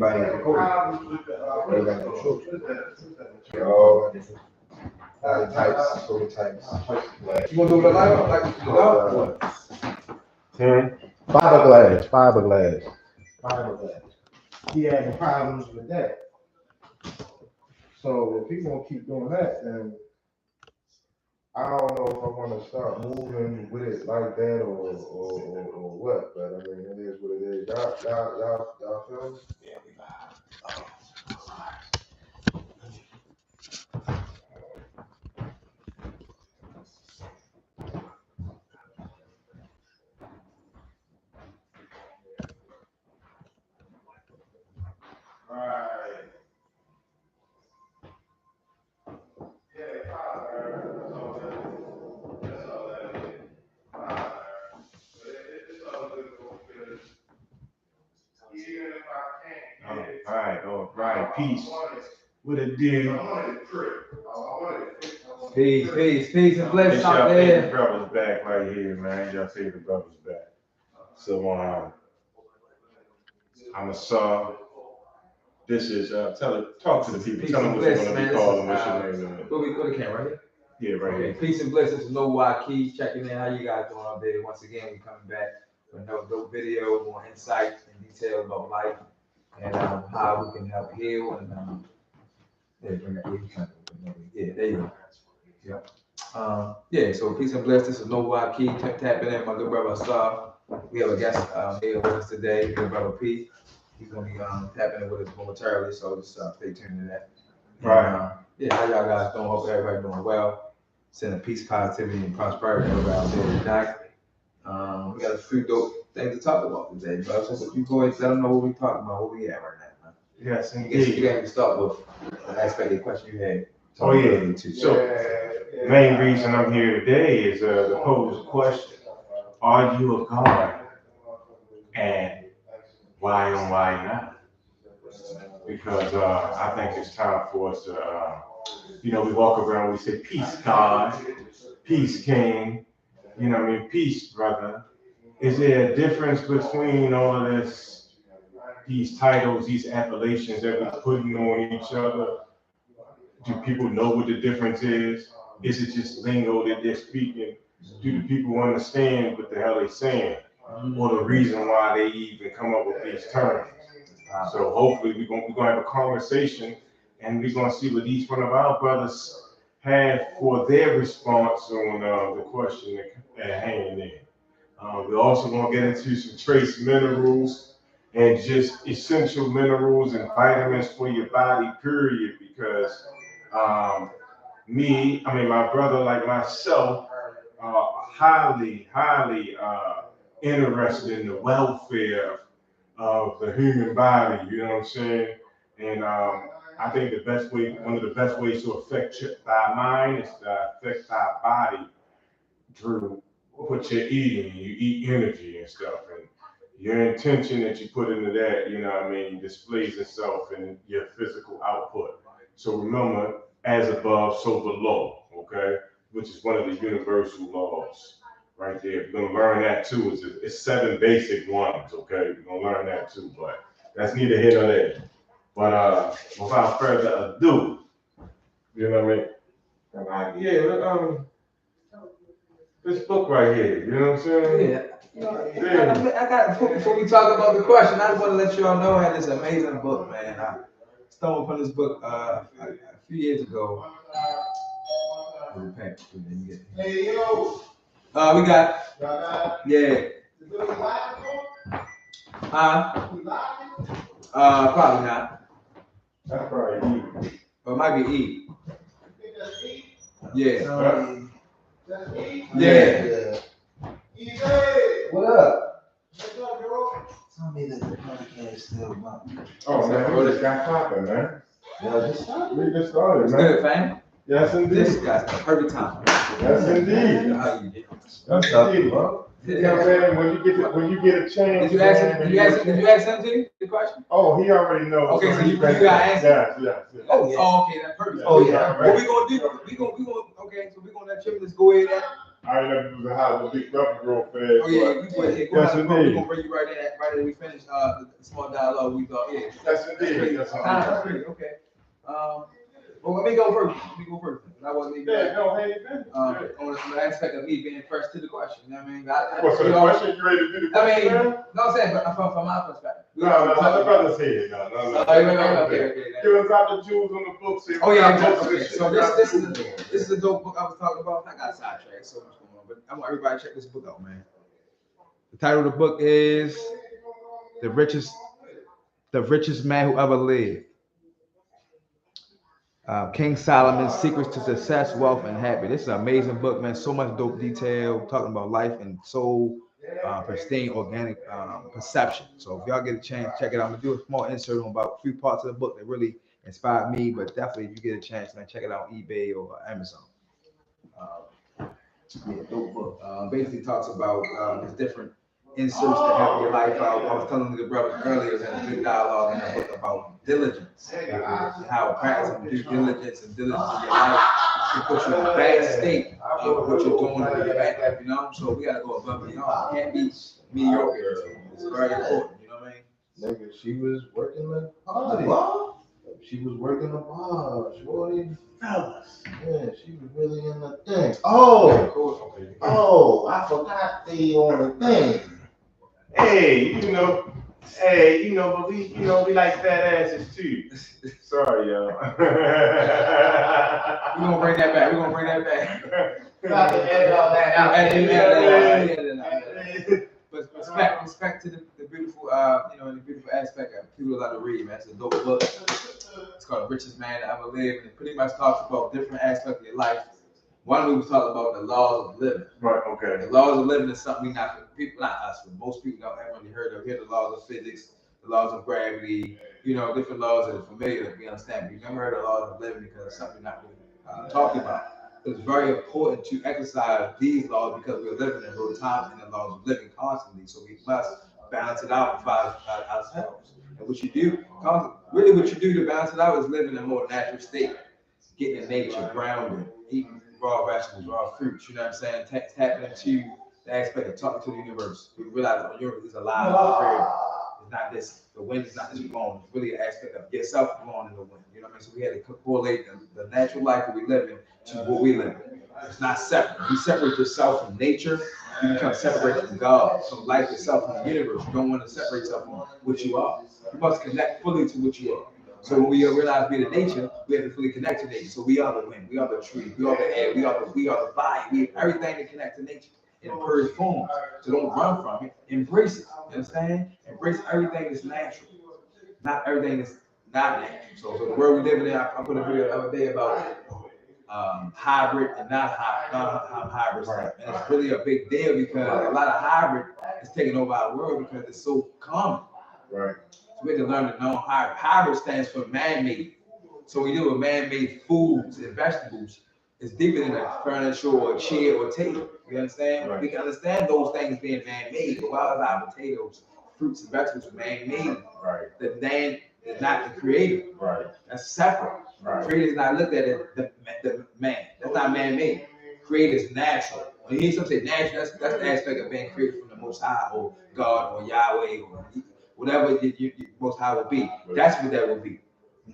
You want to do the light like fiberglass. He having problems with that. So if he gonna keep doing that, then I don't know if I want to start moving with it like that or what. But I mean, it is what it is. Y'all feel me? Yeah, we got. All right, peace. What it do? Peace, and bless out Y'all there. favorite brothers back right here, man. Y'all favorite brothers back. So I'm asar. This is talk to the people. Peace Tell them and what you're bliss, gonna man. be calling. What's your name? Go to camera, right here? Yeah, right Okay. here. Peace and bliss. This is akie checking in. How you guys doing out there? Once again, we coming back with another dope video, more insight and detail about life and how we can help heal and yeah, there you go. Yeah. So peace and bliss. This is akie tapping in. My good brother Asar. We have a guest here with us today. Good brother P. He's gonna be tapping in with us momentarily. So just stay tuned to that. Right. Yeah, how y'all guys doing? Hope everybody doing well. Sending peace, positivity, and prosperity everybody out there tonight. We got a few dope things to talk about today, bro. So you go ahead and let them know what we talking about, where we at right now, man. Yes, You indeed. got to start with the aspect of the question you had. Oh yeah. So the main reason I'm here today is to pose a question: are you a God? And why and why not? Because I think it's time for us to, we walk around, we say, peace, God, peace, King, peace, brother. Is there a difference between all of this, these titles, these appellations that we're putting on each other? Do people know what the difference is? Is it just lingo that they're speaking? Do the people understand what the hell they're saying? Or the reason why they even come up with these terms? So hopefully we're gonna have a conversation and we're gonna see what each one of our brothers have for their response on the question at hand there. We're also gonna get into some trace minerals and just essential minerals and vitamins for your body, period, because my brother like myself, highly interested in the welfare of the human body, you know what I'm saying? And I think one of the best ways to affect thy mind is to affect thy body through what you're eating. You eat energy and stuff, and your intention that you put into that, displays itself in your physical output. So remember, as above, so below, okay? Which is one of the universal laws. Right there, we're gonna learn that too. It's 7 basic ones, okay? We're gonna learn that too, but that's neither here nor there. But without further ado, you know what I mean? This book right here, you know what I'm saying? Yeah. I got before we talk about the question, I just want to let y'all know I had this amazing book, man. I stumbled upon this book a few years ago. Hey, we got, yeah. Probably not. That's probably E. Or it might be E. Yeah. Yeah. What up? Tell me that the podcast is still bumping. Oh man, we just got popping, man. Yeah, just started. We just started, It's man. good, fam. Yes, indeed. This guy's the perfect time. Yes, indeed. What's up, indeed, bro? Yeah, man. When you get a chance. Did you ask him the question? Oh, he already knows. Okay, so you got answer. Yes. Oh, yeah. Oh, okay, that's perfect. Oh, yeah. What we gonna do? We gonna okay. So we gonna let Chip just go ahead I ain't never knew how the big brother real fast. Oh yeah, we go ahead. Go Yes, ahead, bro. We're indeed. gonna bring you right in. Right after we finish the small dialogue. We thought, yeah. Yes, indeed. Yes, That's great. Okay. Well, let me go first. I wasn't even. Yeah, go ahead. On the aspect of me being first to the question. You know what I mean? What's the question? You ready to do the question? No, I'm saying, but from my perspective. No, that's not the brother's head. No. Okay. Give us out the jewels on the book. Oh yeah, okay. So this is the dope book I was talking about. I got sidetracked, so much going on, but I want everybody to check this book out, man. The title of the book is The Richest Man Who Ever Lived. King Solomon's Secrets to Success, Wealth, and Happiness. This is an amazing book, man. So much dope detail, talking about life and soul, pristine, organic perception. So if y'all get a chance, check it out. I'm gonna do a small insert on about a few parts of the book that really inspired me, but definitely if you get a chance, man, check it out on eBay or Amazon. Yeah, dope book. Basically talks about there's different inserts to help your life out. I was telling the brothers earlier, we had a good dialogue in the book about diligence, and how practicing due diligence and diligence in your life can put you in a bad state of what you're doing with your back, you know? So we gotta go above and beyond. Can't be mediocre. It's very important, you know what I mean? Nigga, she was working the bar. She was working the bar. Shorty. Fellas. Yeah, she was really in the thing. Oh, I forgot they on the thing. Hey, but we like fat asses too. Sorry, y'all. We're gonna bring that back. Got to edit all that out. But respect to the beautiful, the beautiful aspect of people that like to read, man. It's a dope book. It's called The Richest Man That Ever Lived, and it pretty much talks about different aspects of your life. One we was talking about the laws of living. Right. Okay. The laws of living is something not us, but most people don't ever really heard of. Hear the laws of physics, the laws of gravity, different laws that are familiar that we understand. But you never heard of the laws of living because it's something not really talked about. It's very important to exercise these laws because we're living in real time and the laws of living constantly. So we must balance it out by ourselves. And what you do to balance it out is living in a more natural state, getting in nature, grounded, eating raw vegetables, raw fruits. You know what I'm saying? Tapping into the aspect of talking to the universe. We realize the universe is alive. It's not this. The wind is not just blowing. It's really an aspect of yourself blowing in the wind. You know what I mean? So we had to correlate the natural life that we live in to what we live in. It's not separate. You separate yourself from nature, you become separated from God. So life itself from the universe. You don't want to separate yourself from what you are. You must connect fully to what you are. So when we realize we're the nature, we have to fully connect to nature. So we are the wind, we are the tree, we are the air, we are the fire. We have everything to connect to nature in purest forms. So don't run from it. Embrace it. You understand? Embrace everything that's natural, not everything that's not natural. So the world we live in, I put a video the other day about hybrid and not hybrid stuff. And it's really a big deal because a lot of hybrid is taking over our world because it's so common. Right. So we have to learn the non-hybrid. Hybrid stands for man-made. So we deal with man-made foods and vegetables. It's deeper than a furniture or a chair or a table. You understand? Right. We can understand those things being man-made, but why is our potatoes, fruits, and vegetables man-made? Right. The man is not the creator. Right. That's separate. Right. Creator is not looked at as the man. That's not man-made. Creator is natural. When you hear something say natural, that's the aspect of being created from the Most High or God or Yahweh or whatever you Most High will be. That's what that will be.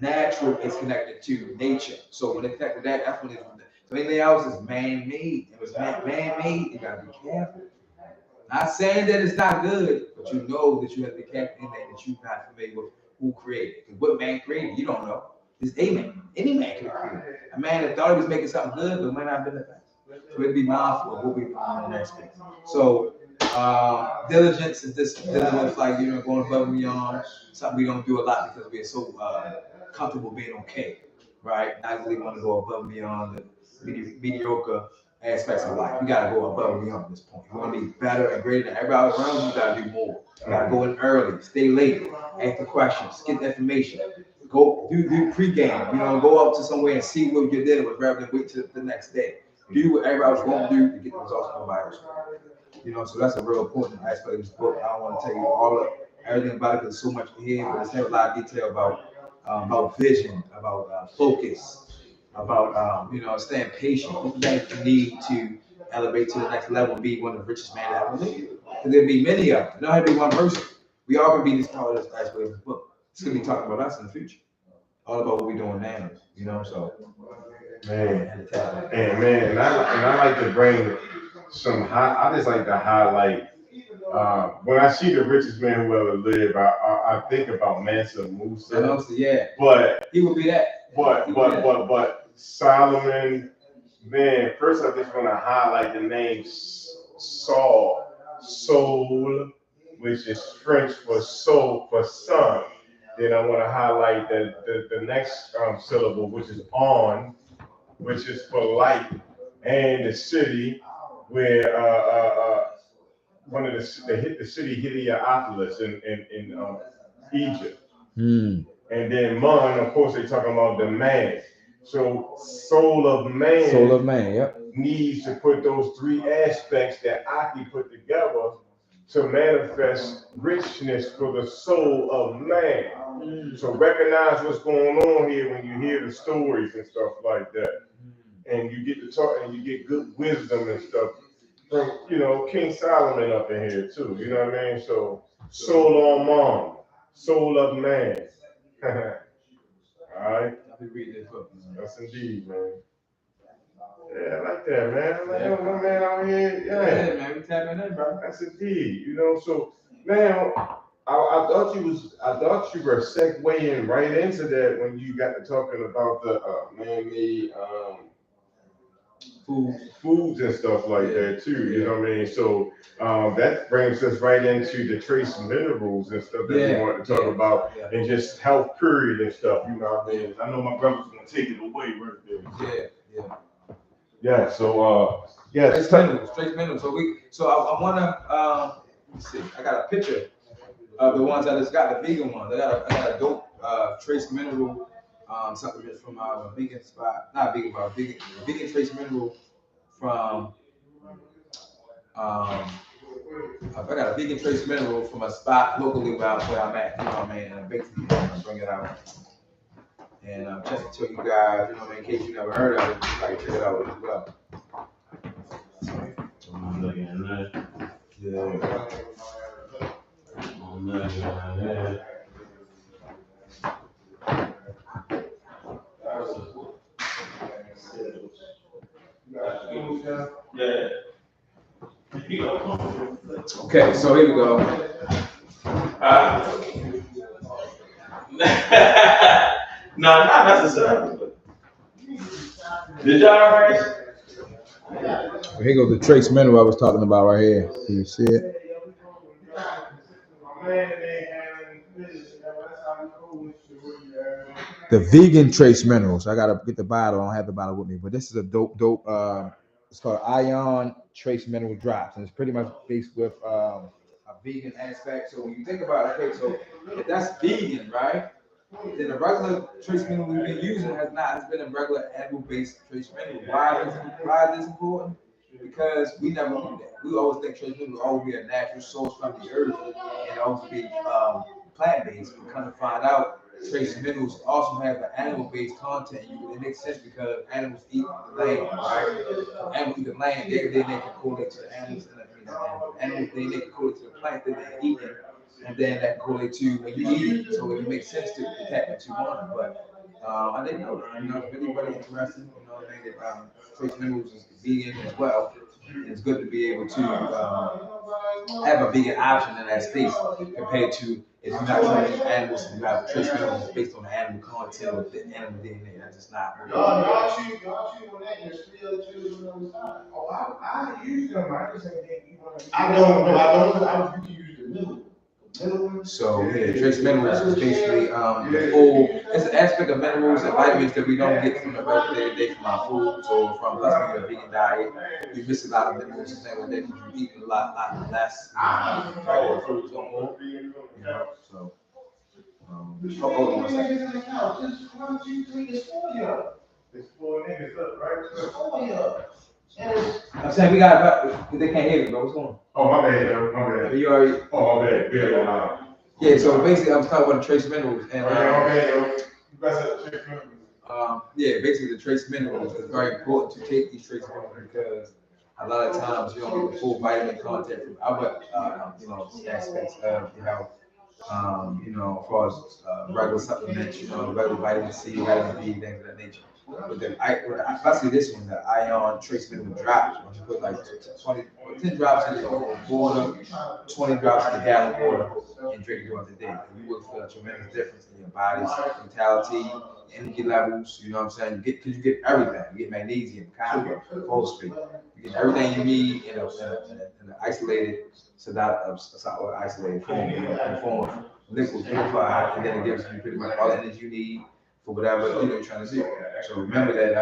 Natural is connected to nature. So when it's connected to that, that's when it's. So anything else is man-made. If it's man-made, you gotta be careful. Not saying that it's not good, but you know that you have to be careful in that you're not familiar with who created. Because what man created, you don't know. It's a man. Any man can create. A man that thought he was making something good, but might not have been the best. So we have to be mindful of what we're doing in that space. So diligence is this diligence, like going above and beyond. Something we don't do a lot because we're so comfortable being okay, right? Not really want to go above and beyond the mediocre aspects of life. You gotta go above and beyond at this point. You want to be better and greater than everybody around you. You gotta do more. You gotta go in early, stay late, ask the questions, get the information, go do pregame. Go up to somewhere and see what you did with rather than wait till the next day. Do what everybody else won't do to get the results from nobody else. So that's a real important aspect of this book. I don't want to tell you everything about it because there's so much here, but it's a lot of detail about vision, about focus, about staying patient. Things you need to elevate to the next level and be one of the richest men that ever lived. Because there'll be many of them. It don't have to be one person. We all can be this part of this aspect of this book. It's gonna be talking about us in the future. All about what we're doing now. So Man, and I like to bring I just like to highlight. When I see the richest man who ever lived, I think about Mansa Musa. Yeah. But he would be that. But Solomon, man. First, I just want to highlight the name Saul, Soul, which is French for soul, for son. Then I want to highlight the next syllable, which is on, which is for light, and the city where one of the city Heliopolis in Egypt. And then man, of course, they're talking about the man. So soul of man, Yep. needs to put those three aspects that Akie put together to manifest richness for the soul of man. So recognize what's going on here when you hear the stories and stuff like that. And you get to talk and you get good wisdom and stuff from, King Solomon up in here too. You know what I mean? So soul on man, soul of man. All right. I'll be reading this book. Yes, indeed, man. Yeah, I like that, man. I like my man out here. Yeah, man, we tapping in, bro. That's indeed. So now I thought you were segueing right into that when you got to talking about the man-made foods and stuff like that too. You know what I mean? So that brings us right into the trace minerals and stuff that we want to talk about, and just health period and stuff. You know what I mean? I know my brother's gonna take it away right there. Yeah. So trace minerals. So I wanna let's see. I got a picture of the ones I just got, the vegan ones. I got a dope trace mineral supplement from a vegan spot, not vegan, but vegan trace mineral from I got a vegan trace mineral from a spot locally where I'm at, you know what I mean, and basically I bring it out. And just to tell you guys, you know what I mean, in case you never heard of it, you can check it out as well. I'm looking at that. Yeah. I'm looking at that. Yeah. Okay, so here we go. No, not necessarily. Did y'all alright? Here goes the trace mineral I was talking about right here. Can you see it? The vegan trace minerals. I gotta get the bottle. I don't have the bottle with me, but this is a dope. It's called Ion Trace Mineral Drops, and it's pretty much based with a vegan aspect. So when you think about it, okay, so if that's vegan, right? Then the regular trace mineral we've been using has been a regular animal-based trace mineral. Why is this important? Because we never knew that. We always think trace mineral will always be a natural source from the earth and always be plant-based. But come to find out, trace minerals also have an animal-based content. It makes sense because animals eat the land, right? Animals eat the land, then they can correlate to the animals. Animals then they can correlate to the plant that they're eating, and then that correlates to when you eat it. So it makes sense to tap into one. But I didn't know that. If anybody interested, I think that trace minerals is vegan as well. And it's good to be able to have a vegan option in that space compared to if you're not trying to use animals and you have trace minerals based on the animal content or the animal DNA. That's just not. Y'all cheat on that and still choose another side. Oh, I use them. I just ain't I don't. I you can use the middle. So trace minerals is basically the full. It's an aspect of minerals and vitamins that we don't get from the regular day from our foods or from us being a vegan diet. We miss a lot of minerals and things like that because we eat a lot less regular foods or more. So. Hold on one second. It's 4 niggas up, right? It's 4 I'm saying we got, they can't hear me, bro. What's going on? Oh, my bad. You already. Oh, my bad. Yeah, so basically, I was talking about the trace minerals. And, basically, the trace minerals is very important to take these trace minerals because a lot of times you don't get the full vitamin content from other, aspects of your health. As far as regular supplements, regular vitamin C, vitamin B, things of that nature. But then especially this one, the ion trace mineral drops. When you put like 10 drops in the water, 20 drops in the gallon of water, and drink it throughout the day. You will feel a tremendous difference in your body's vitality, energy levels. You know what I'm saying? Because you get everything. You get magnesium, copper, phosphate. You get everything you need in an isolated, isolated form, in the form of liquids purified, and then it gives you pretty much all the energy you need for whatever you're trying to do. So remember that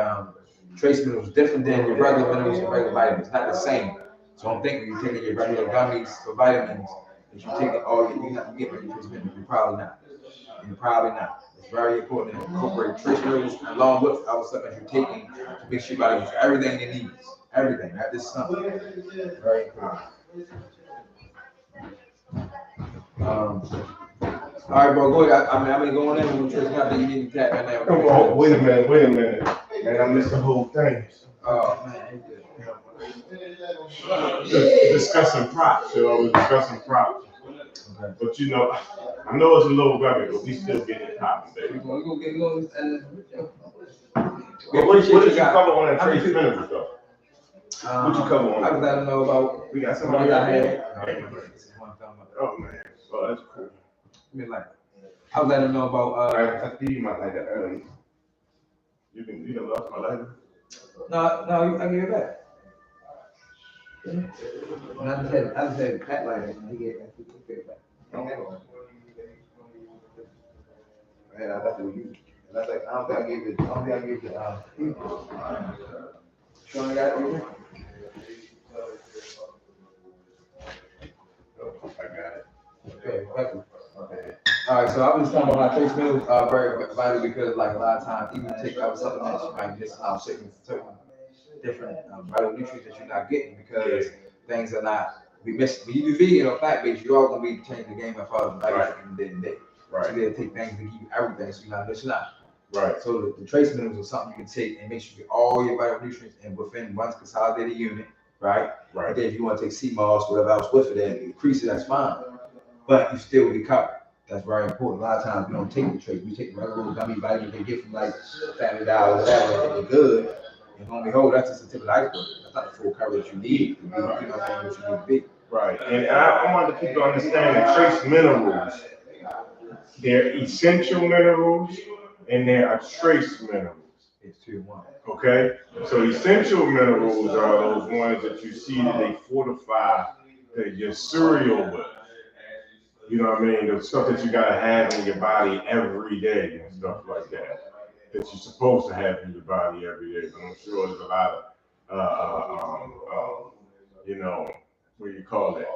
trace minerals is different than your regular minerals and regular vitamins. It's not the same. So don't think when you're taking your regular gummies for vitamins that you take it all you get your trace minerals. You're probably not. You're probably not. It's very important to incorporate trace minerals along with other stuff that you're taking to make sure your body gets everything it needs. Everything, not just something. Very important. All right, bro, go ahead. I'm gonna go on in with trace. I think you need to tap right now. Oh, wait a minute. Man, I missed the whole thing. Oh, man. Discussing props. I was discussing props. Okay. But I know it's a little rugged, but we still get it popping, baby. We're gonna get going. What did you cover on that trace minerals, though? What you cover on? I was letting know about. We got somebody out here. Oh man, well that's cool. I was letting know about. I think you might like that early. You can lost my lighter. No, I give it back. I just had Pat lighter, and he gave it back. Man, I thought it was you. And I was like, I don't think I gave it. Sean, I got it. I got it. Okay. All right, so I was talking about how trace minerals are very vital because, like, a lot of times, even take other supplements, you might miss certain different vital nutrients that you're not getting because things are not. We miss when you do vegan or plant-based, you're all gonna be changing the game as far as diet from day to day. Right. So you gotta take things to give you everything, so you're not missing out. Right. So the trace minerals are something you can take and make sure you get all your vital nutrients and within one consolidated unit, right? Right. And then if you want to take sea moss, whatever else with it, and increase it, that's fine. But you still be covered. That's very important. A lot of times we don't take the trace. We take the regular gummy vitamins they get from like Family Dollar or whatever, and they're good. And lo and behold, that's just the tip of the iceberg. That's not the full coverage you need. You know what you need to be. Right. And I want to keep understanding trace minerals. They're essential minerals and there are trace minerals. It's 2 and 1. Okay? So essential minerals are those ones that you see that they fortify your cereal with. You know what I mean? The stuff that you gotta have in your body every day and stuff like that. That you're supposed to have in your body every day. But I'm sure there's a lot of what do you call it?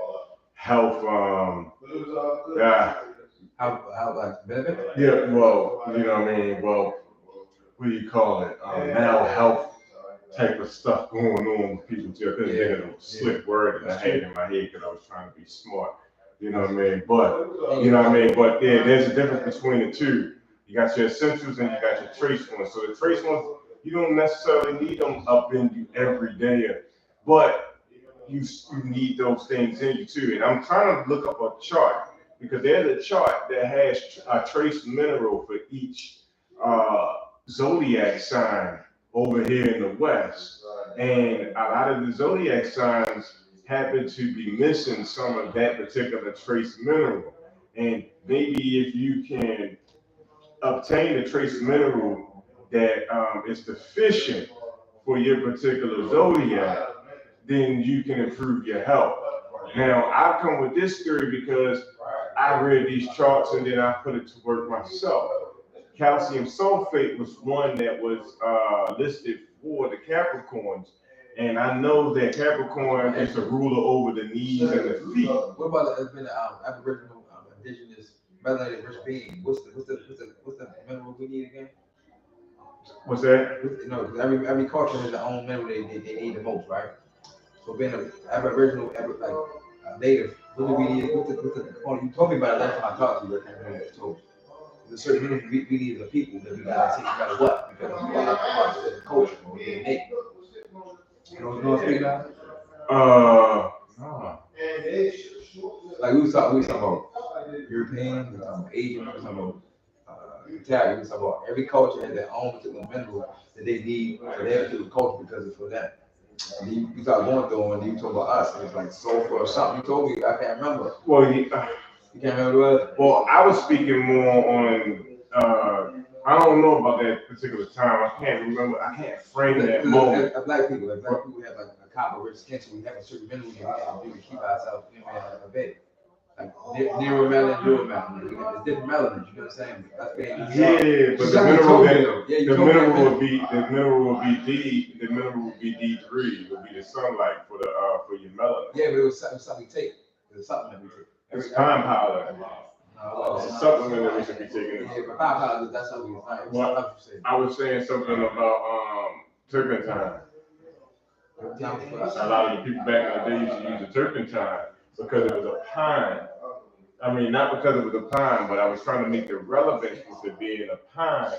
Health How like benefit? Yeah, well, you know what I mean? Well, what do you call it? Mental health type of stuff going on with people too. I couldn't think of a slick word that I had in my head because I was trying to be smart. You know what I mean? But you know what I mean? But there's a difference between the two. You got your essentials and you got your trace ones. So the trace ones, you don't necessarily need them up in you every day, but you need those things in you too. And I'm trying to look up a chart because there's a chart that has a trace mineral for each zodiac sign over here in the West. And a lot of the zodiac signs happen to be missing some of that particular trace mineral. And maybe if you can obtain a trace mineral that is deficient for your particular zodiac, then you can improve your health. Now, I come with this theory because I read these charts and then I put it to work myself. Calcium sulfate was one that was listed for the Capricorns. And I know that Capricorn is the ruler over the knees and the feet. What about the Aboriginal, indigenous, melanated rich being? What's the mineral we need again? What's that? You know, every culture has their own mineral they need the most, right? So being an Aboriginal, native, what do we need? What's the component? You told me about it last time I talked to you. So there's certain minerals we need as a people that we gotta take no matter what, because we are part of the culture or the innate. You know what I'm speaking of? No. Like we was talking about European, we was talking about Asian, we was talking about Italian, we was talking about every culture has their own particular mineral that they need for their particular culture because it's for them. And you start going through and you talk about us, and it's like sulfur or something. You told me, I can't remember. Well, You can't remember what? well, I was speaking more on. I don't know about that particular time. I can't remember. I can't frame that moment. As black people have like a copper rich skin, so we have a certain mineral that we have to do to keep ourselves in a bed. Like near melanin, dual melanin. It's different melanins, you know what I'm saying? That's yeah, but the mineral would be D3, would be the sunlight for your melanin. Yeah, but it was something we take. It was something that we take. It's pine powder. It's a supplement that we should be taking. Yeah, but pine powder, that's something we find. Well, I was saying something about turpentine. A lot of the people back in the day used to use the turpentine because it was a pine. I mean, not because it was a pine, but I was trying to make the relevance with it being a pine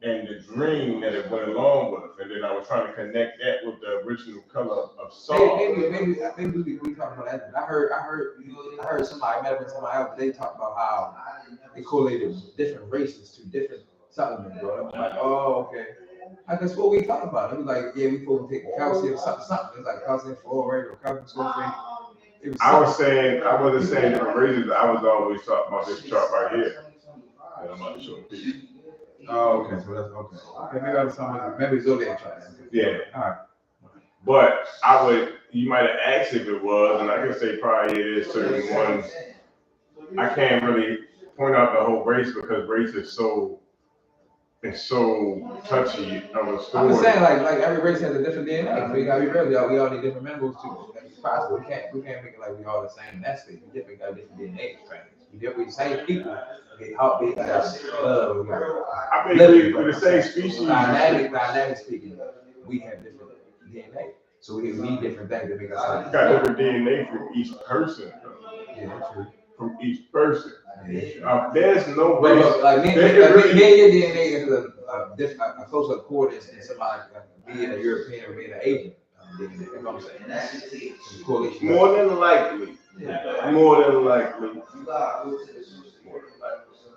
and the green that it went along with it. And then I was trying to connect that with the original color of salt. Maybe we talked about that. I heard somebody, might have been somebody else, they talked about how they correlated different races to different supplements, bro. I'm like, oh, okay. I guess what we talked about. It was like, yeah, we supposed to take calcium, something. It's like calcium fluoride or calcium sulfate. I wasn't saying different races. I was always talking about this chart right here. And I'm about to show people. Oh, okay. So that's okay. Okay, maybe I was talking maybe Zodiac chart. Yeah. All right. But you might have asked if it was, and I can say probably it is certain ones. I can't really point out the whole race because race is so touchy of a story. I'm just saying, like every race has a different DNA. So you gotta be real. We all need different minerals too. That's possible. We can't make it like we all the same. That's it. We different got different DNA strands. We different same people. How big love. I mean, we're the same species. Dynamic speaking, we have different DNA. So we need different things to make us. We got different DNA from each person. Yeah, true. From each person. There's no race. Like me and your DNA is a close accordance in somebody being a European or being an Asian. You know what I'm saying? More than likely. Yeah. More than likely.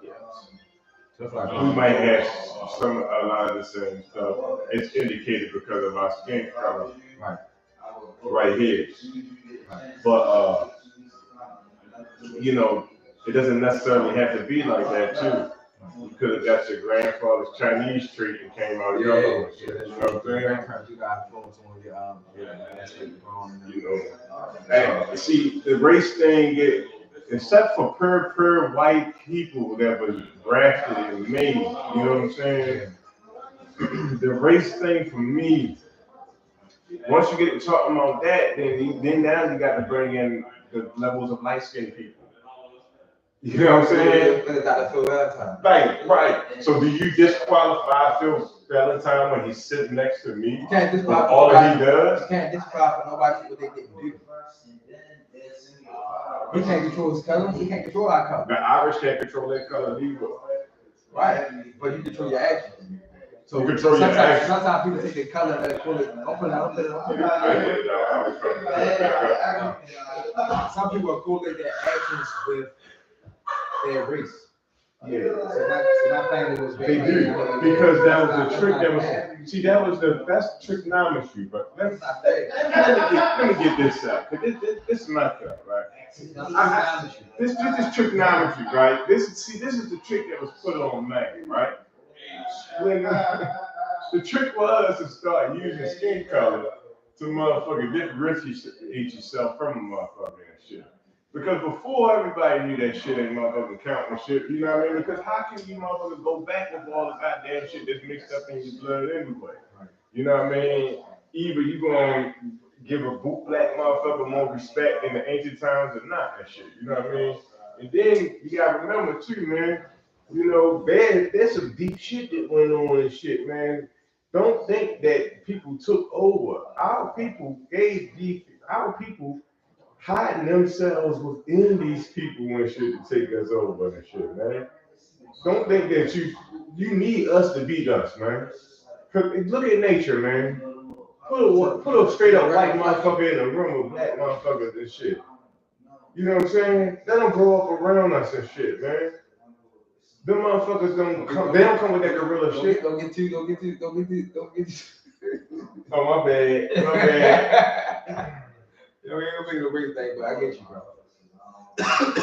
Yes. We might have a lot of the same stuff. It's indicated because of our skin color. Right here. But you know, it doesn't necessarily have to be like that too. You could have got your grandfather's Chinese trait and came out yellow. You know what I'm saying? You got influence on your you know. And see, the race thing, except for pure white people that was grafted and made, you know what I'm saying? The race thing for me, once you get to talking about that, then now you got to bring in the levels of light-skinned people. You know what I'm saying? Right. So do you disqualify Phil Valentine when he's sitting next to me? You can't disqualify all that he does. You can't disqualify nobody for what they didn't do. He can't control his color. He can't control our color. The Irish can't control their color either. Right, but you control your actions. So sometimes people take their color and they pull it. Don't put it out. Some people are correlate their actions with their race. Yeah. So my family was they do because that was the trick. That's trigonometry. But let me get this out. This is my stuff, right? This is trigonometry, right? This is the trick that was put on man, right? When the trick was to start using skin color to motherfucking differentiate yourself from a motherfucker and shit. Because before everybody knew that shit ain't motherfucking counting shit, you know what I mean? Because how can you motherfuckers go back with all the goddamn shit that's mixed up in your blood anyway? You know what I mean? Either you gonna give a boot black motherfucker more respect in the ancient times or not and shit, you know what I mean? And then you gotta remember too, man, you know, there's some deep shit that went on and shit, man. Don't think that people took over. Our people hiding themselves within these people and shit to take us over and shit, man. Don't think that you need us to beat us, man. Cause look at nature, man. put a straight up white motherfucker in a room with black motherfuckers and shit. You know what I'm saying? Let them grow up around us and shit, man. Them motherfuckers don't come. They don't come with that gorilla shit. Don't get too. Oh, my bad. My bad. You know, ain't gonna be no race thing, but I get you, bro.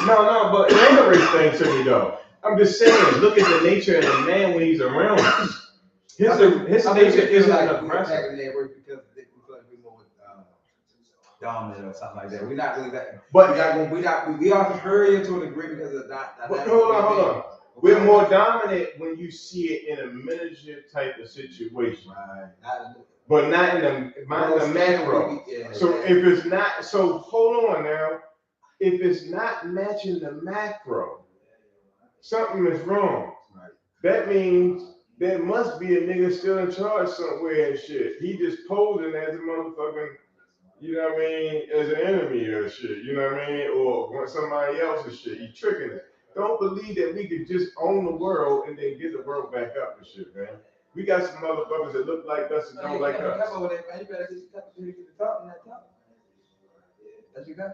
No, but it ain't a race thing to me, though. I'm just saying, look at the nature of the man when he's around us. His nature isn't like aggressive. back in the day, because they feel like we're more dominant or something like that. We're not really that. But We are superior to a degree because of that. Hold on. We're more dominant when you see it in a miniature type of situation. Right. But not in the macro. Yeah, so if it's not, so hold on now. If it's not matching the macro, something is wrong. Right. That means there must be a nigga still in charge somewhere and shit. He just posing as a motherfucking, you know what I mean, as an enemy or shit, you know what I mean, or somebody else's shit. He tricking it. Don't believe that we could just own the world and then get the world back up and shit, man. We got some motherfuckers that look like us and don't like us. You better get the top in that top. That's your guy.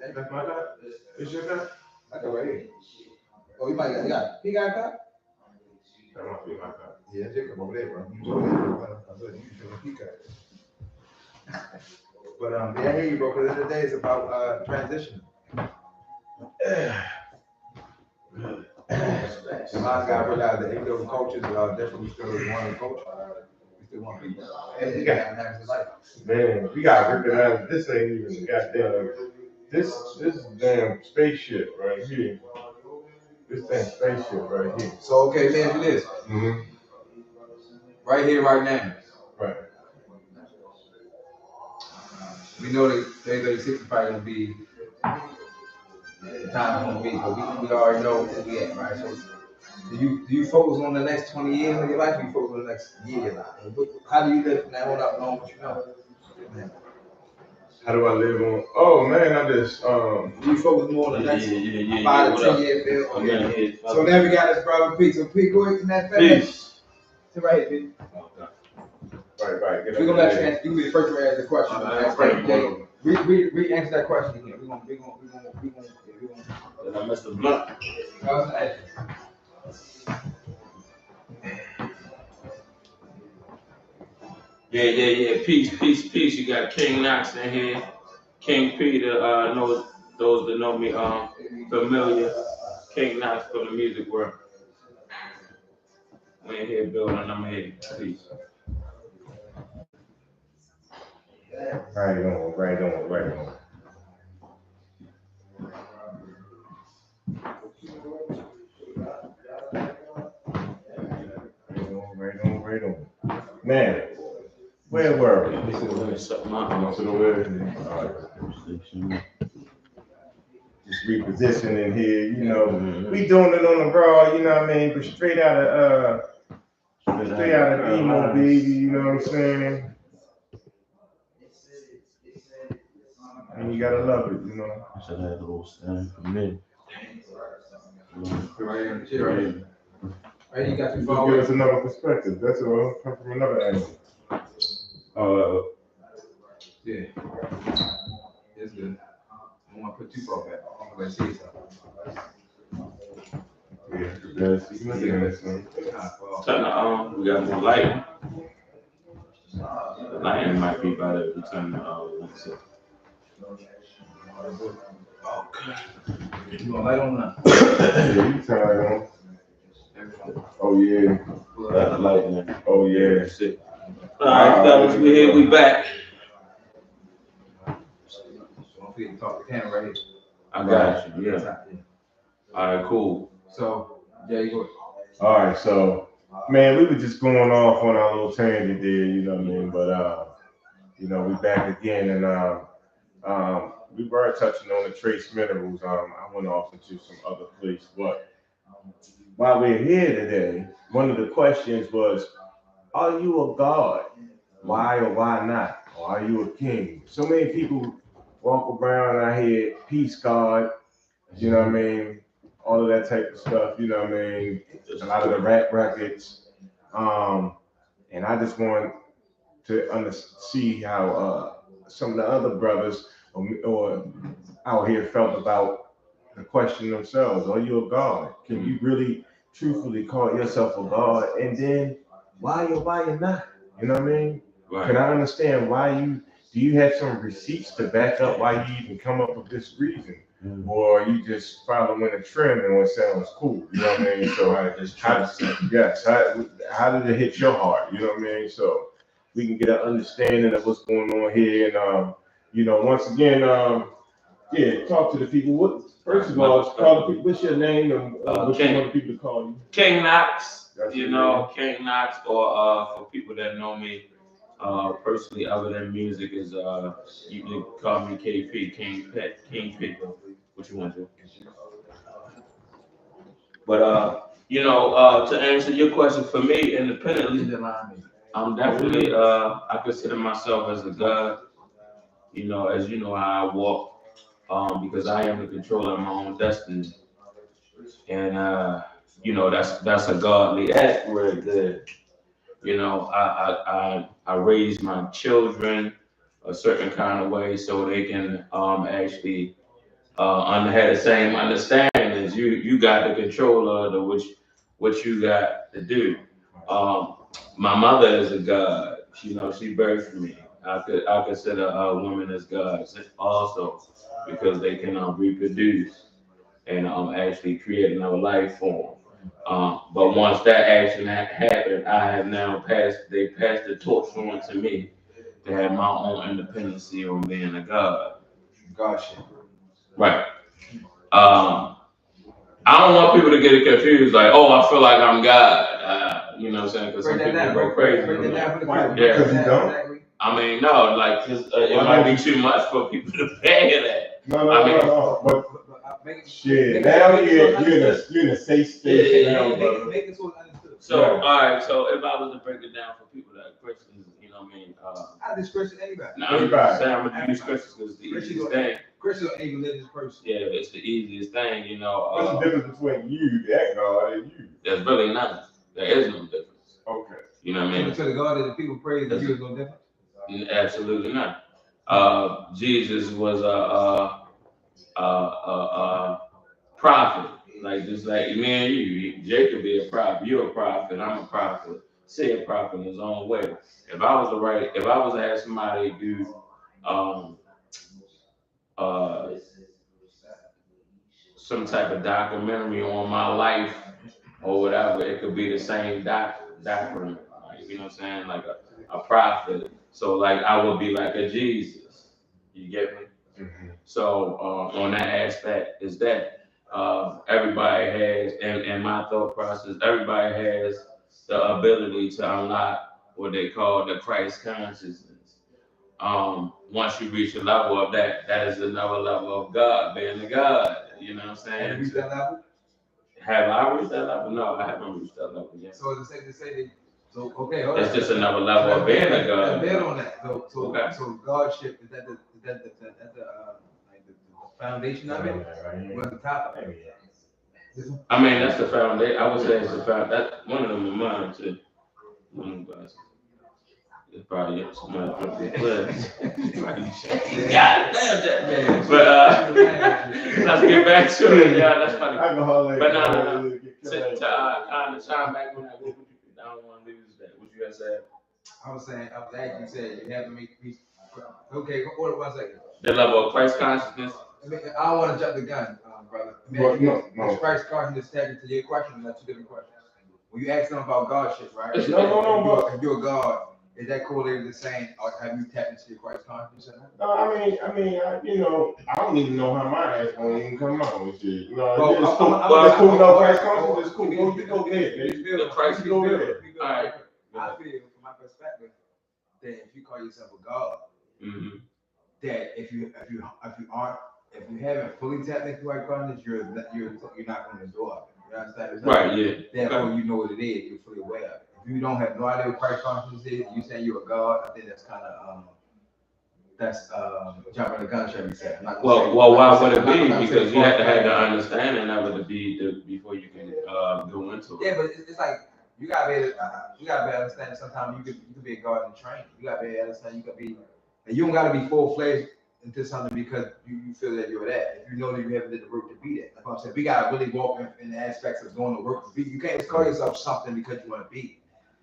That's my guy. It's your guy. I got right here. Oh, you got a guy? That must be my guy. Yeah, Jacob over there, bro. You over there, But yeah, I hear you, bro. Because the day it's about transition. And my guy realized that even though the coaches definitely still want to coach, we still want people. And we got life. Man, we gotta recognize this ain't even goddamn this damn spaceship right here. This damn spaceship right here. So okay, let me do this. Mm-hmm. Right here, right now. Right. We know that 30-36 is probably gonna be the time it's gonna be, but we already know where we at, right? So do you focus on the next 20 years of your life, or you focus on the next year of your life? How do you live from that on up knowing what you know? Man. How do I live on? Oh man, I just Do you focus more on the next 5 to 10 year field? Okay. So now we got this brother Pete. So Pete, go ahead and that peace. Sit right here, Pete. Right. We're gonna let you be the first to answer the question. We answer that question again. We're gonna. I missed the blunt. Yeah. Peace. You got King Knox in here. King Peter, knows those that know me, familiar. King Knox from the music world. We in here building, I'm here. Peace. Right on. Right on. Man, where were we? Just repositioning here, you know. We doing it on the broad, you know what I mean? But straight out of emo, baby, you know what I'm saying? And you gotta love it, you know. I should have had a little stand for me. Right, you got Just give us another perspective. That's all. Come from another angle. Yeah. It's good. I don't want to put too far back. Let's see something. We got more lighting. The lighting might be better if we turn the lights up. Okay. You gonna light on that? Yeah, you turn it on. Oh yeah. Got the lighting. Oh yeah. All right, fellas, we here. We back. Don't forget to talk to the camera right here. I got you. Yeah. All right, cool. So, yeah, you go. All right, so man, we were just going off on our little tangent there, you know what I mean? But you know, we back again, and we were touching on the trace minerals. I went off into some other place, but while we're here today, one of the questions was, are you a god? Why or why not? Or are you a king? So many people walk around out here, peace god, you know what I mean? All of that type of stuff, you know what I mean? A lot of the rap records. And I just want to see how some of the other brothers or out here felt about the question themselves. Are you a God? Can you really truthfully call yourself a God? And then why or why you not? You know what I mean? Right. Can I understand why do you have some receipts to back up why you even come up with this reason? Or are you just following a trend and what sounds cool? You know what I mean? So how did it hit your heart? You know what I mean? So we can get an understanding of what's going on here. And once again, talk to the people. First of all, call the people. What's your name and what you want the people to call you? King Knox. That's King Knox, or for people that know me personally, other than music, is you can call me KP, King P. What you want to? But to answer your question, for me, independently, I'm definitely I consider myself as a God. As you know how I walk, because I am the controller of my own destiny, and that's a godly act right there. I raise my children a certain kind of way so they can actually have the same understandings. You got the control of what you got to do. My mother is a God. She birthed me. I consider women as gods also because they can reproduce and actually create another life form. But once that action happened, they passed the torch on to me to have my own independency on being a God. Gotcha. Right. I don't want people to get it confused, like, oh, I feel like I'm God. You know what I'm saying? Because some people go crazy. Because you don't? I mean, no, like, it might be too much for people to pay that. No. But shit, now you're in a safe space now, brother. So, all right. So, if I was to break it down for people that are Christians, you know what I mean? I just Christian anybody. No, I'm just saying I'm gonna use Christians because it's the easiest thing. Christian or any religious person. Yeah, it's the easiest thing, What's the difference between you, that God, and you? There's really none. There is no difference. Okay. You know what I mean? So the God that the people praise, there is no difference. Absolutely not. Jesus was a prophet, like just like me and you. Jacob be a prophet. You're a prophet. I'm a prophet. Say a prophet in his own way. If I was to have somebody do uh, some type of documentary on my life or whatever, it could be the same documentary. Like, you know what I'm saying? Like a prophet. So like I would be like a Jesus. You get me? Mm-hmm. So on that aspect is that everybody has, and my thought process, everybody has the ability to unlock what they call the Christ consciousness. Once you reach a level of that, that is another level of God, being the God. You know what I'm saying? Have you reached that level? Have I reached that level? No, I haven't reached that level yet. So it's safe to say that. So okay, it's just another level of being a God. Build on that. So Okay. So Godship is that the foundation of it? What's the top of it? I mean, that's the foundation. I would say it's the foundation. That's one of them in mine too. It's probably somebody put the class. God damn that man. But let's get back to it. Yeah, that's funny. But no. To kind of chime back on that, I don't want to lose that. What you guys said? I was actually you said you have to make peace. Okay, hold on 1 second. The level of Christ consciousness. I don't want to jump the gun, brother. No. Christ consciousness tagged to your question. That's 2 different questions. When you ask them about Godship, right? No. If you're a God, is that correlated to saying, or have you tapped into your Christ consciousness? No, I don't even know how my ass gonna even come out with shit. It's cool. No, Christ consciousness is cool. Go ahead. The Christ go ahead. All right. I feel, from my perspective, that if you call yourself a God, mm-hmm. that if you haven't fully tapped into Christ consciousness, you're not going to do it. You understand? Right. Yeah. Therefore, you know what it is. You're fully aware of it. If you don't have no idea what Christ consciousness is, you say you're a God. I think that's kind of jumping the gun, shall we say? Well, why would it be? Because you have to have the understanding of it to be before you can go into it. Yeah, but it's like You gotta be able to understand. Sometimes you can be a God in training. You gotta be able to understand. You can be, and you don't gotta be full fledged into something because you feel that you're that. If you know that you haven't did the work to be that. That's what I'm saying. We gotta really walk in the aspects of doing the work to be. You can't just call yourself something because you want to be.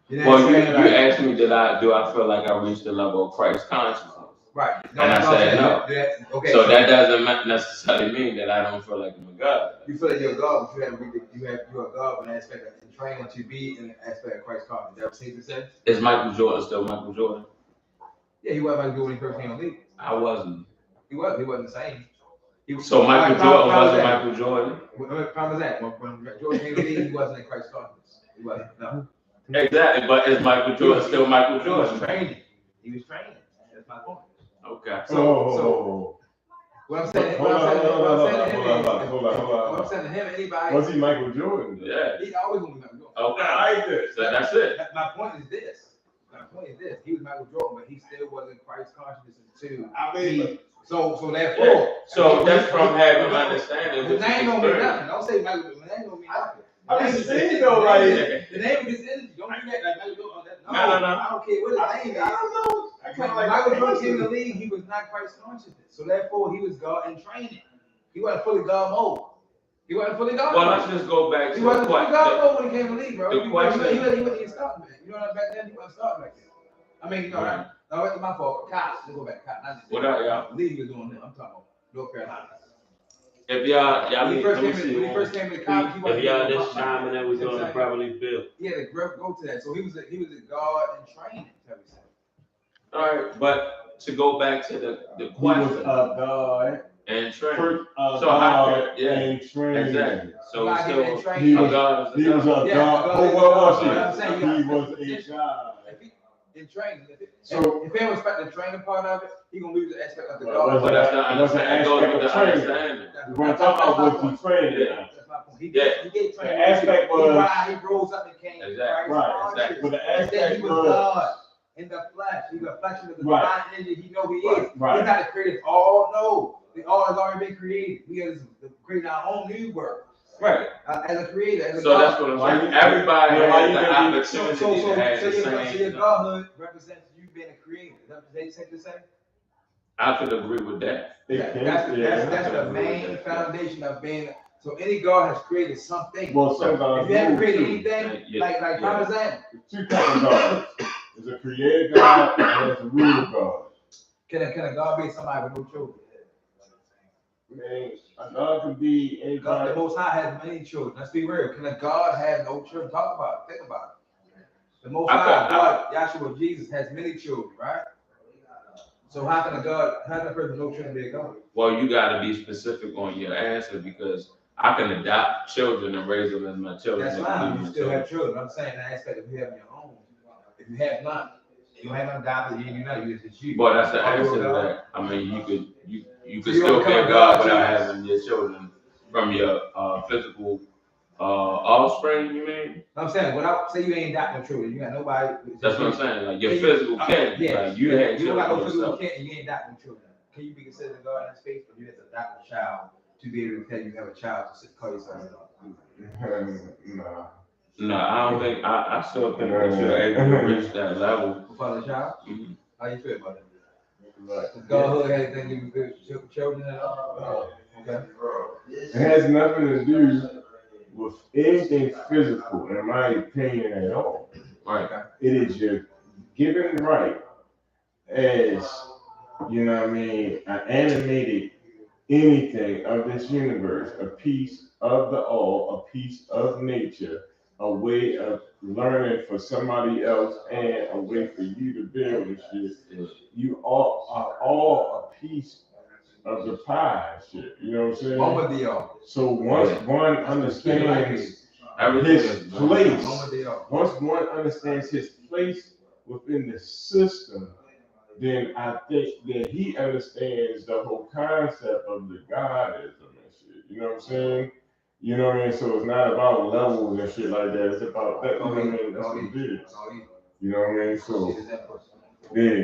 You know well, you asked me, do I feel like I reached the level of Christ consciousness? Right. No, and I said no. Okay. So that doesn't necessarily mean that I don't feel like I'm a God. You feel like you're a God, but you're a God in an aspect of training to be in an aspect of Christ consciousness. Is that what safe to say? Is Michael Jordan still Michael Jordan? Yeah, he wasn't Michael Jordan when he first came in the league. I wasn't. He wasn't the same. So Michael Jordan wasn't Michael Jordan? What problem is that? When Jordan came in the league, he wasn't in Christ consciousness. He wasn't. No. Exactly, but is Michael Jordan still Michael Jordan? He was training. That's my point. Okay. So what I'm saying to him, anybody. Was he Michael Jordan? Yeah. He always gonna be Michael Jordan. Okay, I like this. So that's it. My point is this. He was Michael Jordan, but he still wasn't Christ consciousness until. I mean, so therefore. Yeah. So that's from having understanding. The name don't mean nothing. Don't say Michael Jordan. The name don't mean nothing. I mean, see though, like the name of this energy. Don't do that like Michael Jordan. No. I don't care what his name is. I don't know. When Michael Jordan came in the league, he was not Christ consciousness. So therefore, he was God in training. He wasn't fully God mode. Well, let's just go back to he wasn't fully God mode when he came in the league, bro. The question. He wasn't starting back. You know what? Back then, he wasn't starting back then. I mean, you know, right. No, that's my fault. Cops, let's go back. Cops. What up, y'all? League was doing that. I'm talking about North Carolina. If y'all when he first came to the college, he wasn't. If y'all just chiming in, we're going to probably build. He had to go to that. So he was a God in training. All right, but to go back to the question. He was a God and training. So how and training. Exactly. So he was a God. Oh, what was he? He was a God. In training. So if he respect the training part of it, he gonna lose the aspect of the God. But that's not understanding. We're gonna talk about what he trained. That's my point. He gave training. The aspect was he rose up and came. Exactly. Right. Exactly. But the aspect he was God in the flesh. He was a reflection of the divine energy. He know he is. Right. He's not the creator. All know. The all has already been created. We are creating our own new world. Right. As a creator, as a so God. That's what I'm saying. Everybody has the opportunity to have the same. So your Godhood represents you being a creator. Is that what they say to say? I could agree with that. That's the main foundation of being. So any God has created something. Well, if you haven't created anything, like Parmesan. Two types of gods. There's a creator God and there's a ruler God. Can a God be somebody with no children? Man, a God can be anybody. The Most High has many children. Let's be real. Can a God have no children? Talk about it. Think about it. The Most High God, Yahshua Jesus, has many children, right? So how can a person with no children be a God? Well, you got to be specific on your answer because I can adopt children and raise them as my children. That's fine. You still have children. I'm saying the aspect of you having your own. If you have not, you don't have none adopted. You know, it's you. Well, that's the answer to that. I mean, you could still be a God without having your children from your physical offspring. You mean? I'm saying without say you ain't got no children. You got nobody. That's what I'm saying. Like your physical kin. Yeah. Like you had you don't got no physical yourself. kin and you ain't got no children. Can you be considered a God in that space, or you have to adopt a child to be able to tell you have a child to call yourself a God? Nah. No, I don't think. I still think that you're able to reach that level. For the child? Mm-hmm. How you feel about it? Right. Does Godhood have anything to do with children at all? Okay. It has nothing to do with anything physical, in my opinion, at all. Right. It is your given right as, you know what I mean, an animated anything of this universe, a piece of the all, a piece of nature, a way of learning for somebody else, and a way for you to build and shit. You all are all a piece of the pie shit. You know what I'm saying? One with the all. So once one understands his place, once one understands his place within the system, then I think that he understands the whole concept of the Godism and shit. You know what I'm saying? You know what I mean? So it's not about levels and shit like that. It's about that. You know what I mean? That's what it is. You know what I mean? So yeah.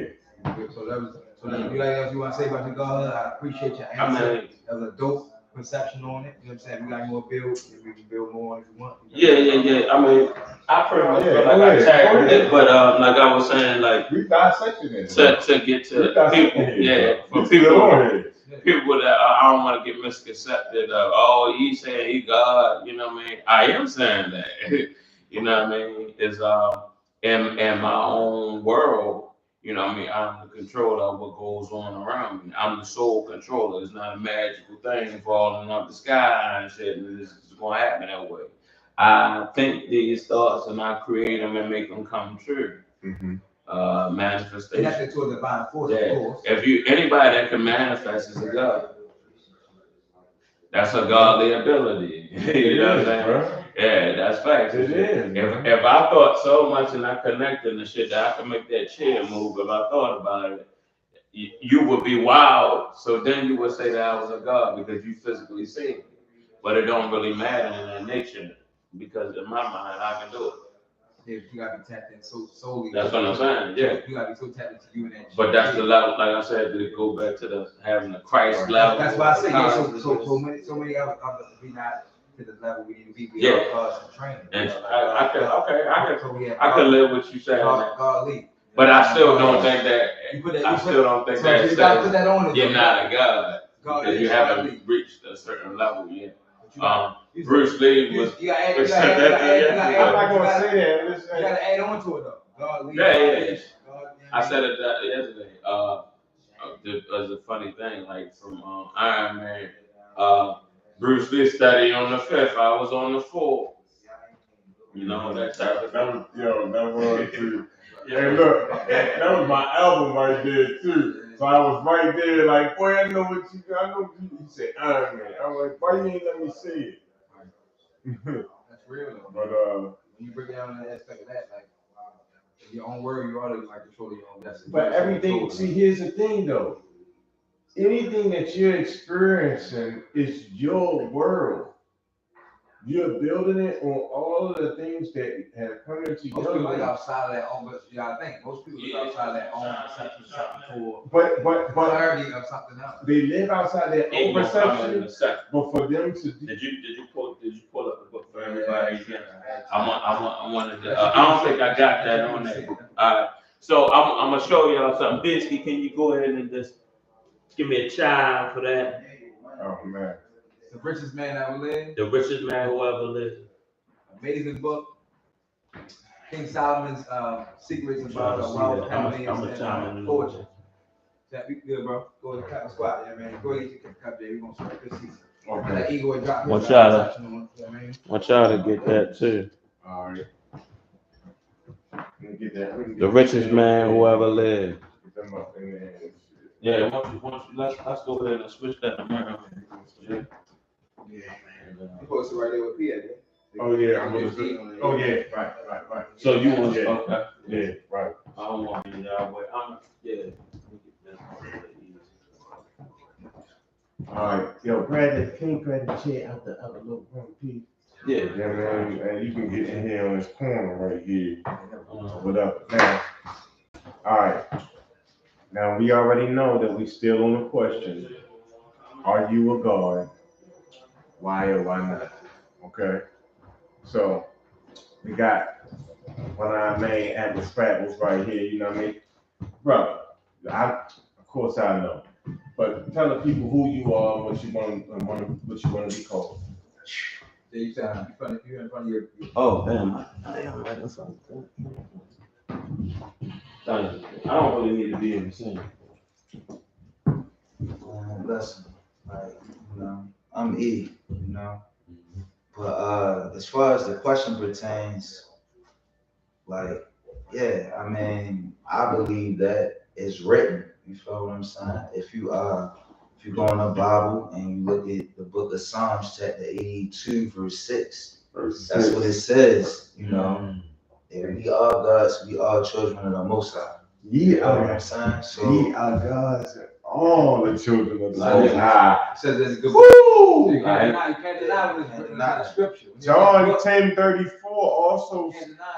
So you like else you want to say about the God? I appreciate your answer. That was a dope. perception on it. You know what I'm saying? We got more build, we can build more if you want. Yeah. I mean, I pretty much feel like I tackled it, but like I was saying, like We dissected it. to get to people, for people that I don't want to get misconcepted of, oh, he's saying he God, you know what I mean? I am saying that, you know what I mean? Is in my own world. You know what I mean? I'm the controller of what goes on around me. I'm the sole controller. It's not a magical thing falling out the sky and shit, and it's going to happen that way. I think these thoughts and I create them and make them come true. Manifestation. Connected to a divine force, of course. If anybody that can manifest is a God. That's a godly ability. You know what I'm saying? Bro. Yeah, that's facts. It is. If I thought so much and I connected the shit that I could make that chair move, if I thought about it, you would be wild. So then you would say that I was a God because you physically see it. But it don't really matter in that nature because in my mind I can do it. Yeah, you gotta be tapped in so solely. That's what I'm saying. Yeah. You gotta be so tapped into you and that. But that's the level, like I said, to go back to the having the Christ level. That's why I say yeah. So many of us we not to the level we need to be. We are cause and training. And I can live what you saying. God lead. But I still don't think that. I still don't think that. You gotta put that on. You're not a God because you haven't reached a certain level yet. Bruce Lee was. You gotta add. I'm not gonna say that. You gotta add on to it though. God lead. Yeah. I said it yesterday. As a funny thing, like from Iron Man, Bruce Lee studied on the 5th. I was on the 4th. You know that type of thing. That was too. Hey, look, that was my album right there too. So I was right there, like, boy, I know what you. He said Iron Man. I was like, why you ain't let me see it? That's real though. But when you break down that aspect of that, like your own word, you already like control your own destiny. But everything, see, here's the thing though. Anything that you're experiencing is your world. You're building it on all of the things that have come into most people live outside of their own, but you gotta think, most people live outside of their own perception for clarity of something else. They live outside their own perception, but for them to did you pull up the book for everybody? I wanted to. I don't think I got that on there. So I'm gonna show y'all something. Bisky, can you go ahead and just give me a chime for that? oh man. The richest man that ever lived. The richest man who ever lived. Amazing book. King Solomon's secrets about wealth, happiness, and fortune. That be good, bro. Go ahead and cut the squat, yeah, man. Go ahead and get the cup there. We're gonna start this season. Okay. That ego drop. Want y'all to get that too. All right. Get that. The richest man who ever lived. Get them up in there. Yeah, let's go ahead and switch that around. Yeah, man. You posted right there with P at it. Oh yeah, I'm gonna see. Oh yeah, right. So you want to? Okay. Yeah, right. I don't want to be that way. All right, yo, can you grab the chair out the other little room, P? Yeah, man. And you can get in here on this corner right here. What up now? All right. Now we already know that we still on the question: are you a God? Why or why not? Okay. So we got one of our main Apple Sprattles right here. You know what I mean, brother? Of course I know, but tell the people who you are, what you want to be called. Yeah, you sound funny. You're in front of your. Oh damn! I'm writing something. I don't really need to be in the scene. Bless him. Like, you know, I'm E, you know. But as far as the question pertains, like, yeah, I mean, I believe that it's written. You feel what I'm saying? If you go in the Bible and you look at the book of Psalms, chapter 82, verse 6, that's what it says, you know. If we are gods, we are children of the Most High. Ye are, you know what I'm saying? So, ye are gods, all the children of the Most High. Says there's a good. Woo! You can't deny what is written in the scripture. John 10:34 also,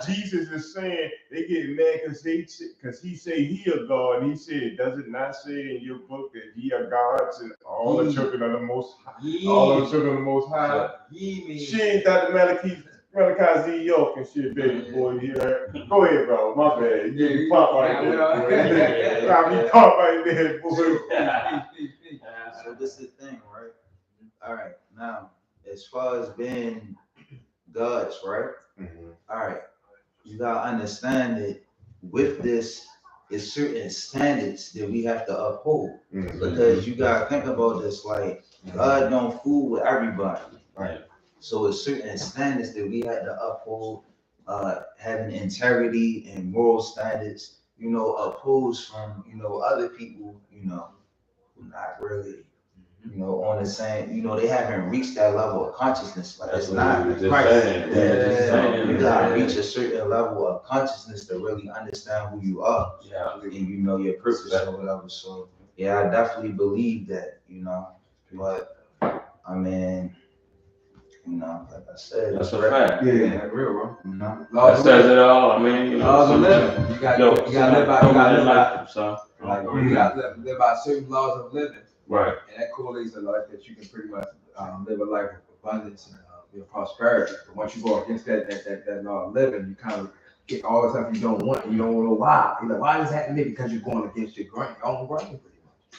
Jesus is saying they get mad because he say he a God. And he said, does it not say in your book that ye are gods and all the children of the Most High? All the children of the Most High. She ain't Dr. Malachi Z. York and shit, baby boy. Here, go ahead, bro. My bad. You pop right there, boy. You pop right there, boy. So this is the thing, right? All right, now as far as being gods, right? All right, you gotta understand that with this, there's certain standards that we have to uphold because you gotta think about this. Like God don't fool with everybody, right? So it's certain standards that we had to uphold, having integrity and moral standards, opposed from other people, who not really. On the same, they haven't reached that level of consciousness. Like it's not right. You gotta reach a certain level of consciousness to really understand who you are, and your purpose or whatever. So yeah, I definitely believe that, but I mean, like I said, that's a fact. Yeah, real, bro. That says it all. I mean, laws of living. You gotta live by. You gotta live by. So you gotta live by certain laws of living. Right. And that correlates a life that you can pretty much live a life of abundance and prosperity. But once you go against that law of living, you kind of get all the stuff you don't want, and you don't know why. You're like, why does that happen? Because you're going against your own brain,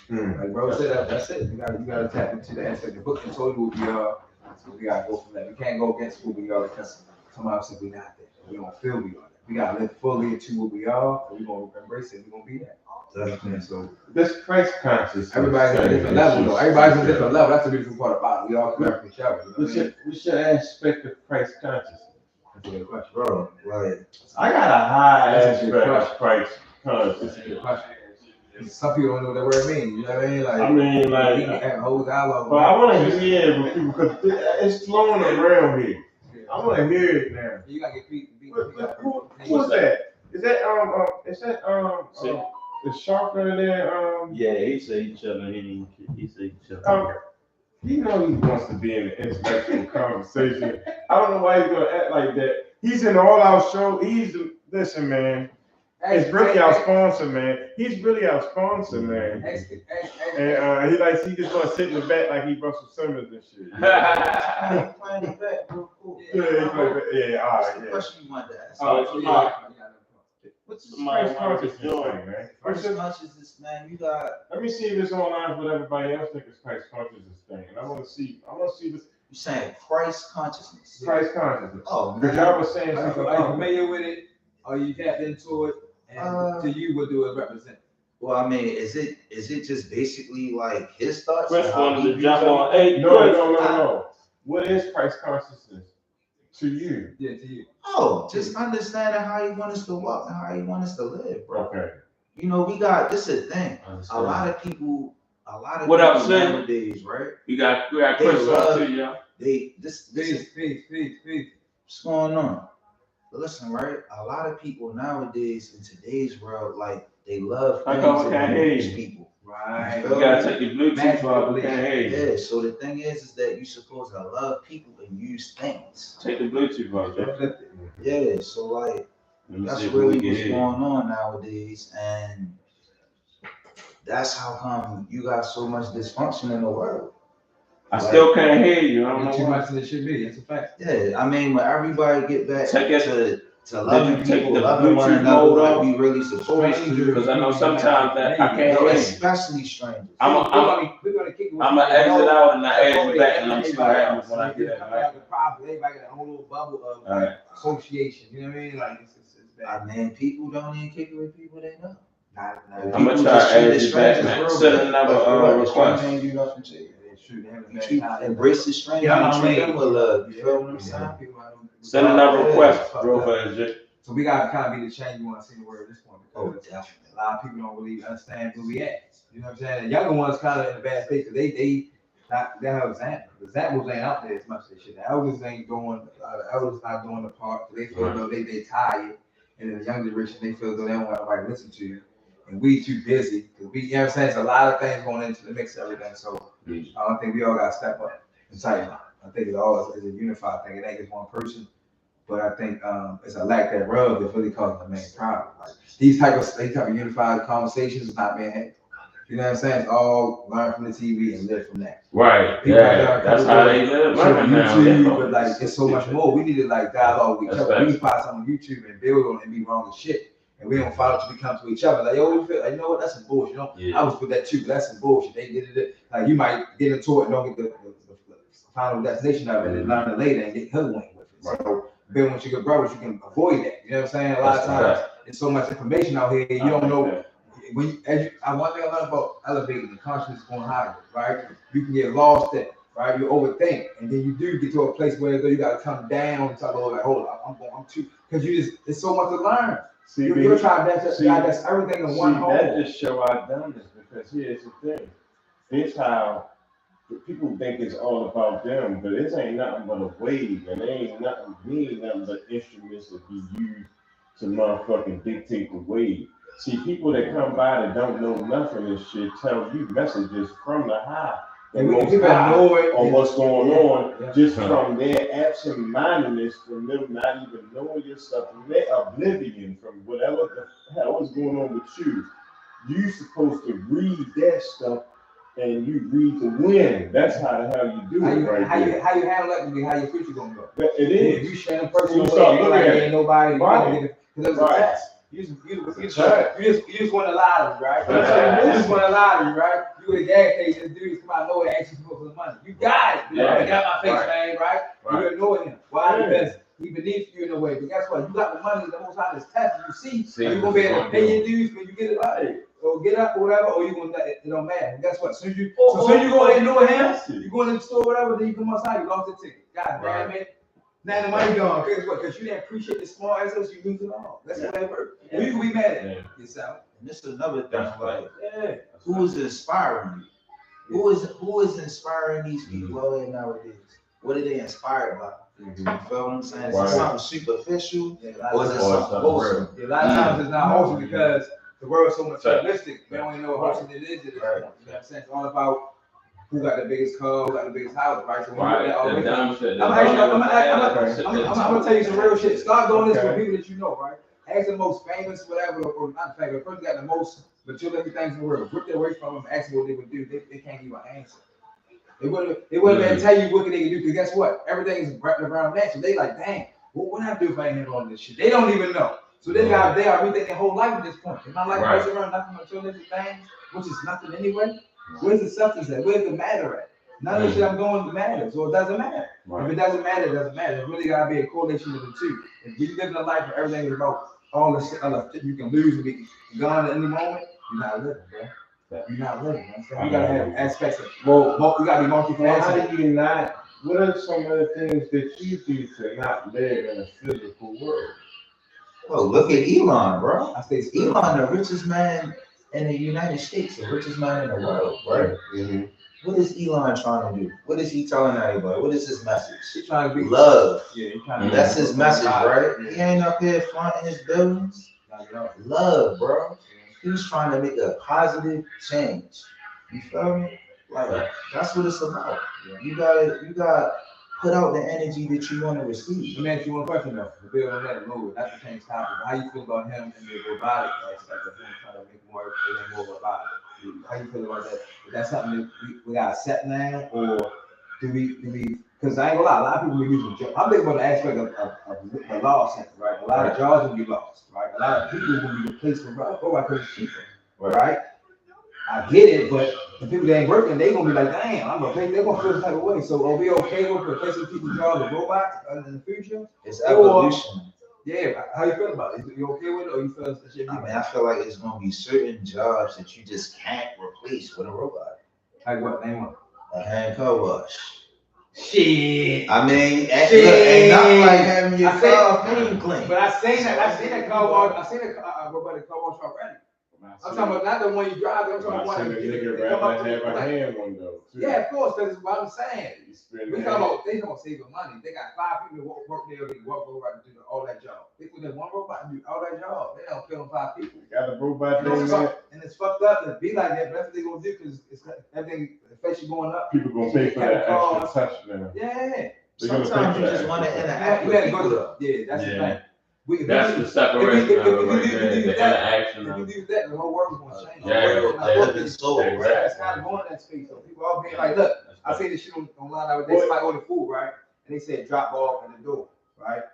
pretty much. Like bro said, that's it. You gotta tap into the aspect. The book and told you what we are, so we gotta go from that. We can't go against who we are because somebody said we're not there. We don't feel we are that. We gotta live fully into what we are, and we're gonna embrace it. We're gonna be that. So this Christ consciousness. Everybody's at a different level, though. Everybody's at a different level. That's the beautiful part about it. We all connect with each other. What's your aspect of Christ consciousness? That's a good question, bro. Like, I got a high aspect of Christ consciousness. That's a good question. Some people don't know what that word means. You know what I mean? Like whole dialogue. But I want to hear it with people because it's flowing around here. I want to hear it now. You gotta get beat. Who is that? Is that the shark in there? Yeah, he said he chilling. He said he chilling. He know he wants to be in an intellectual conversation. I don't know why he's gonna act like that. He's in all our show. Listen, man. It's really our sponsor, man. He's really our sponsor, man. And he just gonna sit in the back like he Russell Simmons and shit. playing the back real cool. Yeah, all right, yeah. Question you wanted to ask? What's the Christ consciousness thing, man? Christ consciousness, man. You got. Let me see if it's online with everybody else think it's Christ consciousness thing, and I want to see this. You saying Christ consciousness? Christ consciousness. Oh, because y'all was saying something. Are you familiar with it? Are you tapped into it? And to you, what do it represent? Well, I mean, is it just basically like his thoughts? Chris wanted to jump on. Hey, no. What is Christ consciousness to you? Yeah, to you. Oh, just understanding how he wants us to walk and how he wants us to live, bro. Okay. We got this is the thing. A lot of people what up, nowadays, right? We got Chris up too, y'all. Peace. What's going on? But listen, right? A lot of people nowadays in today's world, like they love people. Right. You gotta take your Bluetooth off. Yeah. So the thing is that you're supposed to love people and use things. Take the Bluetooth off, Jeff. Yeah. So like that's really what's going on nowadays, and that's how come you got so much dysfunction in the world. I still can't hear you. I don't know too much than it should be. It's a fact. Yeah, I mean, when everybody get back to loving people, loving one Bluetooth another mode like we really supposed to. Because I know sometimes that I can't hear you. Especially strangers. I'm gonna exit out and I exit back, and I'm still happy when I get out. Everybody got a whole little bubble of association. You know what I mean? Like it's bad. I mean, people don't even kick it with people they know. I'm gonna try to exit back, man. Send another request. You keep embracing strangers. You treat them with love. You feel what I'm saying? Send another request, real fast. So we gotta kind of be the change you want to see in the world at this point. Oh, definitely. A lot of people don't really understand who we at. You know what I'm saying? The younger ones kind of in a bad state because they have examples. Examples ain't out there as much as they should. The elders ain't going. The elders not doing the part. They feel though they tired, and then the younger generation they feel though they don't want nobody to listen to you. and we too busy because we, you know what I'm saying? There's a lot of things going into the mix of everything. So I don't think we all got to step up and tighten up. I think it all is a unified thing. It ain't just one person. But I think it's a lack thereof that really causing the main problem. Like these type of unified conversations is not being had. You know what I'm saying? It's all learn from the TV and live from that. Right. People Yeah. That's how they live. on Now. YouTube, but like it's so much more. We need to like dialogue with each other. We can find something on YouTube and build on it and be wrong as shit. And we don't follow to become to each other. Like, yo, we feel like, you know what, that's some bullshit. You know, I was with that too, but that's some bullshit. They did it. Like you might get into it and don't get the final destination of it and learn it later and get hoodwinked with it. So building with your good brothers, you can avoid that. You know what I'm saying? A lot of times there's so much information out here, you don't know. One thing I learned about elevating the consciousness going higher, right? You can get lost in, right? You overthink, and then you do get to a place where you got to come down and tell the Lord, like, hold on, I'm too, because there's so much to learn. See, you're trying that's everything in one hole. That just show I've done this because here's the thing. This how people think it's all about them, but it ain't nothing but a wave, and it ain't nothing but instruments that be used to motherfucking dictate the wave. See, people that come by that don't know nothing and shit tell you messages from the high. And we people know it on what's going on just from their absent-mindedness, from them not even knowing your stuff, from their oblivion, from whatever the hell is going on with you. You supposed to read that stuff and you read the wind. That's how the hell you do it right there. How you handle that can be how your future gonna go. But it is. You share a personal way, like ain't nobody because it's a test. You just won the lottery, right? You just won the lottery, right? You at a gas station, this dude come out of nowhere and ask you for the money. You got it. You got my face, man, right? You ignored him. Why? Because he beneath you in a way. But guess what? You got the money, the most high is testing. You see, you're gonna be able to pay your dues when you get it right. Or get up or whatever, or you gonna it don't matter. And guess what? So you go and ignore him, you go in the store, whatever, then you come outside, you lost the ticket. God damn it. Now the money gone. Guess what? Because you didn't appreciate the small assets, you lose it all. That's how that works. And you can be mad at yourself. And this is another thing, like who is inspiring you? Who is inspiring these people out here nowadays? What are they inspired by? You feel what I'm saying? Is it something superficial or is it something wholesome? A lot of times it's not wholesome because the world's so materialistic. We don't even know how wholesome it is at this point. You know what I'm saying? It's all about who got the biggest car, who got the biggest house, right? So I'm gonna tell you some real shit. Start doing this with people that you know, right? Ask the most famous, whatever, or not famous, the person got the most materialistic things in the world. Rip their away from them, ask them what they would do. They can't give an answer. They wouldn't tell you what they can do, because guess what? Everything is wrapped around that. So they like, dang, what I do if I ain't handle all this shit? They don't even know. So they are rethinking their whole life at this point. If my life goes around nothing materialistic things, which is nothing anyway, where's the substance at? Where's the matter at? None of the shit I'm doing matters, so it doesn't matter. If it doesn't matter, it doesn't matter. It's really gotta be a correlation of the two. If you live in a life where everything is about all the shit, other shit you can lose and be gone at any moment, you're not living, bro. You're not living. You know what I'm saying? You gotta have aspects of you gotta be multifaceted. How do you not? What are some of the things that you do to not live in a physical world? Oh, look at Elon, bro. I say Elon, the richest man in the United States, the richest man in the world, right? Mm-hmm. What is Elon trying to do? What is he telling everybody? What is his message? He's trying to be love. Yeah, he's trying to that's his message, right? Yeah. He ain't up here flaunting his buildings. Love, bro. He's trying to make a positive change. You feel me? Like that's what it's about. You gotta put out the energy that you want to receive. Let me ask you one question though. To build on that a little bit, not to change topic. How you feel about him and the robotic aspect of him trying to make more robotic? How you feel about that? Is that something that we got set now, or do we? Because I ain't gonna lie, a lot of people be using jobs. I'm thinking about the aspect of the law center, right? A lot of jobs will be lost, right? A lot of people will be replaced with robots because it's cheaper, right? I get it, but the people that ain't working, they gonna be like, damn, I'm gonna pay. They're gonna feel the type of way. So are we okay with replacing people's jobs with robots in the future? It's evolution. Yeah, how you feel about it? You okay with it, or you feel that shit? I feel like it's gonna be certain jobs that you just can't replace with a robot. Like what? Name one. A hand car wash. Shit. I mean, ain't nothing like having your car clean. But I seen that car wash. I seen a robotic car wash already. I'm talking about not the one you drive. I'm talking about I one seen a that nigga rather have a hand one though. Too. Yeah, of course, that's what I'm saying. They talking about saving money. They got 5 people that work there. They work over to do all that job. They put that one robot do all that job. They don't kill them 5 people. got a robot there, and it's fucked up to be like that. But that's what they gonna do because it's everything. Inflation going up. People gonna pay for that extra touch now. Yeah. Sometimes you just want to interact with people. Yeah, that's the thing. That's the separation of it right there, the interaction. If you do that, the whole world is gonna change. It's slow, right? It's kind of going in that space. So people all being like, look, I say this shit online nowadays. Somebody ordered food, right? And they said drop off at the door, right?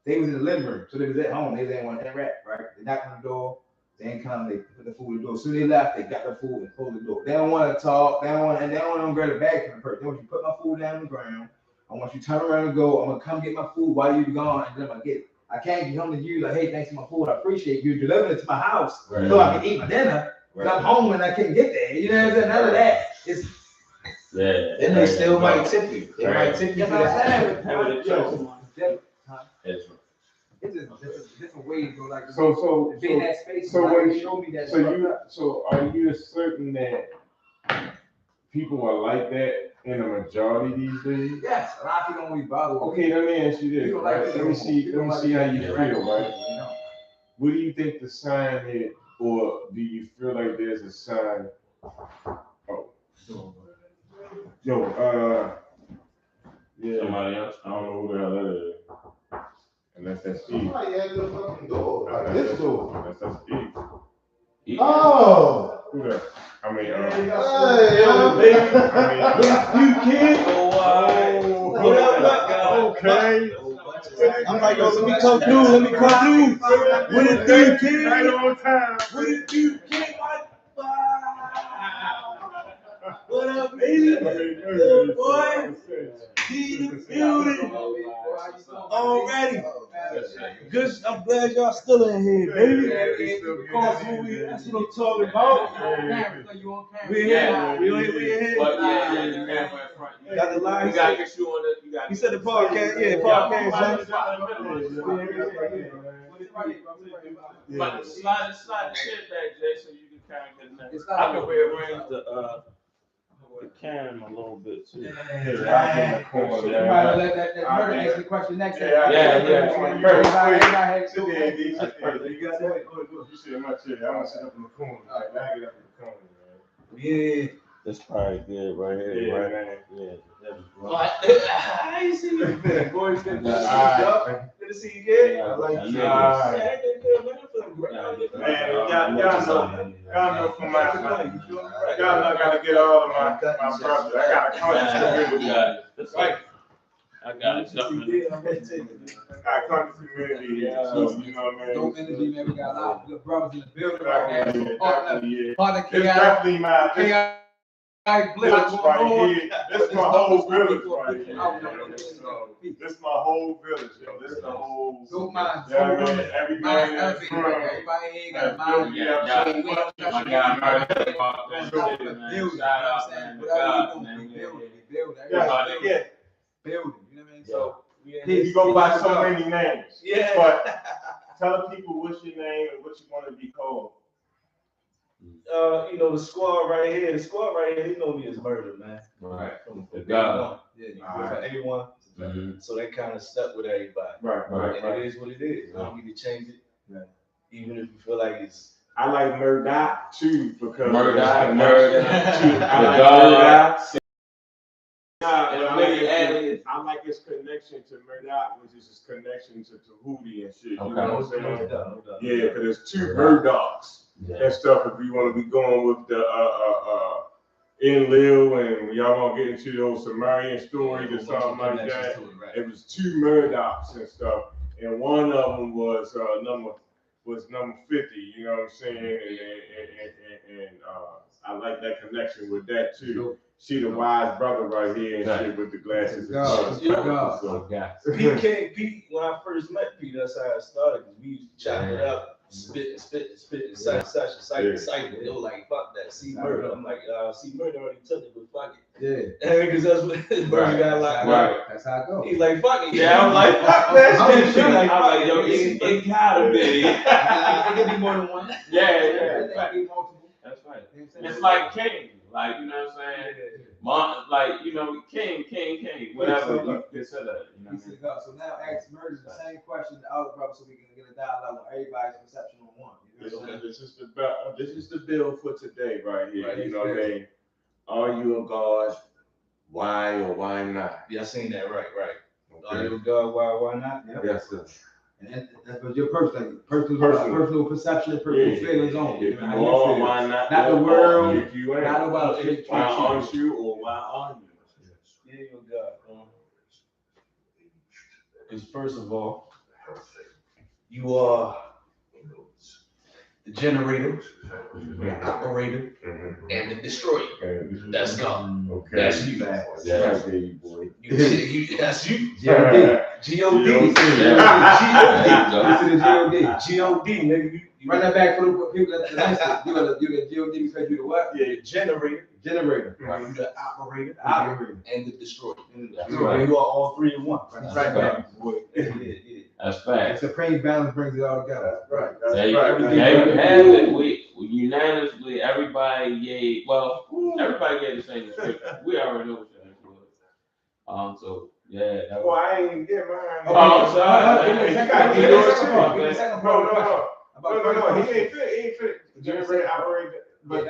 They was in the living room, so they was at home. They didn't want to interact, right? They knocked on the door. They ain't come. They put the food in the door. So they left. They got the food and closed the door. They don't want to talk. They don't want to grab the bag from the person. They want you to put my food down on the ground. I want you to turn around and go. I'm gonna come get my food while you're gone, and then I'm gonna get it. I can't come to you like, hey, thanks for my food. I appreciate you delivering it to my house so I can eat my dinner. But I'm home and I can't get there. You know what I'm saying? None of that. It's Then they still might tip you. They might tip you for that. It's just different ways to like So be in that space. So when you show me that. so are you certain that people are like that in a majority these days? Yes, a lot of people don't really bother. Okay, let me ask you this. Right? Let me see how you feel, right? What do you think the sign is, or do you feel like there's a sign? Yeah. Somebody else. I don't know who the hell that is. Unless that's Steve. Somebody had the fucking door, like this door. Unless that's Steve. Oh! Who that? I mean, You kid. Okay. I'm like, yo, let me come through. What it do, kid? Right on time. What it do, kid? What up, baby? Good boy. See the building. Already. Good. I'm glad y'all still in here, baby. That's what I'm talking about. We here. But yeah, you can't wear front. Got the line. You gotta get you on the. You said the podcast, yeah, podcast. But slide the shit back, Jay, so you can kind of get that. I can rearrange the cam a little bit too. Let that murder ask the question next. Yeah. You sit in my chair. I want to sit up in the corner. I get up in the corner, man. Yeah. That's probably good right here. Yeah, right? man. Yeah. I ain't seen you. Boys, good to see you again. I like you. Y'all know from my y'all know gotta get all of my brothers. I got a country community. I got it. I country community. So you know what I mean. Dope energy, man. We got a lot of good brothers in the building right now. It's definitely my village right here. This is my whole village right here. This is my whole village, yo. This is the whole. Everybody here got a mind. Building, you know what I mean? So you go by so many names. Yeah. But tell people what's your name and what you want to be called. The squad right here. They know me as Murder, man. Right. From God. Yeah, everyone. Mm-hmm. So they kind of stuck with everybody. Right. And it is what it is. I don't need to change it. Yeah. Even if you feel like it's. I like Murdoch too because Murdoch. I like Murdoch. I like his connection to Murdoch, which is his connection to Tahuti and shit. You know what I'm saying? Yeah, because there's 2 Murdochs and stuff. If we want to be going with the Enlil and y'all gonna get into those Sumerian stories or something like that. It was 2 Murdochs and stuff, and one of them was number 50. You know what I'm saying? And I like that connection with that too. See the wise brother right here and shit with the glasses. Pete, when I first met Pete, that's how I started. We used to chop it up spit, excited. They were like, fuck that, see murder. I'm like, see murder already took it, but fuck it. Yeah. Because that's what murder got locked up. That's how it goes. He's like, fuck it. Yeah, I'm like, fuck that shit. I'm like, yo, it gotta be. It could be more than one. Yeah. It could be multiple. That's right. It's like King, like, you know what I'm saying? Like, you know, King, whatever you consider. You know what I mean? So now ask Murders the same question to other brothers so we can get a dialogue on everybody's perception on one. You know what I'm saying? This is the bill for today right here. Right, You know what I mean? Are you a God? Why or why not? Yeah, I seen that. Right. Okay. Are you a God? Why not? Yep. Yes, sir. And that's what your personal perception and personal feelings on. If you How you are, feel. why not? Not the world. If you ain't, Not about it. why aren't you or why are you? Yeah, you a God. Because first of all, you are the generator, the operator, and the destroyer. That's God. Okay. That's you. That's you, boy. That's you. G.O.D. G.O.D. G.O.D. Nigga. You Run that back for the people that listen. You're the G.O.D. because you're the what? Yeah, the generator, Generator. you're the operator, and the destroyer. That's You right. are all three in one. That's Right. right. Yeah. That's fact. Supreme balance brings it all together. Right. There you That's right. have it. We unanimously, everybody gave, everybody gave the same description. We already know what your answer was. So, yeah. That Well, was, I ain't even get mine. Oh, I'm sorry. Give me the got second yours. part. Give me the second part. No. He ain't fit. Generate, operate. But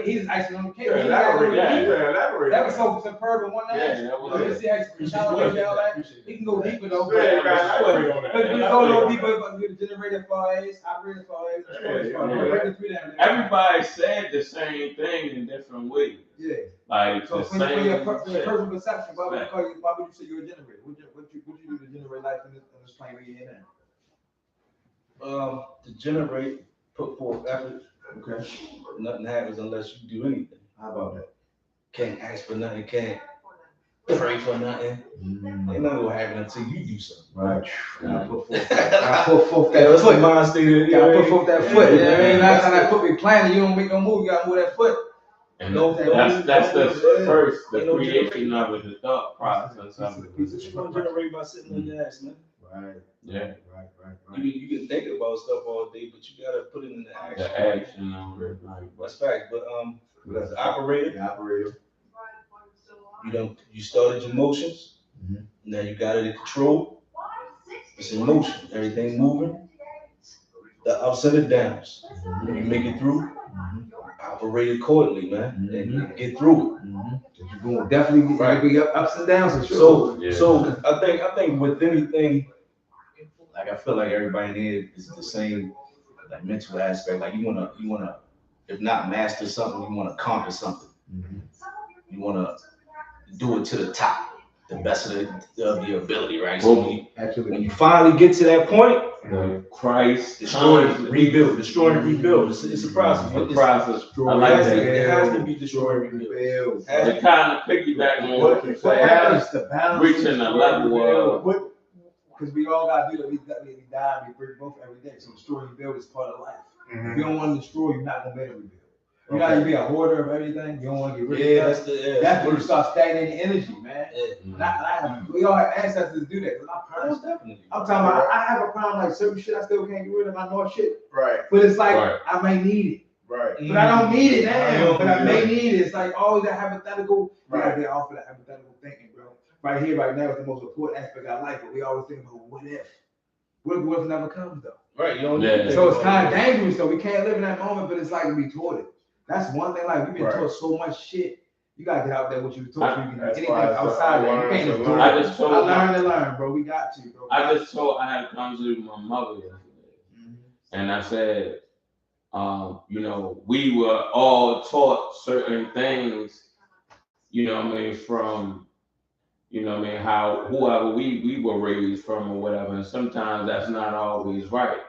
he's actually on the case. Elaborate. That was so superb in one night. Yeah, that was Let me see actually challenge all that. He can go deeper though. Yeah, you gotta elaborate on that. But you go a little deeper, but the generator far as operator far as. everybody said the same thing in different ways. Yeah. Like So the for same. your personal perception, why would you say you're a generator? What you do to generate life in this plane where you're in now? To generate, put forth effort. Okay. Nothing happens unless you do anything. How about that? Can't ask for nothing. Can't pray for nothing. Ain't nothing gonna happen until you do something. Right. Gotta put forth Yeah, that that's foot. like mine stated. Gotta put forth that foot. You know what I mean? Last time I That's put me planning, you don't make no move. You gotta move that foot. And Don't- that's the don't- first, the ain't no creation of it, the thought process of it. But you gonna generate by sitting on your ass, man. Right. Yeah, You can think about stuff all day, but you gotta put it into action. the action of it, like. That's fact. But as an operator, The operator. you started your motions. Mhm. Now you got it in control. It's in motion. Everything moving. The ups and the downs. You make it through. Operate accordingly, man, and get through it. You're going definitely Right. be ups and downs for sure. So I think with anything, like I feel like everybody in here is the same, like mental aspect. Like you wanna, if not master something, you wanna conquer something. You wanna do it to the top, the best of your ability, right? So when you finally get to that point, Christ, destroy, rebuild, destroy and rebuild. It's a process. The process. I like that. It has to be destroyed and rebuild. It kind of piggyback on what you What said, happens to balance? reaching a level of. Because we all got to do that. We die and we break both every day. So destroy and rebuild is part of life. If you don't want to destroy, you're not going to be able to rebuild. You got to be a hoarder of everything. You don't want to get rid of stuff. That's when you start stagnating energy, man. We all have ancestors to do that. I'm talking about, I have a problem like certain shit I still can't get rid of. I know shit. Right. But it's like, I may need it. Right. But I don't need it now. But I may need it. It's like always that hypothetical. We gotta get off of that hypothetical thinking, bro. Right here, right now is the most important aspect of life. But we always think about what if. What if never comes though? Right. So it's kind of dangerous though. We can't live in that moment, but it's like we taught it. That's one thing. Like we've been taught so much shit. You gotta get out there what you were taught. So you can do anything outside that. You can't just do it. I learned, bro. We got to, bro. I had a conversation with my mother yesterday, and I said, you know, we were all taught certain things, you know what I mean, from, you know what I mean, how whoever we were raised from or whatever, and sometimes that's not always right.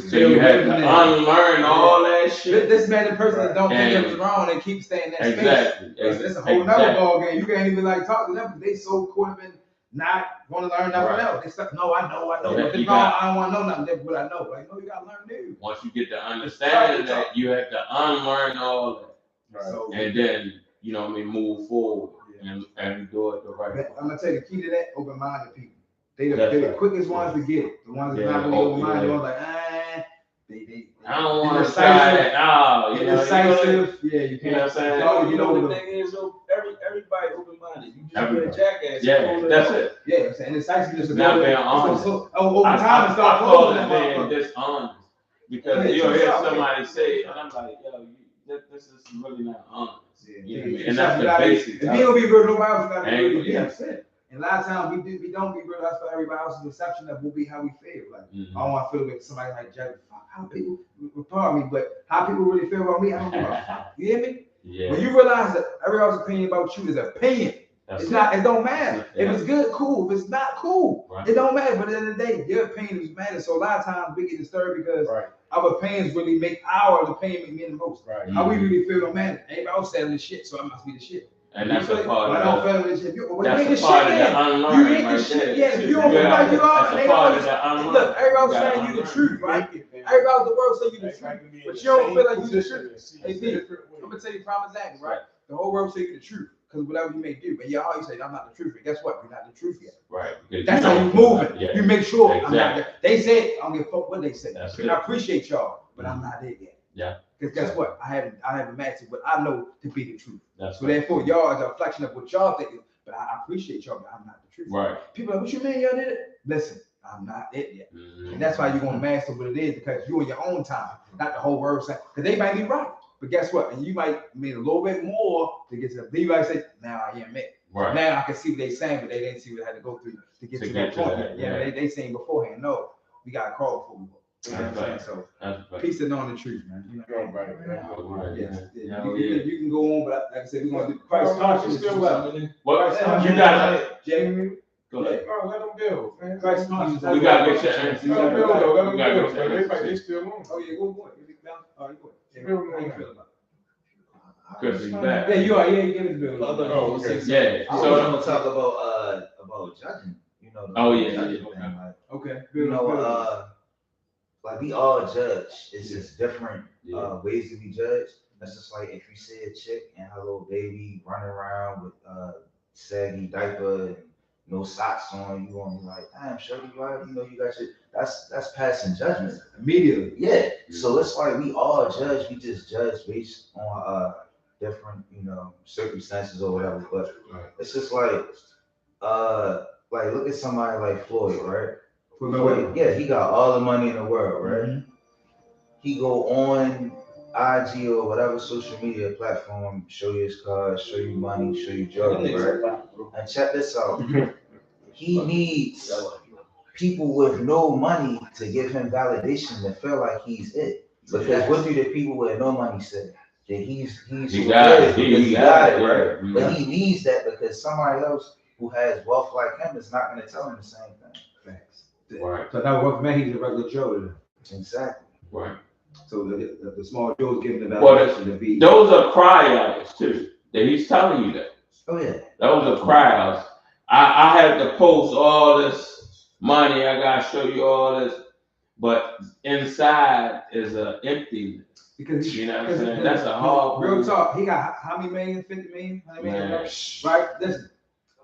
So you have to unlearn all that shit. This man, the person that don't think it was wrong, they keep staying in that space. Exactly. It's a whole nother ball game. You can't even like talk to them because they so caught up in not want to learn nothing else. They say, no, I know. Yeah, If it's wrong, I don't want to know nothing. That's what I know. Like, no, you gotta learn new. Once you get to understand that, you have to unlearn all that. Right. So, And then, you know what I mean, move forward and do it the right way. I'm gonna tell you the key to that: open-minded people. They're the quickest ones to get it. The ones that not really open-minded, the ones like, they I don't want to try it. No, you know, indecisive. Yeah, you You know what I'm can't. saying? You know the thing is, though, everybody open-minded. You just be a Everybody. jackass. Yeah, that's it. Yeah, I'm saying indecisiveness is Not being honest. over time, and I start call closing it that being motherfucker. dishonest. Because Yeah, you'll hear yourself, somebody say, and I'm like, yo, this is really not honest. Yeah, You know what I mean? And that's the basics. If you don't be real, nobody else is gonna be Ain't- real. yeah. That's it. And a lot of times we don't be real. That's for everybody else's perception of what we how we feel. Like I don't want to feel like somebody like Jack. Fuck how people pardon me, but how people really feel about me, I don't give a fuck. You hear me? Yeah. When you realize that everybody else's opinion about you is opinion. That's It's not. It don't matter. Yeah. If it's good, cool. If it's not, cool. Right. It don't matter. But at the end of the day, your opinion is matter. So a lot of times we get disturbed because our opinions really make our opinion mean the most. Right. How we really feel don't matter. Everybody else saying this shit, so I must be the shit. And that's a part I of don't feel this shit. that's a part of the unlearning. You ain't the right shit. there. Yeah, if you don't feel like you are, That's they a part always of the unlearning. look. Everybody gotta saying you the unlearn. truth, right? Everybody else the world say you the truth, but you don't feel like you the truth. Hey, D, I'm gonna tell you a prime example, right? The whole world say you the truth because whatever you may do, but you always say I'm not the truth. And guess what? You're not the truth yet. Right. Because That's you how don't you feel moving. like- yeah. You make sure I'm not Exactly. there. They said I don't give a fuck what they say. That's And it. I appreciate y'all, but I'm not there yet. Yeah. Because guess what? I haven't mastered what I know to be the truth. That's So right. therefore, y'all is a reflection of what y'all think. But I appreciate y'all, but I'm not the truth. Right. People are like, what you mean y'all did it? Listen, I'm not it yet. Mhm. And that's why you're gonna master what it is because you in your own time, not the whole world saying, because they might be right. But guess what? And you might mean a little bit more to get to the Levi say, now I am it. Right. Now I can see what they saying, but they didn't see what I had to go through to get to that point. Yeah, they saying beforehand, no, we gotta crawl before we go. You know what I'm saying? So That's right. peace and knowing the truth, man. You know? Right. Right. Yes. Yeah. You can go on, but like I said, we're gonna do Christ consciousness as well. Well, Christ you got Jamie, Go ahead. Oh, let them build, man. Christ consciousness. We gotta get your answer. Let them build, though. Let them We gotta build, get man. your Everybody, answer. they still on. Oh yeah, go. All right, go. Yeah, Build how you on feel about Chris is it? back. Yeah, you are. Yeah, you get his bill. Oh, okay. Yeah. I was So gonna talk about judging. You know. The Oh, yeah, judging yeah, thing, like, Okay. you know, like we all judge. It's just different ways to be judged. That's just like if you see a chick and her little baby running around with saggy diaper and no socks on, you gonna be like, damn, shorty, why? You know, you got your. That's passing judgment Immediately. Yeah. So it's like we all judge. We just judge based on different, you know, circumstances or whatever. But it's just like look at somebody like Floyd, right? Floyd, yeah, he got all the money in the world, right? Mm-hmm. He go on IG or whatever social media platform, show you his cars, show you money, show you drugs, right? And check this out. He needs people with no money to give him validation to feel like he's it. Because what do the people with no money say? That he got it, right? Yeah. But he needs that because somebody else who has wealth like him is not going to tell him the same thing. Facts. Right. So now what man, he's a regular Joe. Exactly. Right. So the small Joe's giving the Well, validation to be. Those are cry outs too. That he's telling you that. Oh yeah. Those are cry outs. I had to post all this money. I gotta show you all this, but inside is an emptiness. Because You know what I'm saying? That's a hard. real talk. He got how many million? 50 million? 100 million? Man. Right? Listen.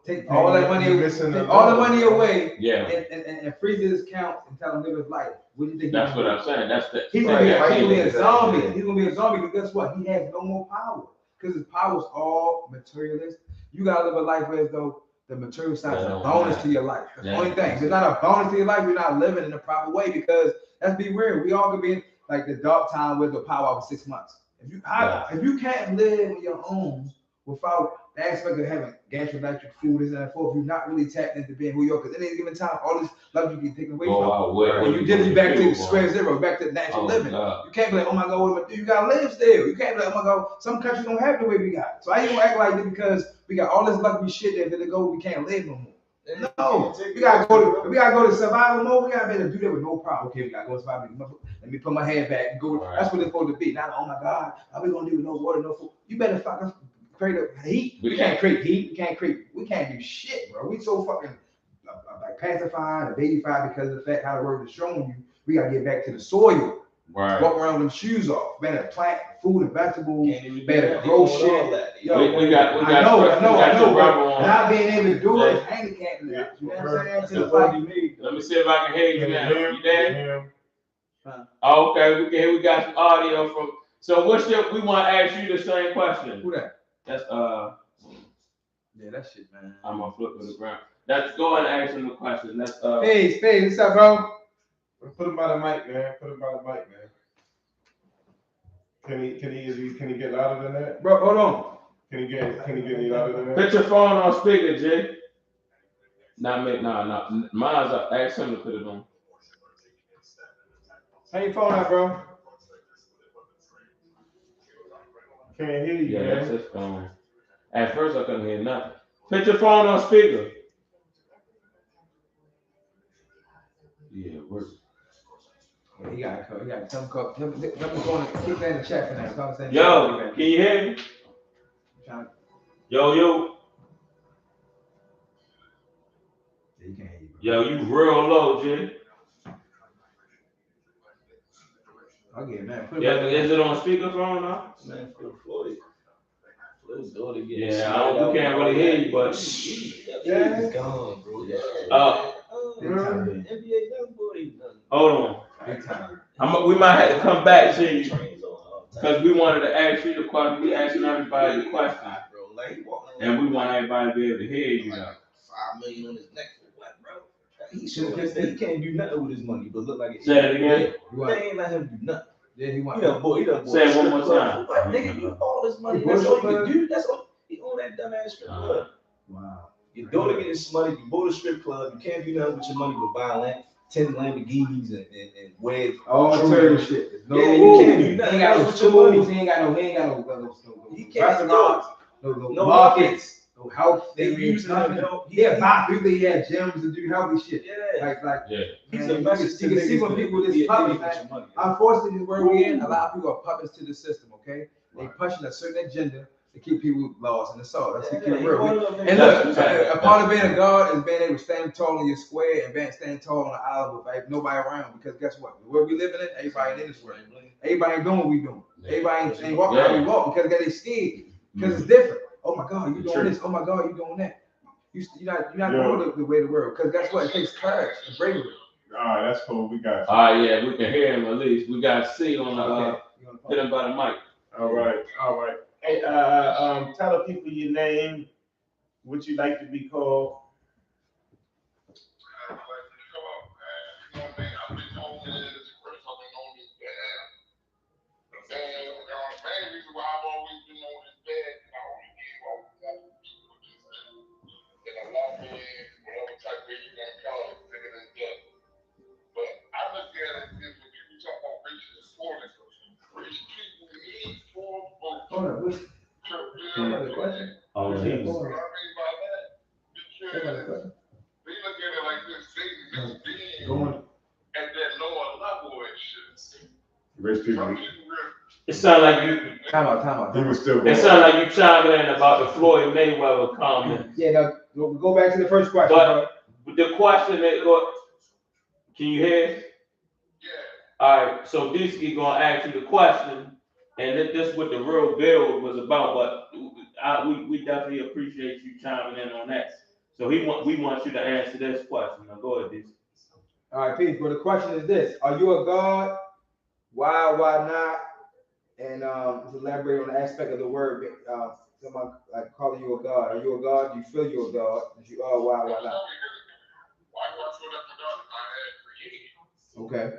Take all that money, Missing take the all the love, money bro. away Yeah. and freeze his account and tell him to live his life. What do you think? That's what I'm saying. That's the. He's Right, gonna be a zombie. exactly. He's gonna be a zombie because guess what? He has no more power. Because his power is all materialist. You gotta live a life where as though the material side is a bonus to your life. That's the only thing. If it's not a bonus to your life, you're not living in the proper way because let's be real. We all could be in like the dark time with the power of 6 months. If you can't live on your own without the aspect of having gas, electric, food, this and that, if you're not really tapped into being who you are, because at any given time, all this love you get taken away from. When you did it back to square zero, back to natural living. You can't be like, oh my God, what am I doing? You gotta live still. You can't be like, oh my God, some countries don't have the way we got. So I ain't gonna act like that because we got all this luxury shit there that go, we can't live no more. No, we gotta go to survival mode. We gotta be able to do that with no problem. Okay, we gotta go to survival. Let me put my head back and go. That's what it's supposed to be. Not, oh my God, how we gonna do with no water, no food? You better fucking create a heat. We can't create heat. We can't do shit, bro. We so fucking pacified and babyfied because of the fact how the word is showing you. We gotta get back to the soil. Right. Walk around with them shoes off. Better plant food and vegetables. Can't even Better grow shit. We got I know. but Not being able to do it is handicapped. You know what I'm saying? It's like, let me see if I can hear you now. You there? Him. Oh, okay, we got some audio from. So we want to ask you the same question. Who that? That's Yeah, that shit, man. I'm gonna flip to the ground. Let's go and ask him the question. Let's Hey, what's up, bro? Put him by the mic, man. Put him by the mic, man. Can he get louder than that? Bro, hold on. Can he get any louder than that? put your phone on speaker, Jay. Not me, no. Mine's up. Ask him to put it on. How your phone out, bro? Can't hear you, Yeah, man. that's his phone. At first I couldn't hear nothing. Put your phone on speaker. Yeah, work. Yeah, he got some call. Let me go on and keep that in the chat for now. Yo, can you hear me? Yo. He can't hear you. Yo, you real low, Jay. Okay, man. Yeah, is it on speakerphone now? Man, for Floyd. Floyd's daughter getting Yeah, we can't really hear you, but yeah, he's gone, bro. Yeah. NBA young boy. Hold Big time. on. We might have to come back to you because we wanted to ask you the question. We asking everybody the question, bro. Like he walking, and we want everybody to be able to hear you now. $5 million on his neck for what, bro? He can't do nothing with his money, but look like it. Say it again. They ain't let him do nothing. Yeah, he He done bought Say it one more time. What, nigga, you all this money. That's all you can do. That's all. He own that dumbass strip club. Wow. Your daughter getting this money. You bought a strip club. You can't do nothing with your money but buy land, 10 Lamborghinis and wear all material shit. Yeah, you can't do nothing. He ain't got no schools. He ain't got no restaurants. No markets. No health. They use nothing. him. Yeah, people he had gyms to do healthy shit. Yeah. Like. Yeah. He's Man, a message you can see when people just puppets, man. Unfortunately, where we in, a lot of people are puppets to the system, okay? They pushing a certain agenda to keep people lost, and it's all. That's keep it real. And look, a part of being a God is being able to stand tall in your square and standing tall on the island with nobody around. Because guess what? Where we living in, everybody in this world. Everybody ain't doing what we doing. Everybody ain't walking how we walk because they scared. Because it's different. Oh my God, you doing this? Oh my God, you doing that? You're not doing the way of the world. Because guess what? It takes courage and bravery. All right, that's cool. We got you. All right, yeah, we can hear him at least. We got C on the hit him by the mic. All right. Hey, tell the people your name, what you like to be called. It sounds like you. Time out. He was still. It sounds like you chiming in about the Floyd Mayweather comment. Yeah, now go back to the first question. But the question that can you hear? Yeah. All right, so Disky gonna ask you the question, and this is what the real build was about. But we definitely appreciate you chiming in on that. So we want you to answer this question. Now go ahead, Disky. All right, Pete. But the question is this: are you a God? Why not? And let's elaborate on the aspect of the word. Someone like calling you a God. Are you a God? Do you feel you're a God? If you are, why not? Okay.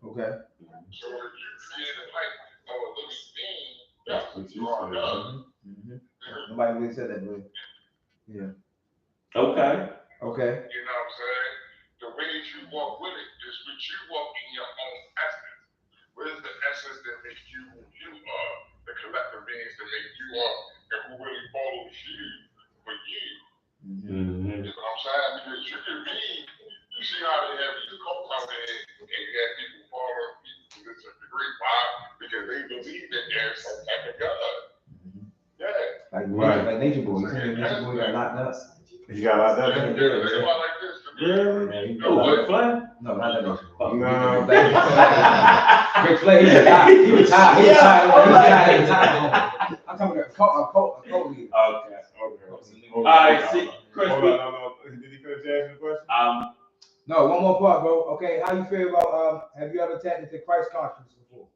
Okay. Nobody really said that, really. Yeah. Okay. Okay. You know what I'm saying? The way that you walk with it is what you walk in your own essence. What is the essence that makes you who you are? The collective beings that make you are, and who really follows you for you. You know what I'm saying? Because you can be, you see how they have these cults out there, and you have people following people to this degree. Why? Because they believe that there's some type of God. Yeah. Like Nature Boy. You think Nature Boy got locked up? You got a lot of that. Think about like this. Really? Man, you Oh, Ric Flair? No, not that much. No. Ric Flair, he retired. He retired. He retired. I'm talking about a Kobe. Okay. All right, see, Chris. Hold on, no. Did he finish asking the question? No, one more part, bro. Okay, how you feel about have you ever tapped into Christ consciousness before?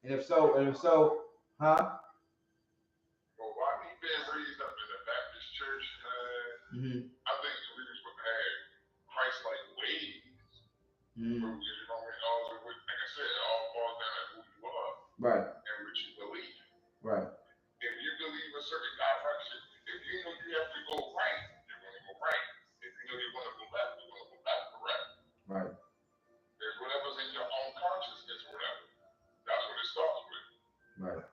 And if so, huh? Well, why me being raised up in a Baptist church, I think we was supposed to have Christ-like ways. You know, like I said, it all falls down to who you are. Right. And what you believe. Right. If you believe a certain direction, if you know you have to go right, you're going to go right. If you know you want to go left, you're going to go left, correct? Right. There's whatever's in your own consciousness or whatever. That's what it starts with. Right.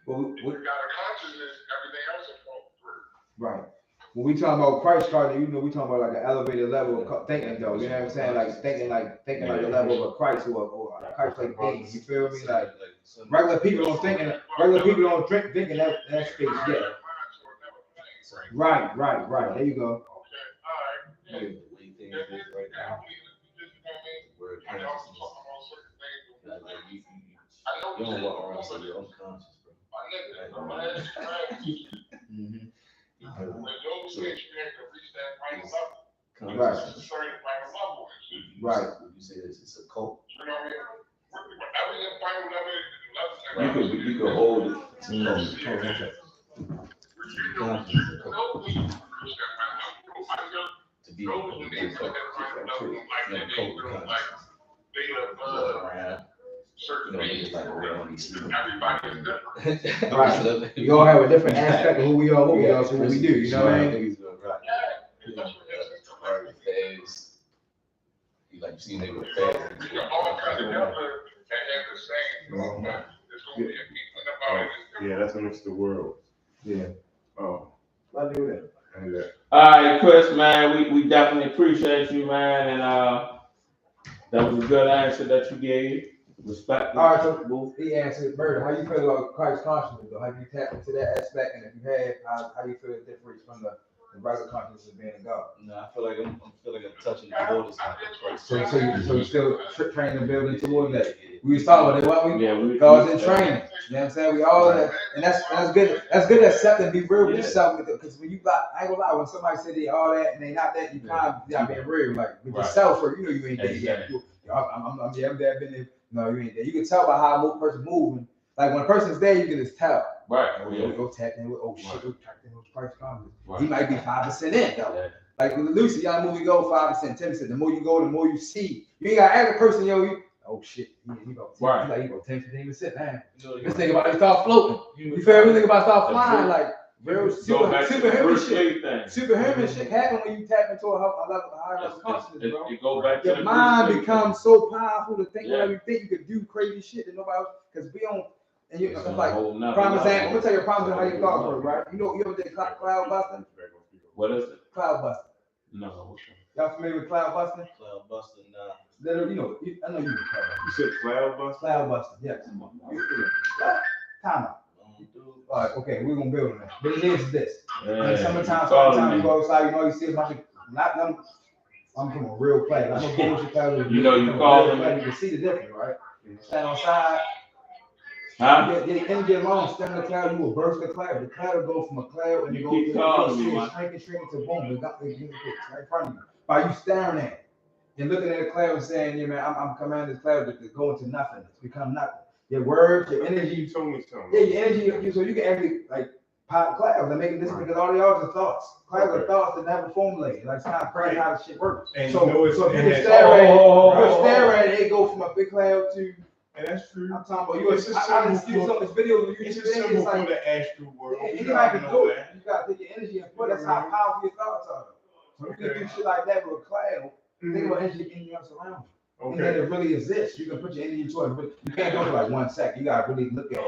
Well, if you got a consciousness, everything else will fall through. Right. When we talking about Christ consciousness, you know, we talking about like an elevated level of thinking, though. You know what I'm saying? Like thinking like the level of a Christ or a Christ-like being. You feel me? Like regular people don't think in that space yet. Right. There you go. Okay, all right. You don't walk around so you're unconscious, bro. When those things you have to reach that final level. Right. It's a certain final level. Right. You say it's a cult. You know what I mean? Whatever your final level is, You could hold it. To be able to do that. certain everybody's different. Right. We all have a different aspect of who we are, so what we do, you know what I mean? Like you see niggas fast. You're all kind of together and have the same movement. There's going to be a people about it. Yeah, that's a mix of the world. Yeah. Oh. I do that. All right, Chris, man, we definitely appreciate you, man, and that was a good answer that you gave. Respect. All right, so he answered, Murder. How you feel about Christ consciousness, though? Have you tapped into that aspect, and if you have, how do you feel it differs from the regular consciousness of being God? No, I feel like I'm touching the borders. So you still training and building toward that. We was talking about it, what we? Yeah, we God's in training. You know what I'm saying? We all that, and that's good. That's good to accept and be real with yourself, because when you got, I ain't gonna lie, when somebody say they all that and they not that, you kind of gotta be real, like with yourself, or you know you ain't there yet. I'm there, been there. No, you ain't there. You can tell by how a person moving. Like when a person's there, you can just tell. Right. We go tap in with, shit, we tapped in with Christ consciousness. He might be 5% in, though. Like with Lucy, y'all more we go 5%, 10%. The more you go, the more you see. You ain't gotta ask a person, shit, he go 10, he go 10, 15%, man. This nigga about to start floating. You feel me? Nigga about to start flying, like real superhuman shit. Superhuman shit happen when you tap into a higher level consciousness, bro. You go back to your mind becomes so powerful to think whatever you think. You could do crazy shit that nobody else, because we don't. And you like prime example. I'm gonna tell you a prime example how your thoughts work, right? You ever did cloud busting? What is it? Cloud busting. No. Y'all familiar with cloud busting? Cloud busting, nah. I know you know cloud busting. You said cloud busting? Cloud busting, yes. Time out. All right, okay, we're gonna build on that. But it is this. Summertime, you go outside, you see a bunch of I'm from a real play. I'm a bullshit cloud. You call them. You can see the difference, right? Stand outside. Huh? Get the energy alone, stand in the cloud, you will burst the cloud. The cloud will go from a cloud and you keep calling me, man. Shrinking to boom. It's right in front of you. By you staring at it and looking at the cloud and saying, yeah, man, I'm commanding this cloud to go into nothing. It's become nothing. Your words, your energy. You told me so. Yeah, your energy, so you can actually like pop clouds and make this because all the others are thoughts. Clouds are thoughts that never formulated. Like it's kind of crazy how this shit works. And so if you can stare at it, it goes from a big cloud to. And that's true. I'm talking about you. I just see some of this video where it's just simple for the astral world. Anybody can do it. You gotta take your energy and put. That's how powerful your thoughts are. So you can do shit like that with a cloud. Think about energy in your surroundings. And then it really exists. You can put your energy into it, but you can't do it for like 1 second. You gotta really look at it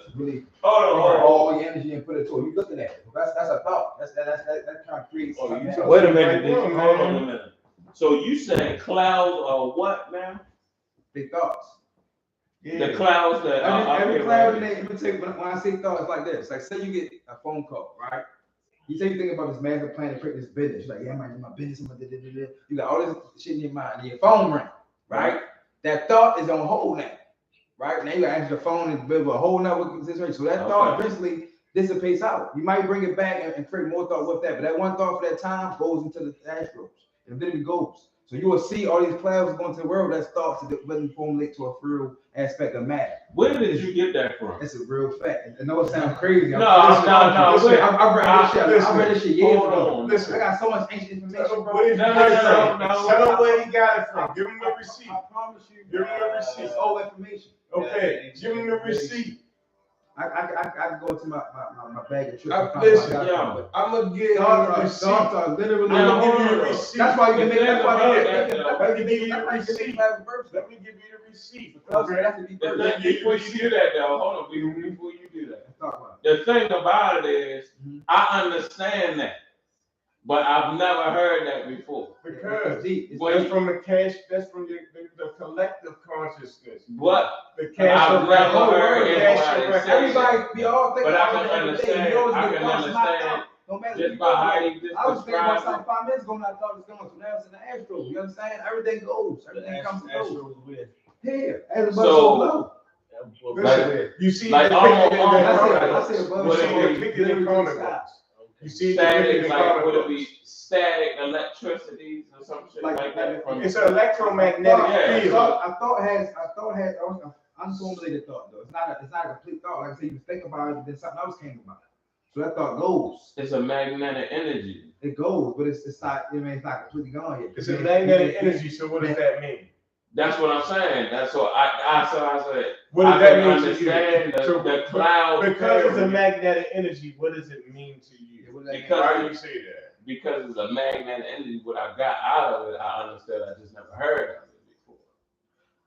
and really all your energy and put it to it. You looking at it. That's a thought. That kind of creates. Wait a minute. Hold on a minute. So you say clouds are what now? Big thoughts. Yeah. The clouds that every cloud, when I say thoughts, like this. Like say you get a phone call, right? You say you think about this master plan to create this business. You're like, yeah, I might do my business. You got all this shit in your mind. And your phone ring, right? That thought is on hold now, right? Now you got to answer the phone and build a whole nother situation. So that thought eventually dissipates out. You might bring it back and create more thought with that, but that one thought for that time goes into the astros. It literally goes. So you will see all these clouds going to the world. That's thoughts that doesn't formulate to a real aspect of matter. Where did you get that from? That's a real fact. I know it sounds crazy. No. I read this shit years ago. Listen, I got so much ancient information, bro. No. Tell him where he got it from. Give him the receipt. I promise you. Give him the receipt. It's old information. Okay, give him the receipt. I go to my bag of tricks. Listen, I'm gonna give you the receipt. Literally, I'm gonna give you the receipt. That's why you can make. That's why Let me give you the receipt. Let me give you the receipt. Before you do that, though, hold on. Before you do that, the thing about it is, I understand that, but I've never heard that before. Because that's from the cash. That's from the collective consciousness. What? The cash. I've never heard anybody say everybody, that. we all think But I about can it understand. I can understand. No matter Just by how you just I was thinking about described something 5 minutes ago when I thought it was going. So now it's in the astro. You understand? Everything goes. Everything comes to go. Here, as above, so below. Listen, you see like the I say above, you so see below. the picture in Carnival. You see static, the like would it be static electricity or some shit like that? It's an electromagnetic field. I thought has unformulated thought though. It's not a complete thought. Like I said, you think about it, then something else came about. So that thought goes. It's a magnetic energy. It goes, but it's not. I mean, it's not completely gone yet. It's a magnetic energy. So what does that mean? That's what I'm saying. That's what I said. What does that mean understand to you? The cloud. Because it's a magnetic energy, what does it mean to you? Why do you say that? Because it's a magnetic energy. What I got out of it, I understood. I just never heard of it before.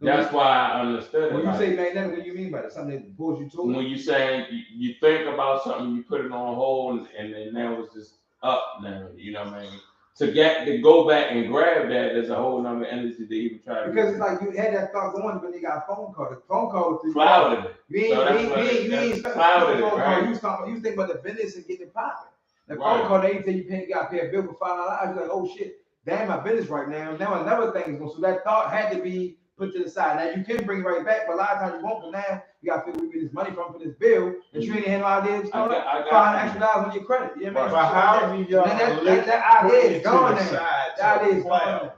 That's why I understood it. When you say magnetic, what do you mean by that? Something that pulls you to it? When you saying you think about something, you put it on hold, and then now it's just up now. You know what I mean? To go back and grab that, there's a whole nother energy to even try to. Because it's like you had that thought going, but you got a phone call. The phone call was clouded it. You ain't clouded it, right? You was thinking about the business and getting it popping. The phone call, they say you got to pay a bill for $5. You're like, oh shit, damn, my business right now. Now another thing is going. So that thought had to be put to the side. Now you can bring it right back, but a lot of times you won't. But now you got to figure where we get this money from for this bill that you ain't had no idea. $5 extra on your credit. You know what I mean? But how do y'all that idea is gone now. That idea is gone.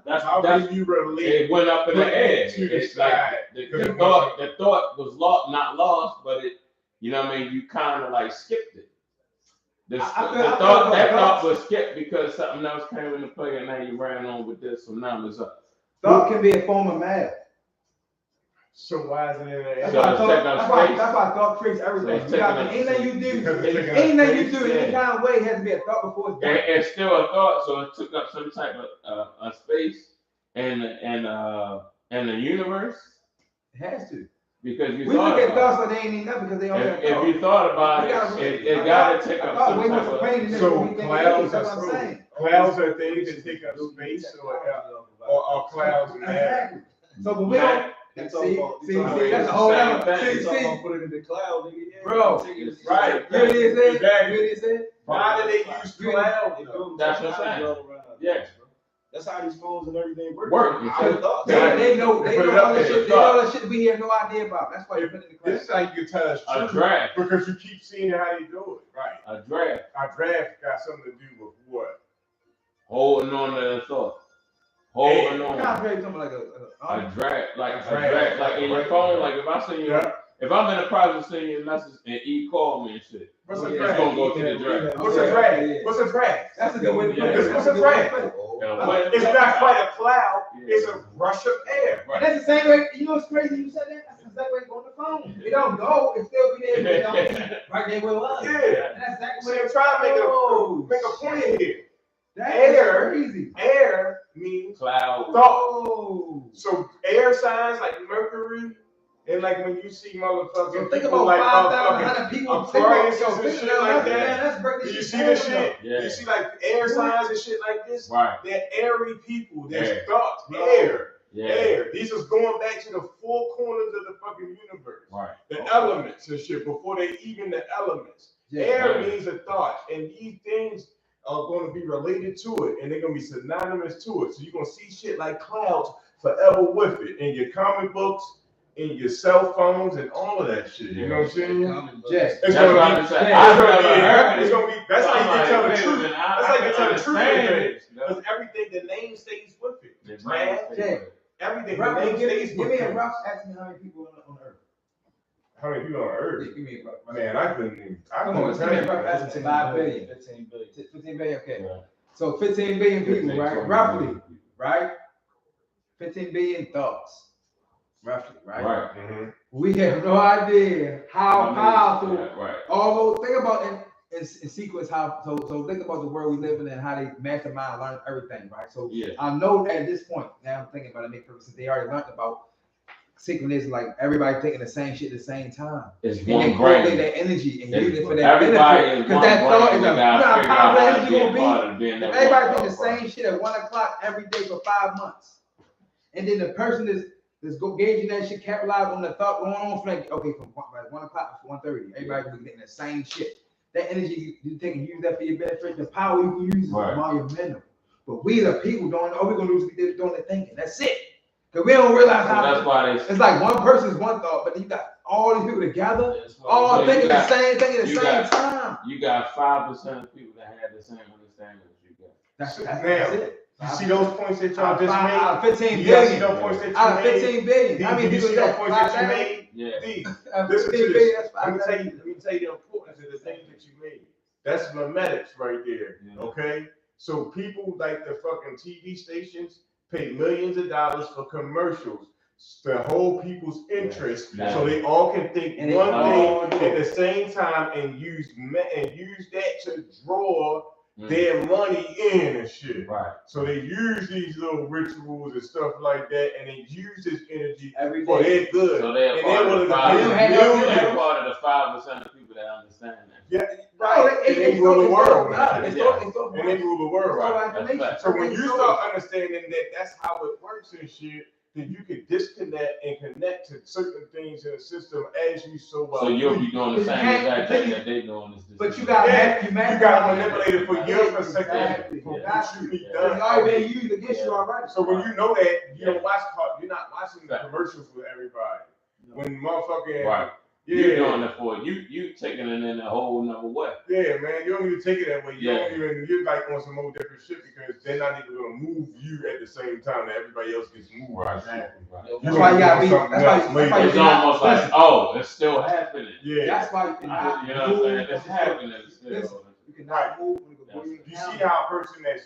How do you relate? It went up in the air. To the It's side. like the thought was not lost, but it, you know what I mean? You kind of like skipped it. That thought was skipped because something else came into play, and now you ran on with this. So now it's up. Thought can be a form of matter. So why is it in there? That's why thought creates everything. Anything you do, any kind of way, it has to be a thought before it's done. It's still a thought, so it took up some type of a space and the universe. It has to. Because we look at thoughts like they ain't enough because they don't have thought. If you thought about it got to take up some type of. So clouds are things that take up space, or clouds matter. So, but we don't. See, that's a whole other thing. See, put it in the cloud, nigga. Bro, right. You know what it is? Why do they use cloud? That's what I'm saying. Yeah. That's how these phones and everything work. They know all the shit we have no idea about. That's why you put it in the cloud. This is how you can tell us a draft. Because you keep seeing how they do it. Right. A draft. A draft got something to do with what? Holding on to the thought. Holding on. A draft, like in your phone, like if I send you, if I'm in the process of sending you a message and call me and shit, what's a it's draft? gonna go to the draft. What's a draft? What's a draft? That's a good way to put it. What's a draft? It's not quite a cloud. It's a rush of air. Right. That's the same way. You know what's crazy? You said that. That's the same way it go on the phone. It don't go. It still be there. It don't. Right there where it was. Yeah. And that's exactly what I'm trying to make a point here. Air, crazy. Air means cloud. Thought. So air signs like Mercury, and like when you see motherfuckers, so think about like 5,100 people. Aquarius and shit like that. Do you see this shit? Yeah. You see like air signs and shit like this. Right. They're airy people. They're thoughts. Air. Yeah. Air. These is going back to the four corners of the fucking universe. Right. The elements and shit before they even the elements. Air means a thought, and these things are going to be related to it, and they're going to be synonymous to it. So you're going to see shit like clouds forever with it in your comic books, in your cell phones, and all of that shit. You know what I'm saying? It's going to be. That's how you can tell the truth. That's how you can tell the truth. Because everything, the name stays with it. Everything, the name stays with it. Give me a rough estimate how many people on Earth. How many people on Earth? Give me a rough. Man, I couldn't Come on, give me a rough estimate. 5 billion. 15 billion, okay. So 15 billion people, right? Roughly, right? 15 billion thoughts. Roughly, right? Right. Mm-hmm. We have no idea how powerful. Right. Although think about in sequence how so think about the world we live in and how they mastermind learn everything, right? So I know that at this point, now I'm thinking about it, make purposes, they already learned about synchronism, like everybody thinking the same shit at the same time. It's and one they brain. that energy and use it for that everybody benefit. Is Because one that thought is brain. you know how powerful energy gonna be. If everybody think the same shit at 1 o'clock every day for 5 months, and then the person is gauging that shit, capitalize on the thought going on from like, okay, from 1 o'clock to 1:30, everybody be getting the same shit. That energy you take and use that for your benefit. The power you use is monumental. But we the people don't know we're gonna lose doing the thinking. That's it. Because we don't realize how that's why it's like one person's one thought, but then you got all these people together, all thinking the same thing at the same time. You got 5% of people that have the same understanding as you got. That's it. You see those points that y'all just made? Out of 15 You billion. see those points that you Out of made? 15 billion. How many you people see those points that you made? Listen to this. Let me tell you the importance of the things that you made. That's memetics right there. Okay? So people like the fucking TV stations pay millions of dollars for commercials to hold people's interest, so they all can think one thing at the same time and use that to draw their money in and shit. Right. So they use these little rituals and stuff like that, and they use this energy every day for their good. So they're part of the 5% of people that understand that. Yeah, right. And they rule the world. And they rule the world. Right. So when you start understanding that that's how it works and shit, then you can disconnect and connect to certain things in the system as you so well. So you'll be doing the same exact thing that they're doing. But you got you got to manipulate it for your perspective. For what you need done. It's already been used against you already. So when you know that, you don't watch. You're not watching the commercials with everybody. When motherfucking you're doing it for you taking it in a whole nother way. Yeah, man, you don't even take it that way. You're like on some more different shit because they're not even gonna move you at the same time that everybody else gets moved. Right. Exactly. That's why you gotta be. That's why it's almost like, it's still happening. Yeah. That's why you know what I'm saying? It's happening still. You cannot move. You see how a person that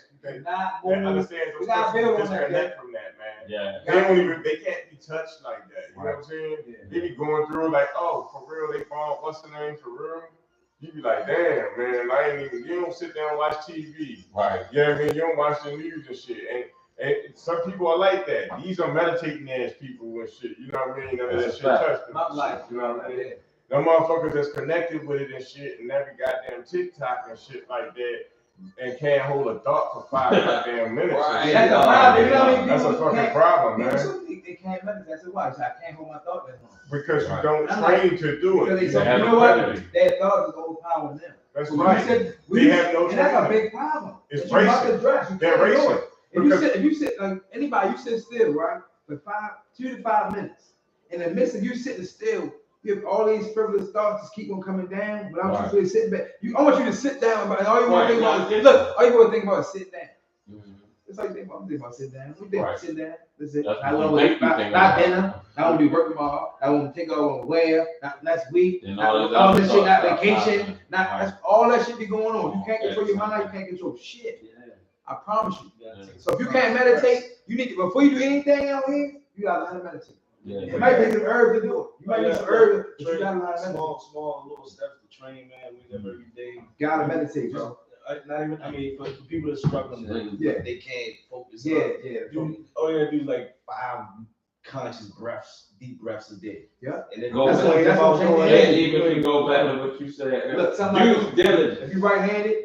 understands those things disconnect from that, man. Yeah. They can't be touched like that. You know what I'm saying? They be going through like, oh, for real, they found what's the name for real? You be like, damn, man, you don't sit down and watch TV. Right. You know what I mean? You don't watch the news and shit. And some people are like that. These are meditating ass people and shit. You know what I mean? None of that shit touched them. My life. You know what I mean? Them motherfuckers that's connected with it and shit and every goddamn TikTok and shit like that and can't hold a thought for 5 goddamn minutes. Right. That's a problem. You know what I mean? That's a fucking problem, man. They can't meditate. That's why I can't hold my thought that long. Because you don't train to do it. You know what? Their thought is overpowering them. That's right. They have no training. That's a big problem. It's racing. They're racing. If you sit like anybody, you sit still, right? For 2 to 5 minutes. In the midst of you sitting still, you have all these frivolous thoughts just keep on coming down without you really sitting back. I want you to sit down, and all you want to think about is all you want to think about is sit down. It's like think about sit down. We think sit down. That's it. I want to not dinner. I want to be working tomorrow. I want to think over where next week. All this shit, not vacation. That's all that shit be going on. You can't control your mind. You can't control shit. I promise you. So if you can't meditate, you need to before you do anything out here, you gotta learn to meditate. It might take some herbs to do it. You might need some herbs, but you gotta learn to meditate. Small little steps to train, man. We live every day. Gotta meditate, bro. For people that are struggling, they can't focus. Yeah. All you gotta do is like 5 conscious breaths, deep breaths a day. Yeah. And then go back. Even if you go back to what you said, look, due diligence. If you right-handed,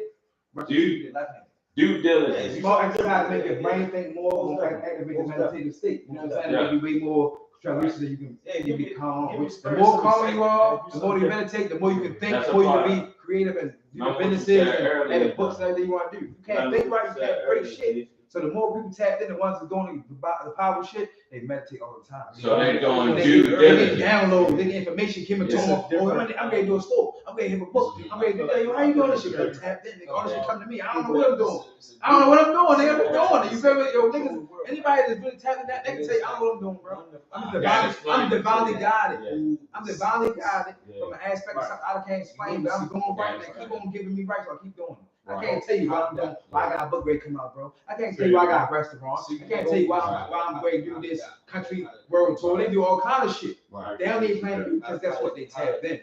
you left-handed. Due diligence. Small exercise make your brain think more, activate the meditative state. You know what I'm saying? Make you way more Try to reach so you can get calm. The more calm you are, the more you meditate, the more you can think, the more you can be creative and do the businesses and the books and everything you want to do. You can't think right, you can't break shit. So the more people tap in, the ones that's doing the power shit, they meditate all the time. So they're doing they due get diligence. download, they get information came into them. Oh, I'm ready to do a store. I'm ready to have a book. I'm ready to do that. How you doing this shit? I tapped in. All this shit come to me. I don't know what I'm doing. I don't know what I'm doing. Nigga, I'm doing it. You feel me? Yo, niggas, anybody that's really tapping that, they can say, I don't know what I'm doing, bro. I'm divinely guided. I'm divinely guided from an aspect of something I can't explain, but I'm doing right. They keep on giving me right, so I keep doing it. I can't tell you what I'm doing, why I got a book ready to come out, bro. I can't tell you why I got a restaurant. I can't tell you why I'm ready to do this country world tour. They do all kind of shit. They don't even plan to do because that's what they tapped in.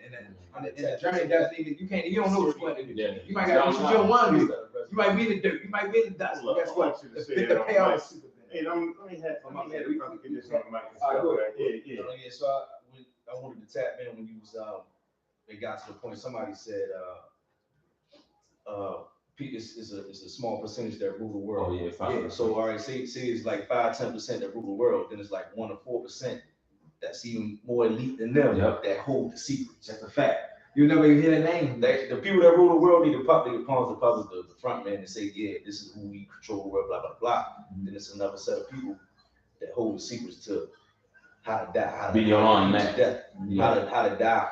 And the journey doesn't even, you don't know what you want to do. You might got what you don't want to do. You might be in the dirt, you might be in the dust, but guess what? The payoff is super big. Hey, let me have get this on the mic and All right, stuff. go ahead. Yeah. So I wanted to tap in when you was it got to the point somebody said is a small percentage that rule the world. Oh yeah, fine. So all right, say it's like 5-10% that rule the world, then it's like 1 or 4% that's even more elite than them that hold the secrets. That's a fact. You never even hear the name. The people that rule the world need to pause the public, the front man, and say, yeah, this is who we control the world, blah blah blah. Then it's another set of people that hold the secrets to how to die, how to Beyond die, that. how to die,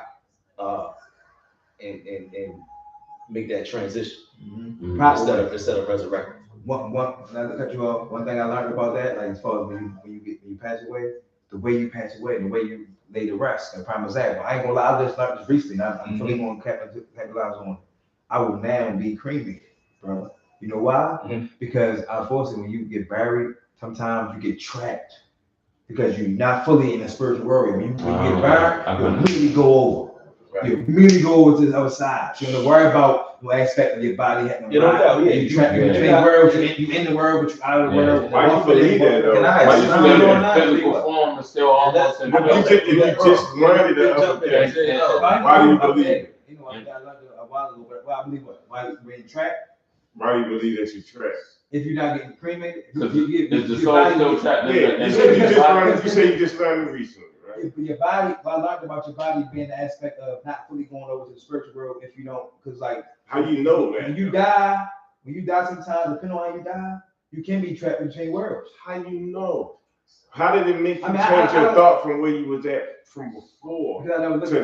and make that transition instead of resurrecting. One, not to cut you off. One thing I learned about that, like as far as when you pass away, the way you pass away, and the way you lay to rest. And prime example, I ain't gonna lie, I just learned this recently. I'm fully going to capitalize on it. I will now be cremated, bro. You know why? Because unfortunately, when you get buried, sometimes you get trapped because you're not fully in the spiritual world. When you get buried, you immediately go over. You immediately go over to the other side. So you don't worry about no aspect of your body having You trapped in between worlds. You in the world, but you out of the world. Why you believe that though? Why you feel that physical form is still almost in If you just learned it the other day, why do you believe it? You know, I learned it a while ago, but why I believe what? Why you being trapped? Why do you believe that you're trapped? If you're not getting cremated, is the soul still trapped in Yeah, you say you just learned it recently, right? Your body, well, I learned about your body being the aspect of not fully going over to the spiritual world if you don't, because like how you know that? When you die sometimes, depending on how you die, you can be trapped in between worlds. How you know? How did it make you change your thought from where you was at from before to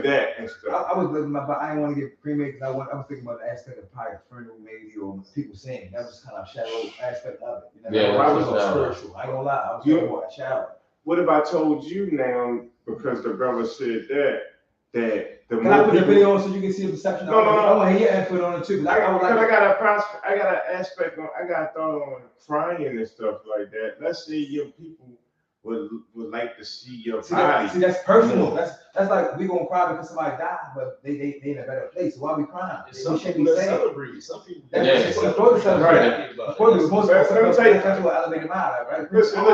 that and stuff? I was looking at, but I didn't want to get cremated because I was thinking about the aspect of probably funeral maybe or people saying that was kind of shallow aspect of it. You know? I was spiritual. I ain't gonna lie, I was thinking about shallow. What if I told you now, because the brother said that the can I put the video on so you can see the perception? No. I want to hear your input on it too. I got an aspect on. I got a thought on crying and stuff like that. Let's say your people would like to see your body. See, that's personal. That's like we gonna cry because somebody died, but they in a better place. So why we crying? Some people celebrate. Some people. That's supposed to celebrate. Let me tell you, that's what elevated mind, right? Listen.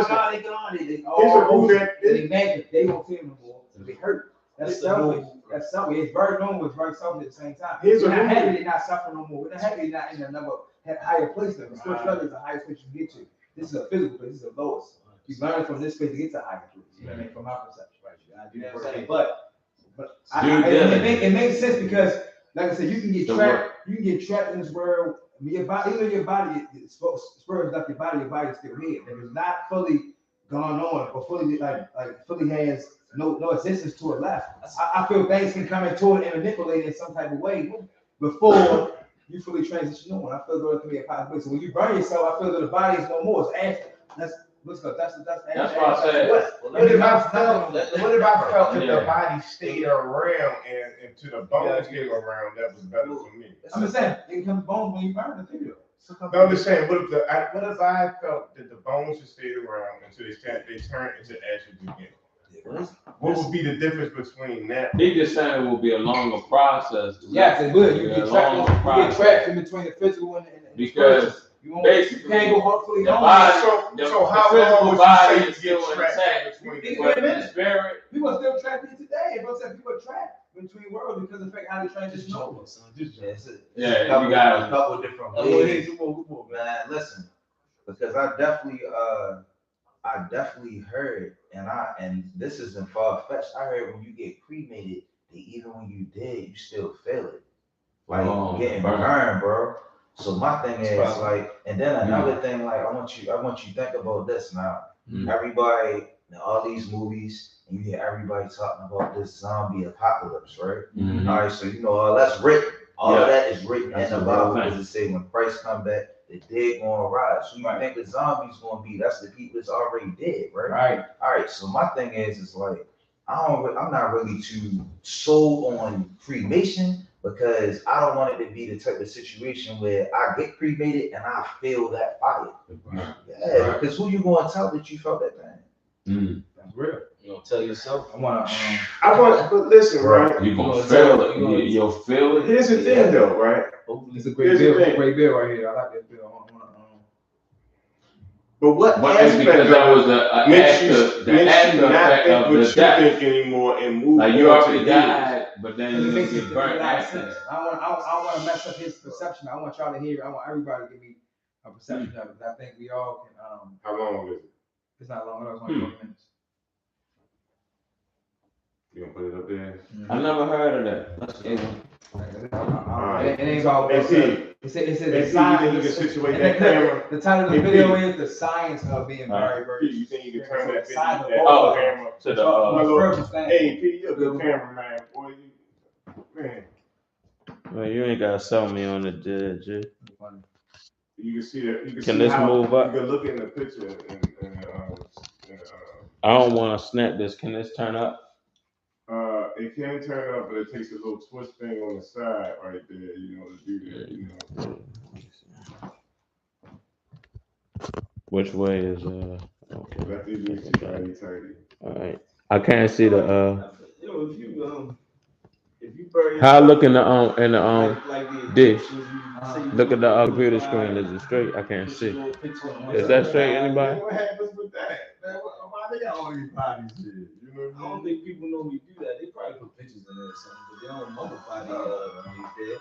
They imagine they don't feel no more. They hurt. That's selfish. That's selfish. It's very normal. It's very selfish at the same time. We're not happy they're not suffering no more. We're not happy they're not in another higher place. The spiritual level is the highest place you can get to. This is a physical place. This is the lowest. You learn from this place to get to a higher place. You know what I mean? From my perception, right? You know what I'm saying? But it makes sense because, like I said, you can get trapped. You can get trapped in this world. Your body, even your body, spurs up your body is still here. If it's not fully gone on or fully fully has no existence to it left. I feel things can come into it and manipulate it in some type of way before you fully transition on. I feel that can be a possibility. So when you burn yourself, I feel that the body is no more. It's after. That's why I said. What if I felt that the body stayed around and to the bones came around? That was better for me. I'm just saying, it comes bones when you burn the video. No, I'm just saying, what if I felt that the bones just stayed around until they turn into ashes again? What would be the difference between that? He just saying it will be a longer process. Yes, it will. You get trapped in between the physical and because basically you can't go hopefully the body, so how long would body you is still intact between the spirit. People are still trapped here today. People are trapped between worlds because of the fact how they transition over. Yeah, you got a couple different ways. Man, listen, because I definitely I definitely heard, and this isn't far fetched. I heard when you get cremated, that even when you dead, you still feel it, like getting burned, bro. So my thing is like, and then another thing, like I want you to think about this now. Everybody, all these movies, and you hear everybody talking about this zombie apocalypse, right? All right, so you know all that's written. All of that is written in the Bible because it say when Christ come back, the dead gonna rise. So you think the zombies gonna be? That's the people that's already dead, right? Right. All right. So my thing is like I'm not really too sold on cremation because I don't want it to be the type of situation where I get cremated and I feel that fire. Yeah, because who you gonna tell that you felt that thing? That's real. You know, tell yourself. But listen, right? You gonna feel it. You'll feel it. Here's the thing, though, right? It's a great bill. Great bill right here. I like that bill. But what aspect because that was the after effect of the death. Think anymore and move like you already died, but then you get burnt after. I don't want to mess up his perception. I want y'all to hear. I want everybody to give me a perception of it. I think we all can. How long is it? It's not long. It's only 20 minutes. You gonna put it up there? I never heard of that. Let's get it. It ain't all. It says the science. You can situate that camera. The title of the video is "The Science of Being Buried." You think you can turn that camera to the Hey, P, you're a good cameraman, boy. Man. Well, you ain't gotta sell me on the G. You can see that. Can this move up? You can look in the picture I don't want to snap this. Can this turn up? It can turn up, but it takes a little twist thing on the side right there, to do that, Which way is okay. Let these tidy. All right. I can't see the if you bury how I look in the dish. Look at the computer screen. screen. Is it straight? I can't see. Is that straight, anybody? What happens with that? Why they got all these bodies here? I don't think people normally do that. They probably put pictures in there or something, but they don't mummify the dead.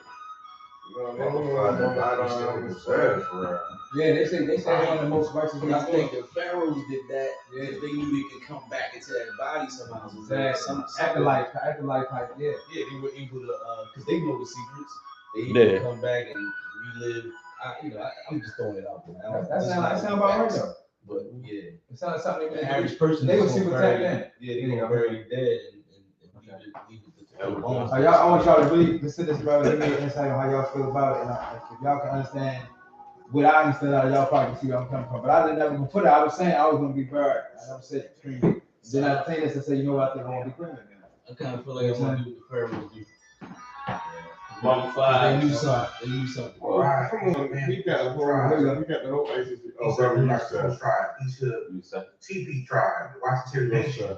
Yeah, they say one of the most righteous. I think the pharaohs did that. Yeah, they knew they could come back into that body somehow. Acting like, yeah. Yeah, they were able to, because they know the secrets. They able to come back and relive. I'm just throwing it out there. That sounds about right though. But yeah, it sounds like something the average person they would see what's happening. Yeah, they gonna bury dead and leave it. I want y'all to really consider this, brother. Give me an insight on how y'all feel about it, and if y'all can understand what I understand, y'all probably can see where I'm coming from. But I didn't ever put it. I was saying I was gonna be buried. I never said cremated. Then I think this and say, you know what, I think I want to be cremated. I kind of feel like I want to do what the pharaohs do. Mummified. They knew something. Well, come on, man. We got the whole ISIS. Oh, brother, you tribe. He's the TP tribe, the Washington Nation.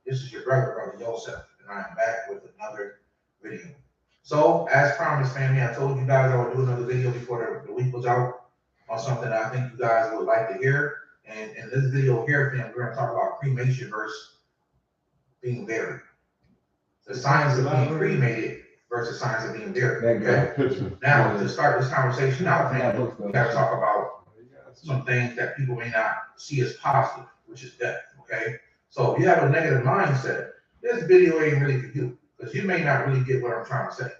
This is your brother Joseph, and I am back with another video. So, as promised, family, I told you guys I would do another video before the week was out on something that I think you guys would like to hear. And in this video here, fam, we're going to talk about cremation versus being buried. The science of being cremated versus science of being buried. Okay? Now, to start this conversation out, man, we got to talk about some things that people may not see as positive, which is death. Okay? So if you have a negative mindset, this video ain't really for you because you may not really get what I'm trying to say.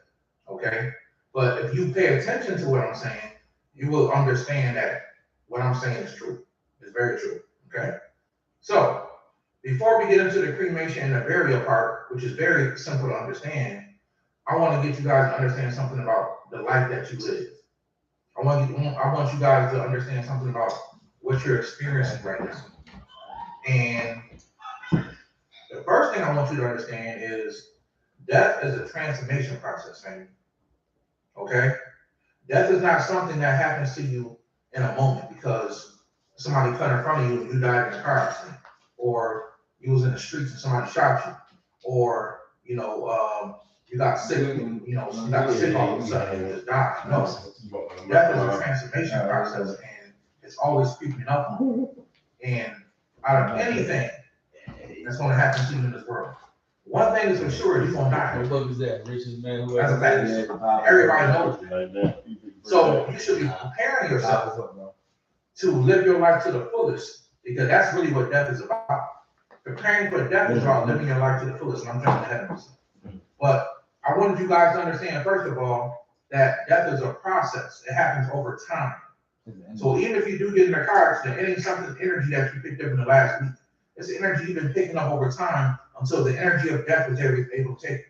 Okay? But if you pay attention to what I'm saying, you will understand that what I'm saying is true. It's very true. Okay? So before we get into the cremation and the burial part, which is very simple to understand, I want to get you guys to understand something about the life that you live. I want you guys to understand something about what you're experiencing right now. And the first thing I want you to understand is death is a transformation process, family. Okay? Death is not something that happens to you in a moment because somebody cut in front of you and you died in a car accident, or you was in the streets and somebody shot you, or you got sick, you got sick all of a sudden and just died. No, death is a transformation process, and it's always creeping up on you. And out of anything that's going to happen to you in this world, one thing is for sure, you're going to die. What book is that? Richest Man Who That's a fact. Everybody knows it. So you should be preparing yourself to live your life to the fullest because that's really what death is about. Preparing for death is about living your life to the fullest, and I'm jumping ahead of myself. But I wanted you guys to understand, first of all, that death is a process. It happens over time. So even if you do get in a car accident, it ain't something energy that you picked up in the last week. It's energy you've been picking up over time until the energy of death was able to take it.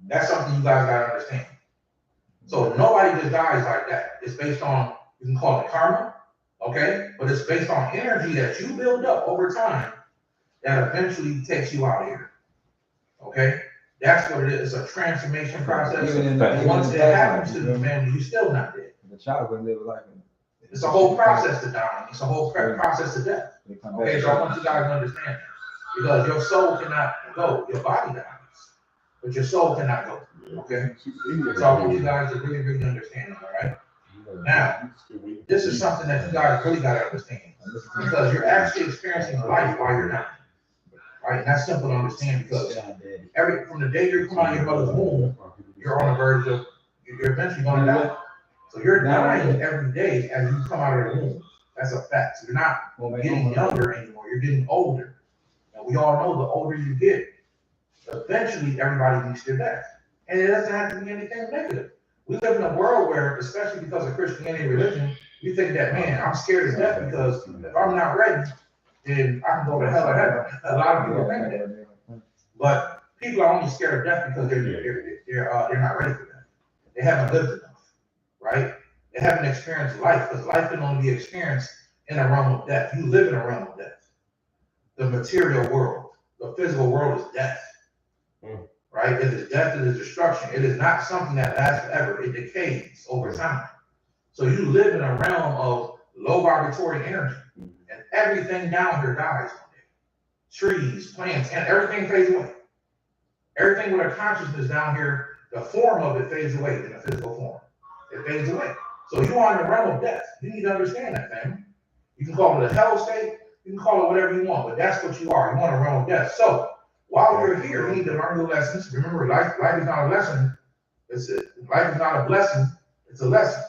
That's something you guys gotta understand. So nobody just dies like that. It's based on, you can call it karma, okay? But it's based on energy that you build up over time that eventually takes you out of here, okay? That's what it is. It's a transformation process. And once it happens to the family, you're still not dead. The child gonna live a life. It's a whole process to dying. It's a whole process to death. Okay, so I want you guys to understand that. Because your soul cannot go. Your body dies, but your soul cannot go. Okay? So I want you guys to really, really understand that, all right? Now, this is something that you guys really got to understand. Because you're actually experiencing life while you're dying. Right? And that's simple to understand because from the day you come out of your mother's womb, you're on the verge of, you're eventually going to die. So you're dying every day as you come out of the womb. That's a fact. So you're not getting younger anymore. You're getting older. And we all know the older you get, eventually everybody meets their death. And it doesn't have to be anything negative. We live in a world where, especially because of Christianity and religion, we think that, man, I'm scared of death because if I'm not ready, then I can go to hell or heaven. A lot of people think that. But people are only scared of death because they're not ready for death. They haven't lived enough. Right? They haven't experienced life, because life can only be experienced in a realm of death. You live in a realm of death. The material world, the physical world is death. Right? It is death, it is destruction. It is not something that lasts forever. It decays over time. So you live in a realm of low vibratory energy, and everything down here dies one day. Trees, plants, and everything fades away. Everything with a consciousness down here, the form of it fades away in a physical form. It fades away. So you are in the realm of death. You need to understand that, family. You can call it a hell state. You can call it whatever you want, but that's what you are. You are in a realm of death. So while you're here, you need to learn the lessons. Remember, life is not a lesson. Life is not a blessing. It's a lesson.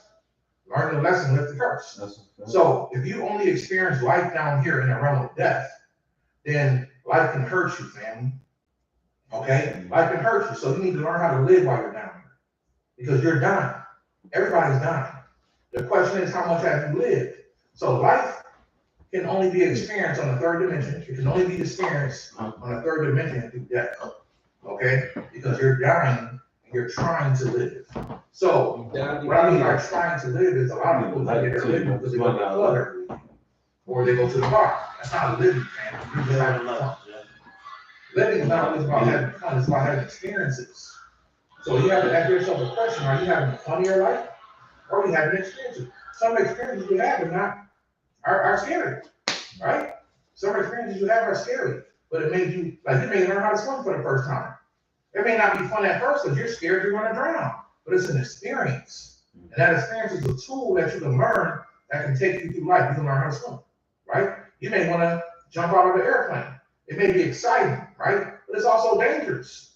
Learn the lesson, lift the curse. So if you only experience life down here in the realm of death, then life can hurt you, family. Okay? Life can hurt you. So you need to learn how to live while you're down here. Because you're dying. Everybody's dying. The question is, how much have you lived? So life can only be experienced on the third dimension. It can only be experienced on the third dimension through death. Okay? Because you're dying and you're trying to live. So what I mean by trying to live is a lot of people think they're living because they go to the club every week, or they go to the bar. That's not living, man. You're just having fun. Living is not always about having fun, it's about having experiences. So you have to ask yourself a question: are you having fun in your life, or are you having experiences? Some experiences you have are scary, right? Some experiences you have are scary, but it made you, like, you may learn how to swim for the first time. It may not be fun at first because you're scared you're going to drown, but it's an experience. And that experience is a tool that you can learn that can take you through life. You can learn how to swim, right? You may want to jump out of the airplane. It may be exciting, right? But it's also dangerous.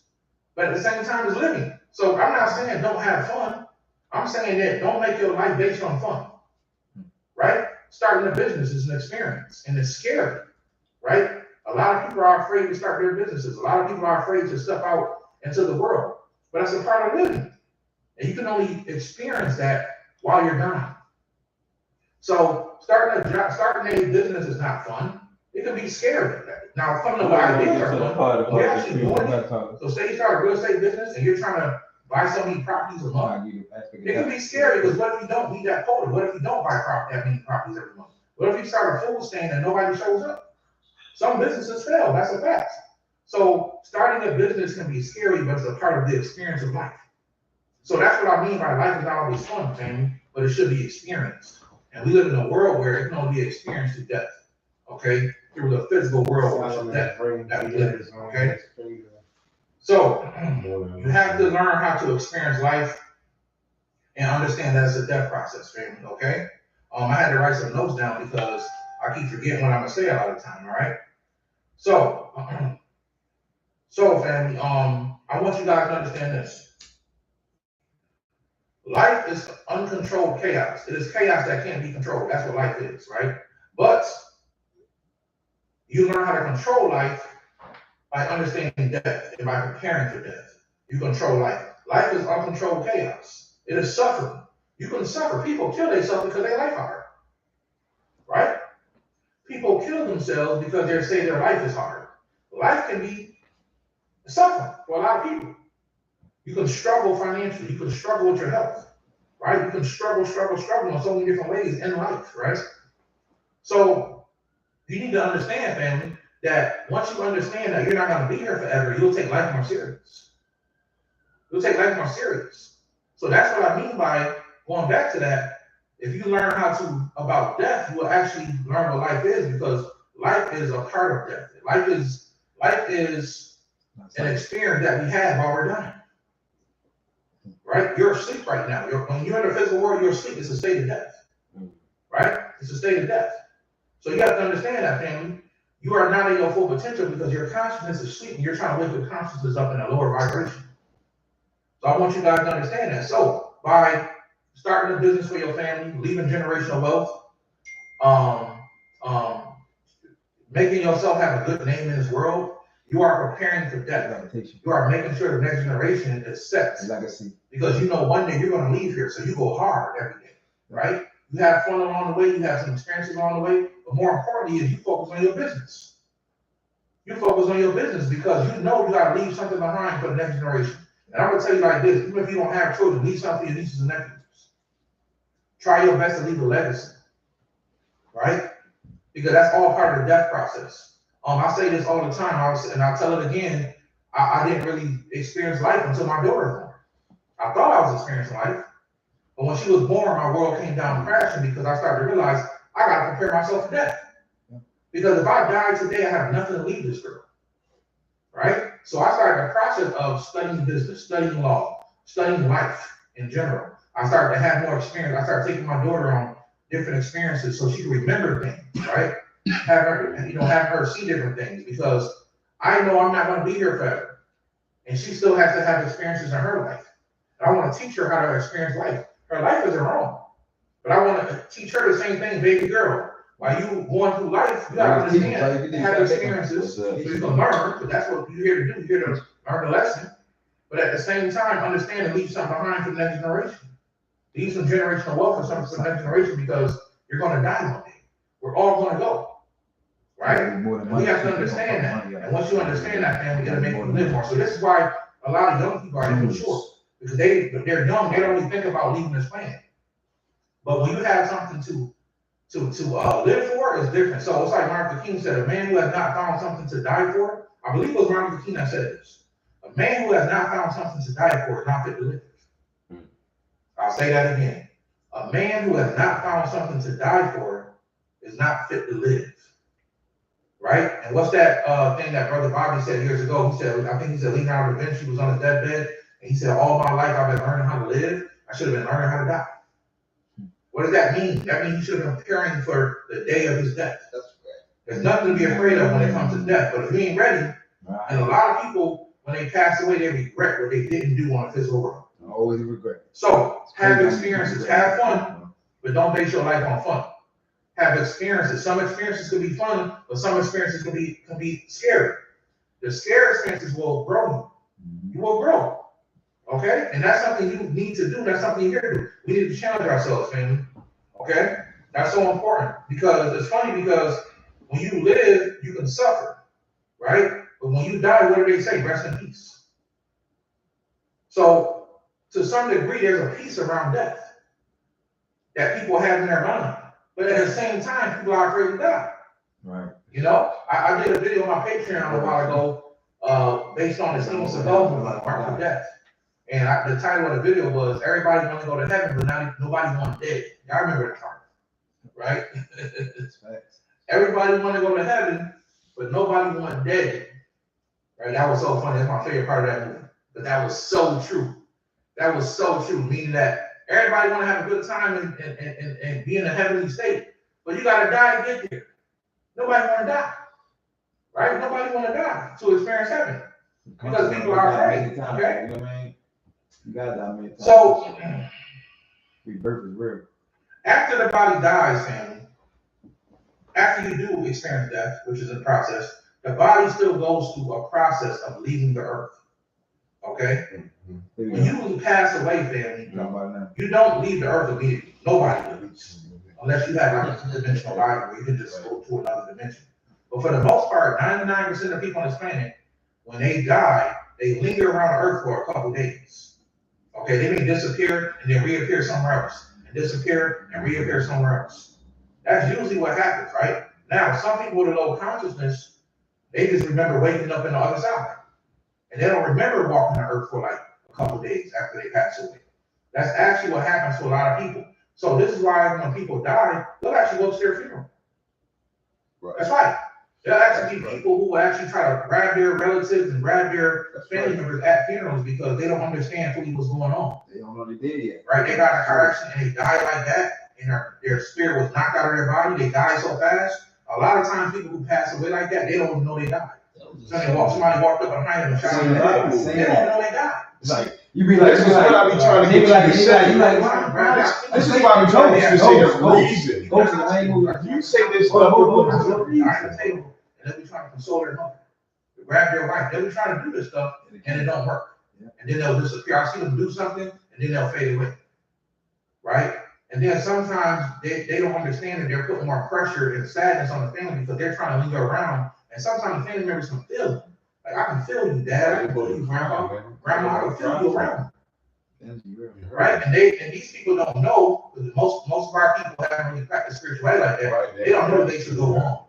But at the same time, it's living. So I'm not saying don't have fun. I'm saying that don't make your life based on fun, right? Starting a business is an experience, and it's scary, right? A lot of people are afraid to start their businesses. A lot of people are afraid to step out into the world, but that's a part of living. And you can only experience that while you're dying. So starting a business is not fun. It can be scary. Now, some of the ideas are fun. You're actually doing it. So say you start a real estate business and you're trying to buy so many properties a month. It can be scary because what if you don't meet that quota? What if you don't buy that many properties every month? What if you start a food stand and nobody shows up? Some businesses fail. That's a fact. So starting a business can be scary, but it's a part of the experience of life. So that's what I mean by life is not always fun, family, but it should be experienced. And we live in a world where it can only be experienced through death, okay? Through the physical world of death that we live in, okay? So you have to learn how to experience life and understand that it's a death process, family, okay? I had to write some notes down because I keep forgetting what I'm gonna say a lot of the time, all right? So family, I want you guys to understand this. Life is uncontrolled chaos. It is chaos that can't be controlled. That's what life is, right? But You learn how to control life by understanding death and by preparing for death. You control life. Life is uncontrolled chaos. It is suffering. You can suffer. People kill themselves because their life hard. Right? People kill themselves because they say their life is hard. Life can be suffering for a lot of people. You can struggle financially. You can struggle with your health. Right? You can struggle in so many different ways in life. Right? So you need to understand, family, that once you understand that you're not going to be here forever, you'll take life more serious. You'll take life more serious. So that's what I mean by going back to that. If you learn about death, you will actually learn what life is, because life is a part of death. Life is an experience that we have while we're dying. Right? You're asleep right now. When you're in the physical world, you're asleep. It's a state of death. Right? It's a state of death. So you have to understand that, family. You are not in your full potential because your consciousness is asleep and you're trying to wake your consciousness up in a lower vibration. So I want you guys to understand that. So by starting a business for your family, leaving generational wealth, making yourself have a good name in this world, you are preparing for death. You are making sure the next generation is set. Legacy. Because you know one day you're going to leave here, so you go hard every day, right? You have fun along the way, you have some experiences along the way, but more importantly is you focus on your business. You focus on your business because you know you got to leave something behind for the next generation. And I'm going to tell you like this, even if you don't have children, leave something for your nieces and nephews. Try your best to leave a legacy, right? Because that's all part of the death process. I say this all the time, and I'll tell it again, I didn't really experience life until my daughter was born. I thought I was experiencing life, but when she was born, my world came down crashing because I started to realize I got to prepare myself for death. Because if I die today, I have nothing to leave this girl, right? So I started the process of studying business, studying law, studying life in general. I started to have more experience. I started taking my daughter on different experiences so she could remember things, right? Have her see different things, because I know I'm not going to be here forever, and she still has to have experiences in her life. And I want to teach her how to experience life. Her life isn't wrong, but I want to teach her the same thing, baby girl. While you going through life, you gotta understand, have experiences, so you can learn, but that's what you're here to do. You're here to learn the lesson. But at the same time, understand and leave something behind for the next generation. Leave some generational wealth for something for the next generation, because you're gonna die one day. We're all gonna go, right? And we have to understand that. And once you understand that, family, it'll make you live more. So this is why a lot of young people are immature, because they're young, they don't even think about leaving this planet. But when you have something to live for, is different. So it's like Martin Luther King said, a man who has not found something to die for, I believe it was Martin Luther King that said this. A man who has not found something to die for is not fit to live. I'll say that again. A man who has not found something to die for is not fit to live. Right? And what's that thing that Brother Bobby said years ago? He said, I think he said, Leonardo da Vinci was on his deathbed, and he said, all my life I've been learning how to live. I should have been learning how to die. What does that mean? That means he should have been preparing for the day of his death. There's nothing to be afraid of when it comes to death. But if you ain't ready, and a lot of people, when they pass away, they regret what they didn't do on the physical world. Always regret. So have experiences, have fun, but don't base your life on fun. Have experiences. Some experiences can be fun, but some experiences can be scary. The scary experiences will grow you. You will grow. Okay? And that's something you need to do. That's something you're here to do. We need to challenge ourselves, family. Okay? That's so important. Because it's funny, because when you live, you can suffer. Right? But when you die, what do they say? Rest in peace. So, to some degree, there's a peace around death that people have in their mind. But at the same time, people are afraid to die. Right. You know? I did a video on my Patreon a while ago based on the Steven Seagal movie, Mark for Death. And the title of the video was, everybody want to go to heaven, but nobody wants dead. Y'all remember the part, right? Everybody want to go to heaven, but nobody wants dead. Right? That was so funny. That's my favorite part of that movie. But that was so true. That was so true, meaning that everybody want to have a good time and be in a heavenly state, but you got to die to get there. Nobody want to die, right? Nobody want to die to experience heaven, because people are afraid. Okay? You know what I mean? You got to die many times. So, rebirth is real. After the body dies, family, after you do experience death, which is a process, the body still goes through a process of leaving the earth. Okay? When you pass away, family, you don't leave the earth immediately. Nobody does. Unless you have like a two-dimensional body where you can just go to another dimension. But for the most part, 99% of people on this planet, when they die, they linger around the earth for a couple days. Okay, they may disappear and then reappear somewhere else, and disappear and reappear somewhere else. That's usually what happens, right? Now, some people with a low consciousness, they just remember waking up in the other side. And they don't remember walking the earth for like a couple days after they pass away. That's actually what happens to a lot of people. So this is why when people die, they'll actually go to their funeral. Right. That's right. There'll actually be people who will actually try to grab their relatives and grab their family members at funerals because they don't understand fully what's going on. They don't know they did yet. Right? They got in a car accident and they died like that, and their spirit was knocked out of their body. They died so fast. A lot of times people who pass away like that, they don't even know they died. Somebody walked up behind them and shot them in the body. They don't even know they died. It's like, you be like, this is what I be trying to get you to say. This is why I be trying to get you to say the reason. Go to the angle. You say this stuff for the reason. And they'll be trying to console their mother. Grab their wife. They'll be trying to do this stuff and it don't work. And then they'll disappear. I see them do something and then they'll fade away. Right? And then sometimes they don't understand that they're putting more pressure and sadness on the family because they're trying to linger around. And sometimes the family members can feel them. Like, I can feel you, Dad. I can feel you, Grandma. Grandma, I can feel you around. Right? And these people don't know, because most of our people haven't really practiced spirituality like that. They don't know they should go on.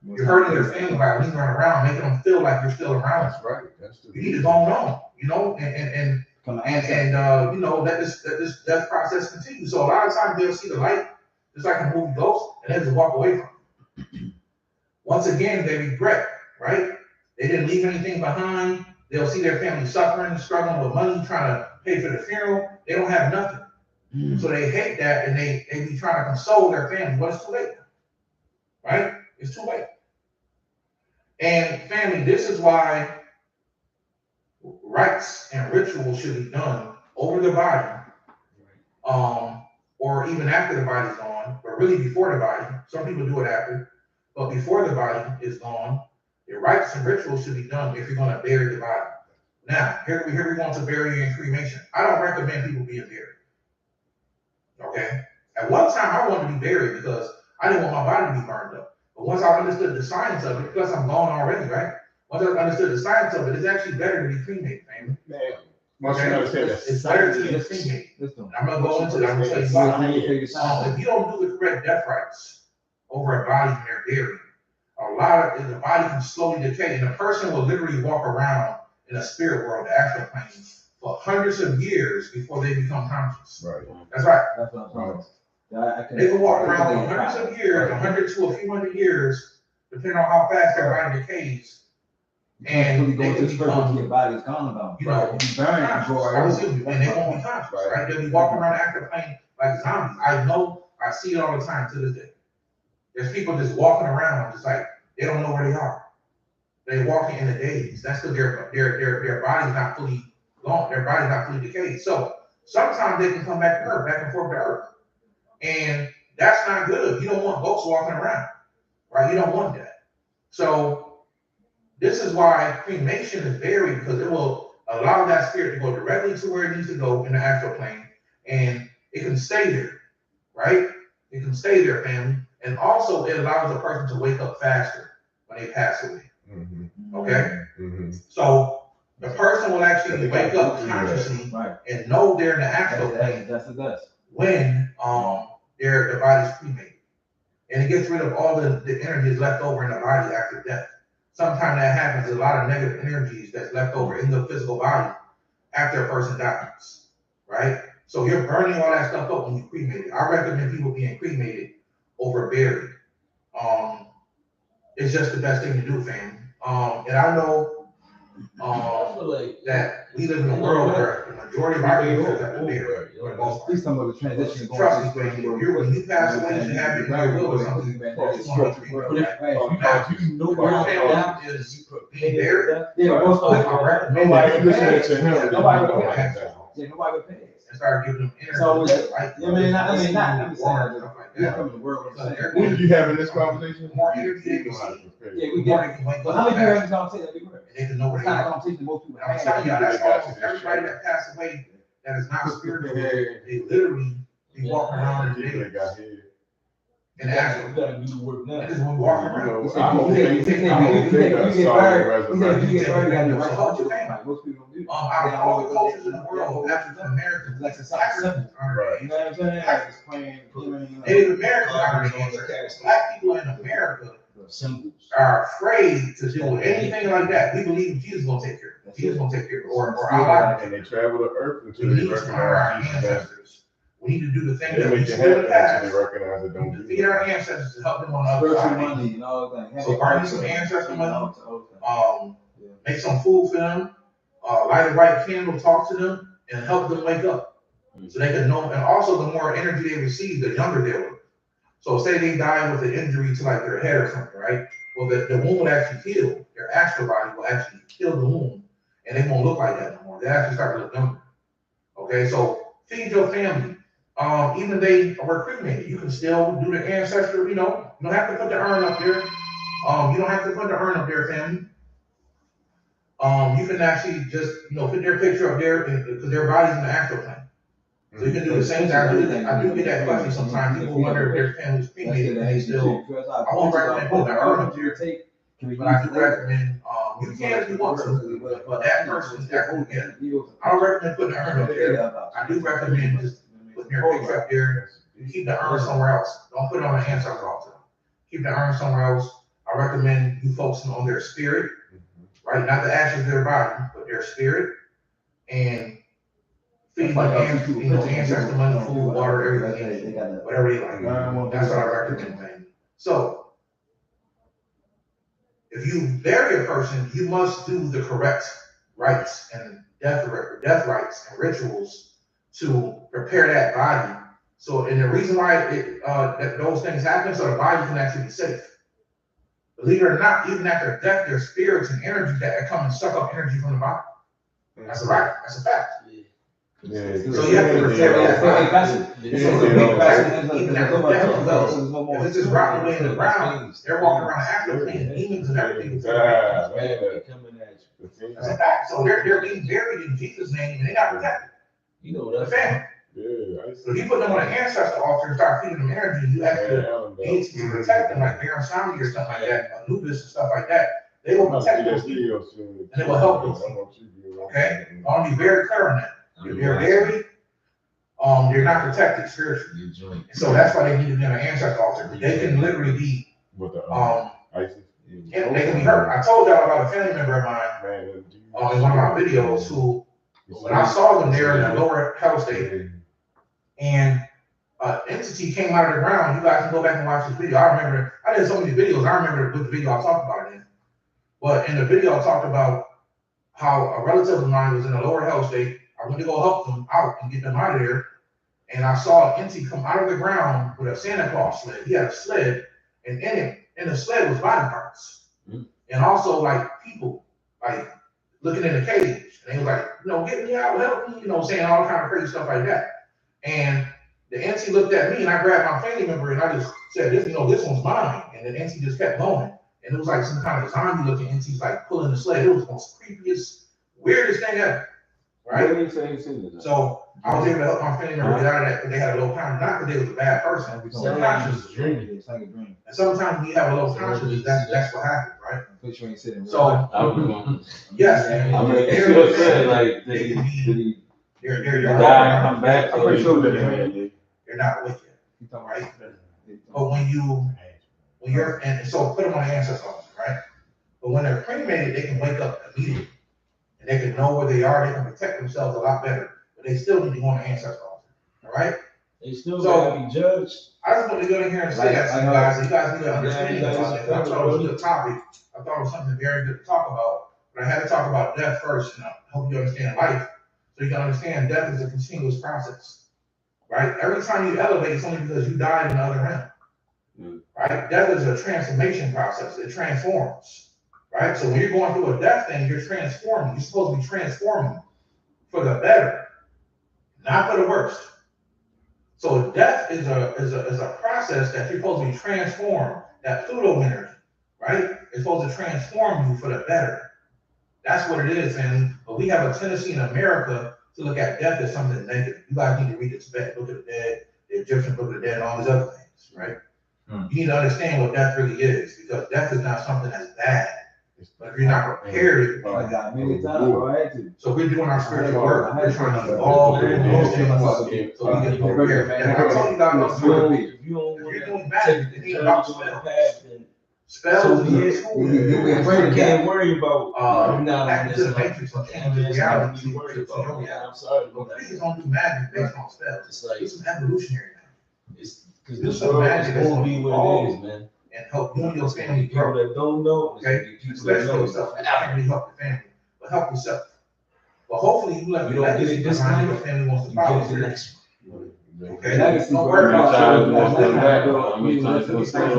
You're hurting your family by lingering around, making them feel like you're still around. That's right. You need to go on, you know, and you know, let this death process continue. So a lot of times they'll see the light, just like a movie Ghost, and they just walk away from it. Once again, they regret, right? They didn't leave anything behind. They'll see their family suffering, struggling with money, trying to pay for the funeral. They don't have nothing. So they hate that, and they be trying to console their family. But it's too late, right? It's too late. And family, this is why rites and rituals should be done over the body, or even after the body's gone, but really before the body. Some people do it after, but before the body is gone, the rites and rituals should be done if you're going to bury the body. Now, here we're going to bury and cremation. I don't recommend people being buried. Okay? At one time, I wanted to be buried because I didn't want my body to be burned up. But once I understood the science of it, plus I'm gone already, right? Once I understood the science of it, it's actually better to be cremated, family. Once you understand that, it's better to be cremated. I'm going to go into that. I'm going to tell you why. If you don't do the correct death rites over a body when they're buried, the body can slowly decay, and the person will literally walk around in a spirit world, the astral plane, for hundreds of years before they become conscious. Right. That's right. That's what I'm talking about. They can walk around for hundreds of years, 100 to a few hundred years, depending on how fast their body decays. And they can become, your body's gone about. You know, you burn it before and they won't be conscious, right? They'll be walking around the astral plane like zombies. I see it all the time to this day. There's people just walking around, just like they don't know where they are. They're walking in the daze. That's because their body's not fully gone. Their body's not fully decayed. So sometimes they can come back to Earth, back and forth to Earth, and that's not good. You don't want ghosts walking around, right? You don't want that. So this is why cremation is buried, because it will allow that spirit to go directly to where it needs to go in the astral plane, and it can stay there, right? It can stay there, family. And also, it allows the person to wake up faster when they pass away. Okay? So the person will actually wake up consciously and know they're in the astral plane when their body's cremated. And it gets rid of all the energies left over in the body after death. Sometimes that happens, a lot of negative energies that's left over in the physical body after a person dies, right? So you're burning all that stuff up when you cremate it. I recommend people being cremated over buried. It's just the best thing to do, fam. And I know that we live in a world where the majority of our people have been buried. Please tell me the transition. Trust me, when you pass away, you should have it in your will or something. Your family is being buried. Nobody listening to him. Yeah, nobody would pay. and start giving them energy. So Like, Yeah, I'm saying stuff like yeah, that. come to the world. When you having this conversation? The more energy they receive, Yeah, we the more get. they can wake But up. how many And people have conversation that we were? they can know where It's they not a are. conversation most people And I'm have. telling y'all, that's almost everybody that passed away that is not spiritual. They literally be walking around in People the that got here. and actually, You gotta do the work now. and this is when we walk around. You know, He I don't think said, that's solid resurrection. you get buried, you So gotta hold your family. like most people don't do. Out of all the cultures in the world, African Americans, Like it's Africans simple. are Right. You know what I'm saying? Like it's plain, Native Americans are the ancestors. Black people in America Symbols. are afraid to deal with anything like that. We believe Jesus gonna take care of it. Jesus gonna take care of it, or Allah. And they travel the earth We until they need to honor our recognize Jesus. ancestors. We need to do the things They that we make should it do in the happen past. until they recognize it We don't need to do feed our that. ancestors to help them on the other spiritual side. money and all that. So buy you some ancestor money. Make some food for them. Light a bright candle, talk to them, and help them wake up. So they can know, and also the more energy they receive, the younger they will. So say they die with an injury to like their head or something, right? Well, the wound will actually heal. Their astral body will actually heal the wound, and they won't look like that no more. They actually start to look younger. Okay, so feed your family. Even they were cremated, you can still do the ancestral. You know, you don't have to put the urn up there. You don't have to put the urn up there, family. You can actually just put their picture up there because their body's in the astral plane. So you can do the same thing. I do get that question sometimes. People wonder if their family's cremated and they still. I won't recommend putting the urn up there, but I do recommend you can if you want to, but that person's actually I don't recommend putting the urn up there. I do recommend just putting your picture up there. You keep the urn somewhere else. Don't put it on the ancestor altar. Keep the urn somewhere else. I recommend you focusing on their spirit, right? Not the ashes of their body, but their spirit, and feeding them ancestor money, food, water, everything, whatever they like. That's what I recommend, man. So, if you bury a person, you must do the correct rites and death rites and rituals to prepare that body. So, and the reason why that those things happen, so the body can actually be safe. Believe it or not, even after death, there's spirits and energy that come and suck up energy from the body. That's a right. That's a fact. Yeah. So you have to prepare that body. Even after death, if it's just rotting away in the ground, they're walking around actively playing demons and everything. That's a fact. So they're being buried in Jesus' name and they got protected. You know The that's family. Yeah. So if you put them on an ancestor altar and start feeding them energy, you actually need to protect them, like Baron Samedi or something like that, Anubis and stuff like that. They will protect those people and they will help those people. Okay? I want to be very clear on that. If they're buried, they're not protected spiritually. So that's why they need to be on an ancestor altar. They can literally be ISIS. they can be hurt. I told y'all about a family member of mine in one of my videos who, when I saw them there in the lower hell state, and entity came out of the ground. You guys can go back and watch this video. I remember, I did so many videos. I remember what the video I talked about it in. But in the video I talked about how a relative of mine was in the lower hell state. I went to go help them out and get them out of there. And I saw an entity come out of the ground with a Santa Claus sled. He had a sled, and in the sled was body parts. And also like people, like looking in the cage. And they was like, get me out, help me, saying all kind of crazy stuff like that. And the entity looked at me and I grabbed my family member and I just said, this one's mine. And the entity just kept going. And it was like some kind of zombie looking entity like pulling the sled. It was the most creepiest, weirdest thing ever. Right? So I was able to help my family member get out of that because they had a low consciousness, not because they was a bad person. Subconscious is dreaming. It's like a dream. And sometimes when you have a low consciousness, that's what happens, right? Put you ain't sitting. So yes, they're die and come back. I'm pretty sure they're not awake yet, right? But when you're, and so put them on the ancestor altar, right? But when they're cremated, they can wake up immediately. And they can know where they are, they can protect themselves a lot better. But they still need to go on the ancestor altar, all right? They still gotta be judged. I just want to go in here and say that to you guys. You guys need to understand about that. I thought it was a good topic. I thought it was something very good to talk about. But I had to talk about death first, and I hope you understand life. So you can understand death is a continuous process, right? Every time you elevate, it's only because you died in the other realm, right? Death is a transformation process. It transforms, right? So when you're going through a death thing, you're transforming. You're supposed to be transforming for the better, not for the worst. So death is a process that you're supposed to be transformed, that Pluto energy, right? It's supposed to transform you for the better. That's what it is, and but we have a tendency in America to look at death as something negative. You guys need to read the Tibet Book of the Dead, the Egyptian Book of the Dead, and all these other things, right? You need to understand what death really is, because death is not something that's bad. But if you're not prepared, so we're doing our spiritual work. We're trying to evolve and so we can go prepared. And I told you guys, if you're doing magic, it ain't about spells. You can't worry about Back to the matrix of reality to your reality. But please don't do magic based on spells. It's like Do some evolutionary magic. it's because this world is gonna be what it is, man. And help you and your family People grow. that don't know, Okay? people that Especially know. yourself. Not only help your family, but help yourself. But hopefully you let You your don't get legacy it this behind time, your family wants to you get follow. it the next Okay? Legacy. Don't worry How many times about you gonna come back? How many it. times you gonna stay over?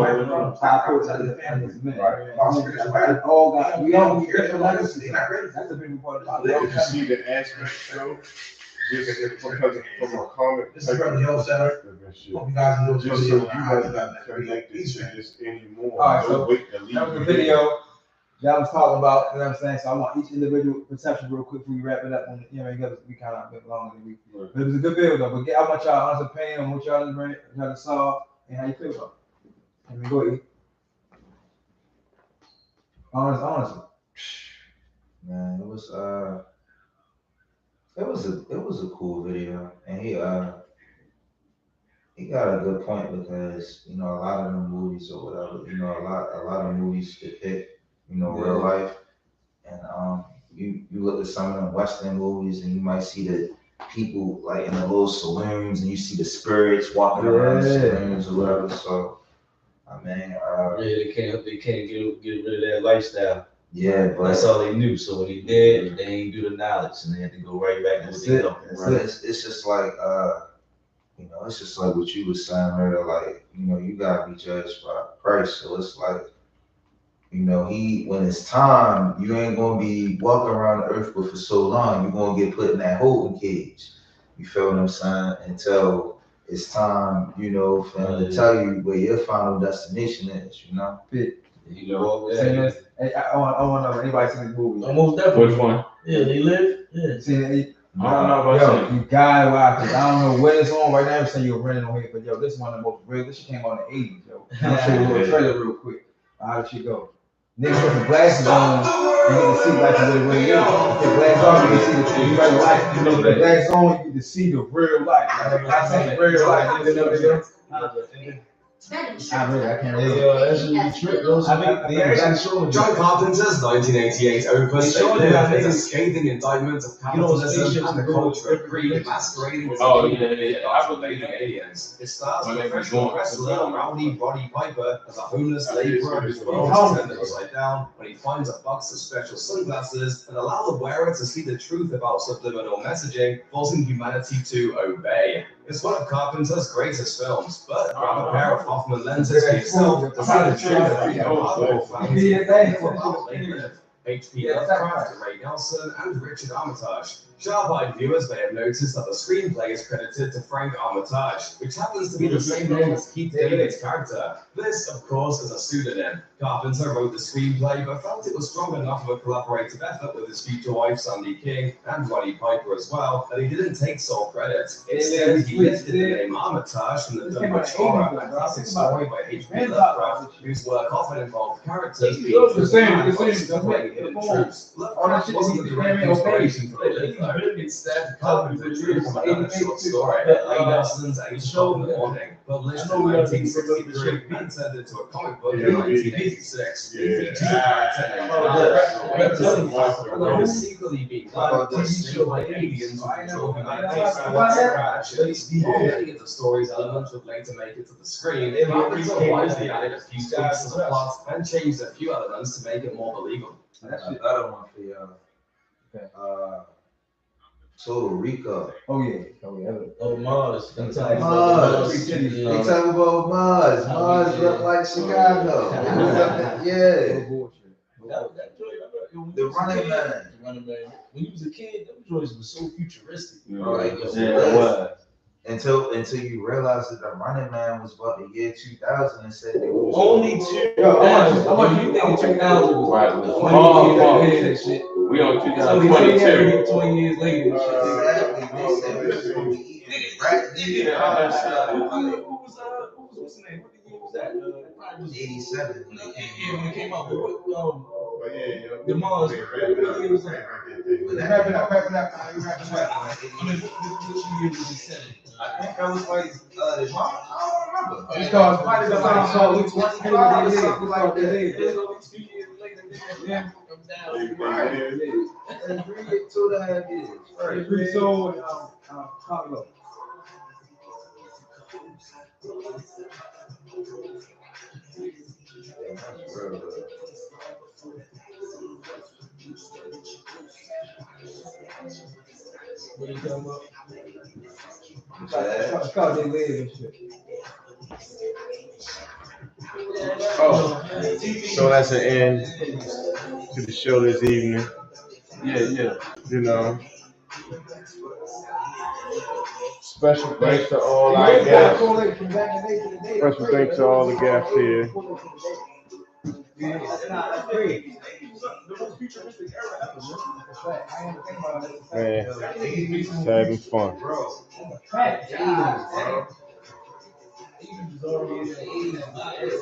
About spirituality. All got, we all They're different legacies. They're not ready. That's a big part of You it. can see the aspect show, just because from a comic. This is Brother Hill Center. Hope you guys enjoy the Just so video. you I don't connect it to this anymore. All right, so Don't wait to leave. That was the video that was talking about, you know what I'm saying? So I want each individual perception real quick before we wrap it up. On, you know, we kind of a bit longer than we. But it was a good video though. But I want y'all honest opinion on what y'all saw and how you feel about it. I mean, go ahead. Honestly. Man, it was a cool video, and he got a good point, because you know a lot of the movies or whatever, you know, a lot of movies depict, you know, real life, and you look at some of the Western movies and you might see the people like in the little saloons, and you see the spirits walking around the saloons or whatever. So I mean, they can't get rid of that lifestyle. yeah, but That's all they knew. So when he did, they ain't do the knowledge, and they had to go right back to what they know. It's just like you know, it's just like what you was saying earlier, like, you know, you gotta be judged by Christ. So it's like, you know, when it's time, you ain't gonna be walking around the earth for so long. You're gonna get put in that holding cage. You feel what I'm saying? Until it's time, you know, for him to tell you where your final destination is, you know? You know, Hey, I want to know, anybody seen this movie? almost definitely. Which one? Yeah, they live. Yeah. Seen it? I don't know about You gotta watch it. I don't know what it's on right now. I'm saying you're running on here, but yo, this is one of the most real. This shit came out in the 80s, yo. I'll show you a little trailer real quick. How did she go? Niggas put the glasses on, and you can see like what it really is. Put the glasses on, you can see the real life. You know, the glasses on, you can see the real life. I see real life. I can't really. That's really trick. I mean, they actually showed John Carpenter's 1988 opus They showed They that Live is a niggas- scathing indictment of capitalism and the culture of greed masquerading as Oh, a yeah. I believe that. aliens. It stars When they professional were wrestler Rowdy Roddy Piper as a homeless laborer whose world is turned upside down when he finds a box of special sunglasses that allow the wearer to see the truth about subliminal messaging, forcing humanity to obey. It's one of Carpenter's greatest films, but grab a pair of Hoffman lenses for yourself to see the truth of the remarkable family. H.P. Lovecraft, Ray Nelson, and Richard Armitage. Sharp-eyed viewers may have noticed that the screenplay is credited to Frank Armitage, which happens to be the same name as Keith David's character. This, of course, is a pseudonym. Carpenter wrote the screenplay, but felt it was strong enough of a collaborative effort with his future wife, Sandy King, and Roddy Piper as well, that he didn't take sole credit. Instead, he lifted the name Armitage from the Dunwich horror, a classic story by H.P. Lovecraft, whose work often involved characters being hidden truths. Lovecraft wasn't the direct inspiration for the myth, though. Instead, Carpenter drew from another short story, Ray Nelson's Age in the Morning, published in 1963 and turned into a comic book in 1986. It features a character named although it's secretly being done by like aliens who control humanity. Many of the story's elements would later make it to the screen. Carpenter wisely added a few tweaks to the plot and changed a few elements to make it more believable. That's the other one for y'all. Total Rico. Oh yeah. Oh, Mars. They talk about Mars. They talk about Mars. Mars look like Chicago. Yeah. The Running Man. Running Man. When you was a kid, those joints were so futuristic. Like, it was. Until you realize that the Running Man was about the year 2000 and said they was Only 2000. I want you to think 2000 was Right. We on 2022. 20 years later. exactly. They said we was gonna be eating rat meat. Who was what's the name? What the year was that? Probably was 87 when it came yeah, when it came out. But what The Mars, what year was that? Wrapping up. I mean, what year was he set in? I think that was like I don't remember. Because might have been like so 25 or something like that. It's only 2 years later. Then comes down. And 2.5 years. Right. Free soul and Carlo. What are you talking about? It's called They Live and shit. Oh, so that's an end to the show this evening. Yeah. You know, special thanks to all our guests. Special thanks to all the guests here. Man, just having fun. Bro.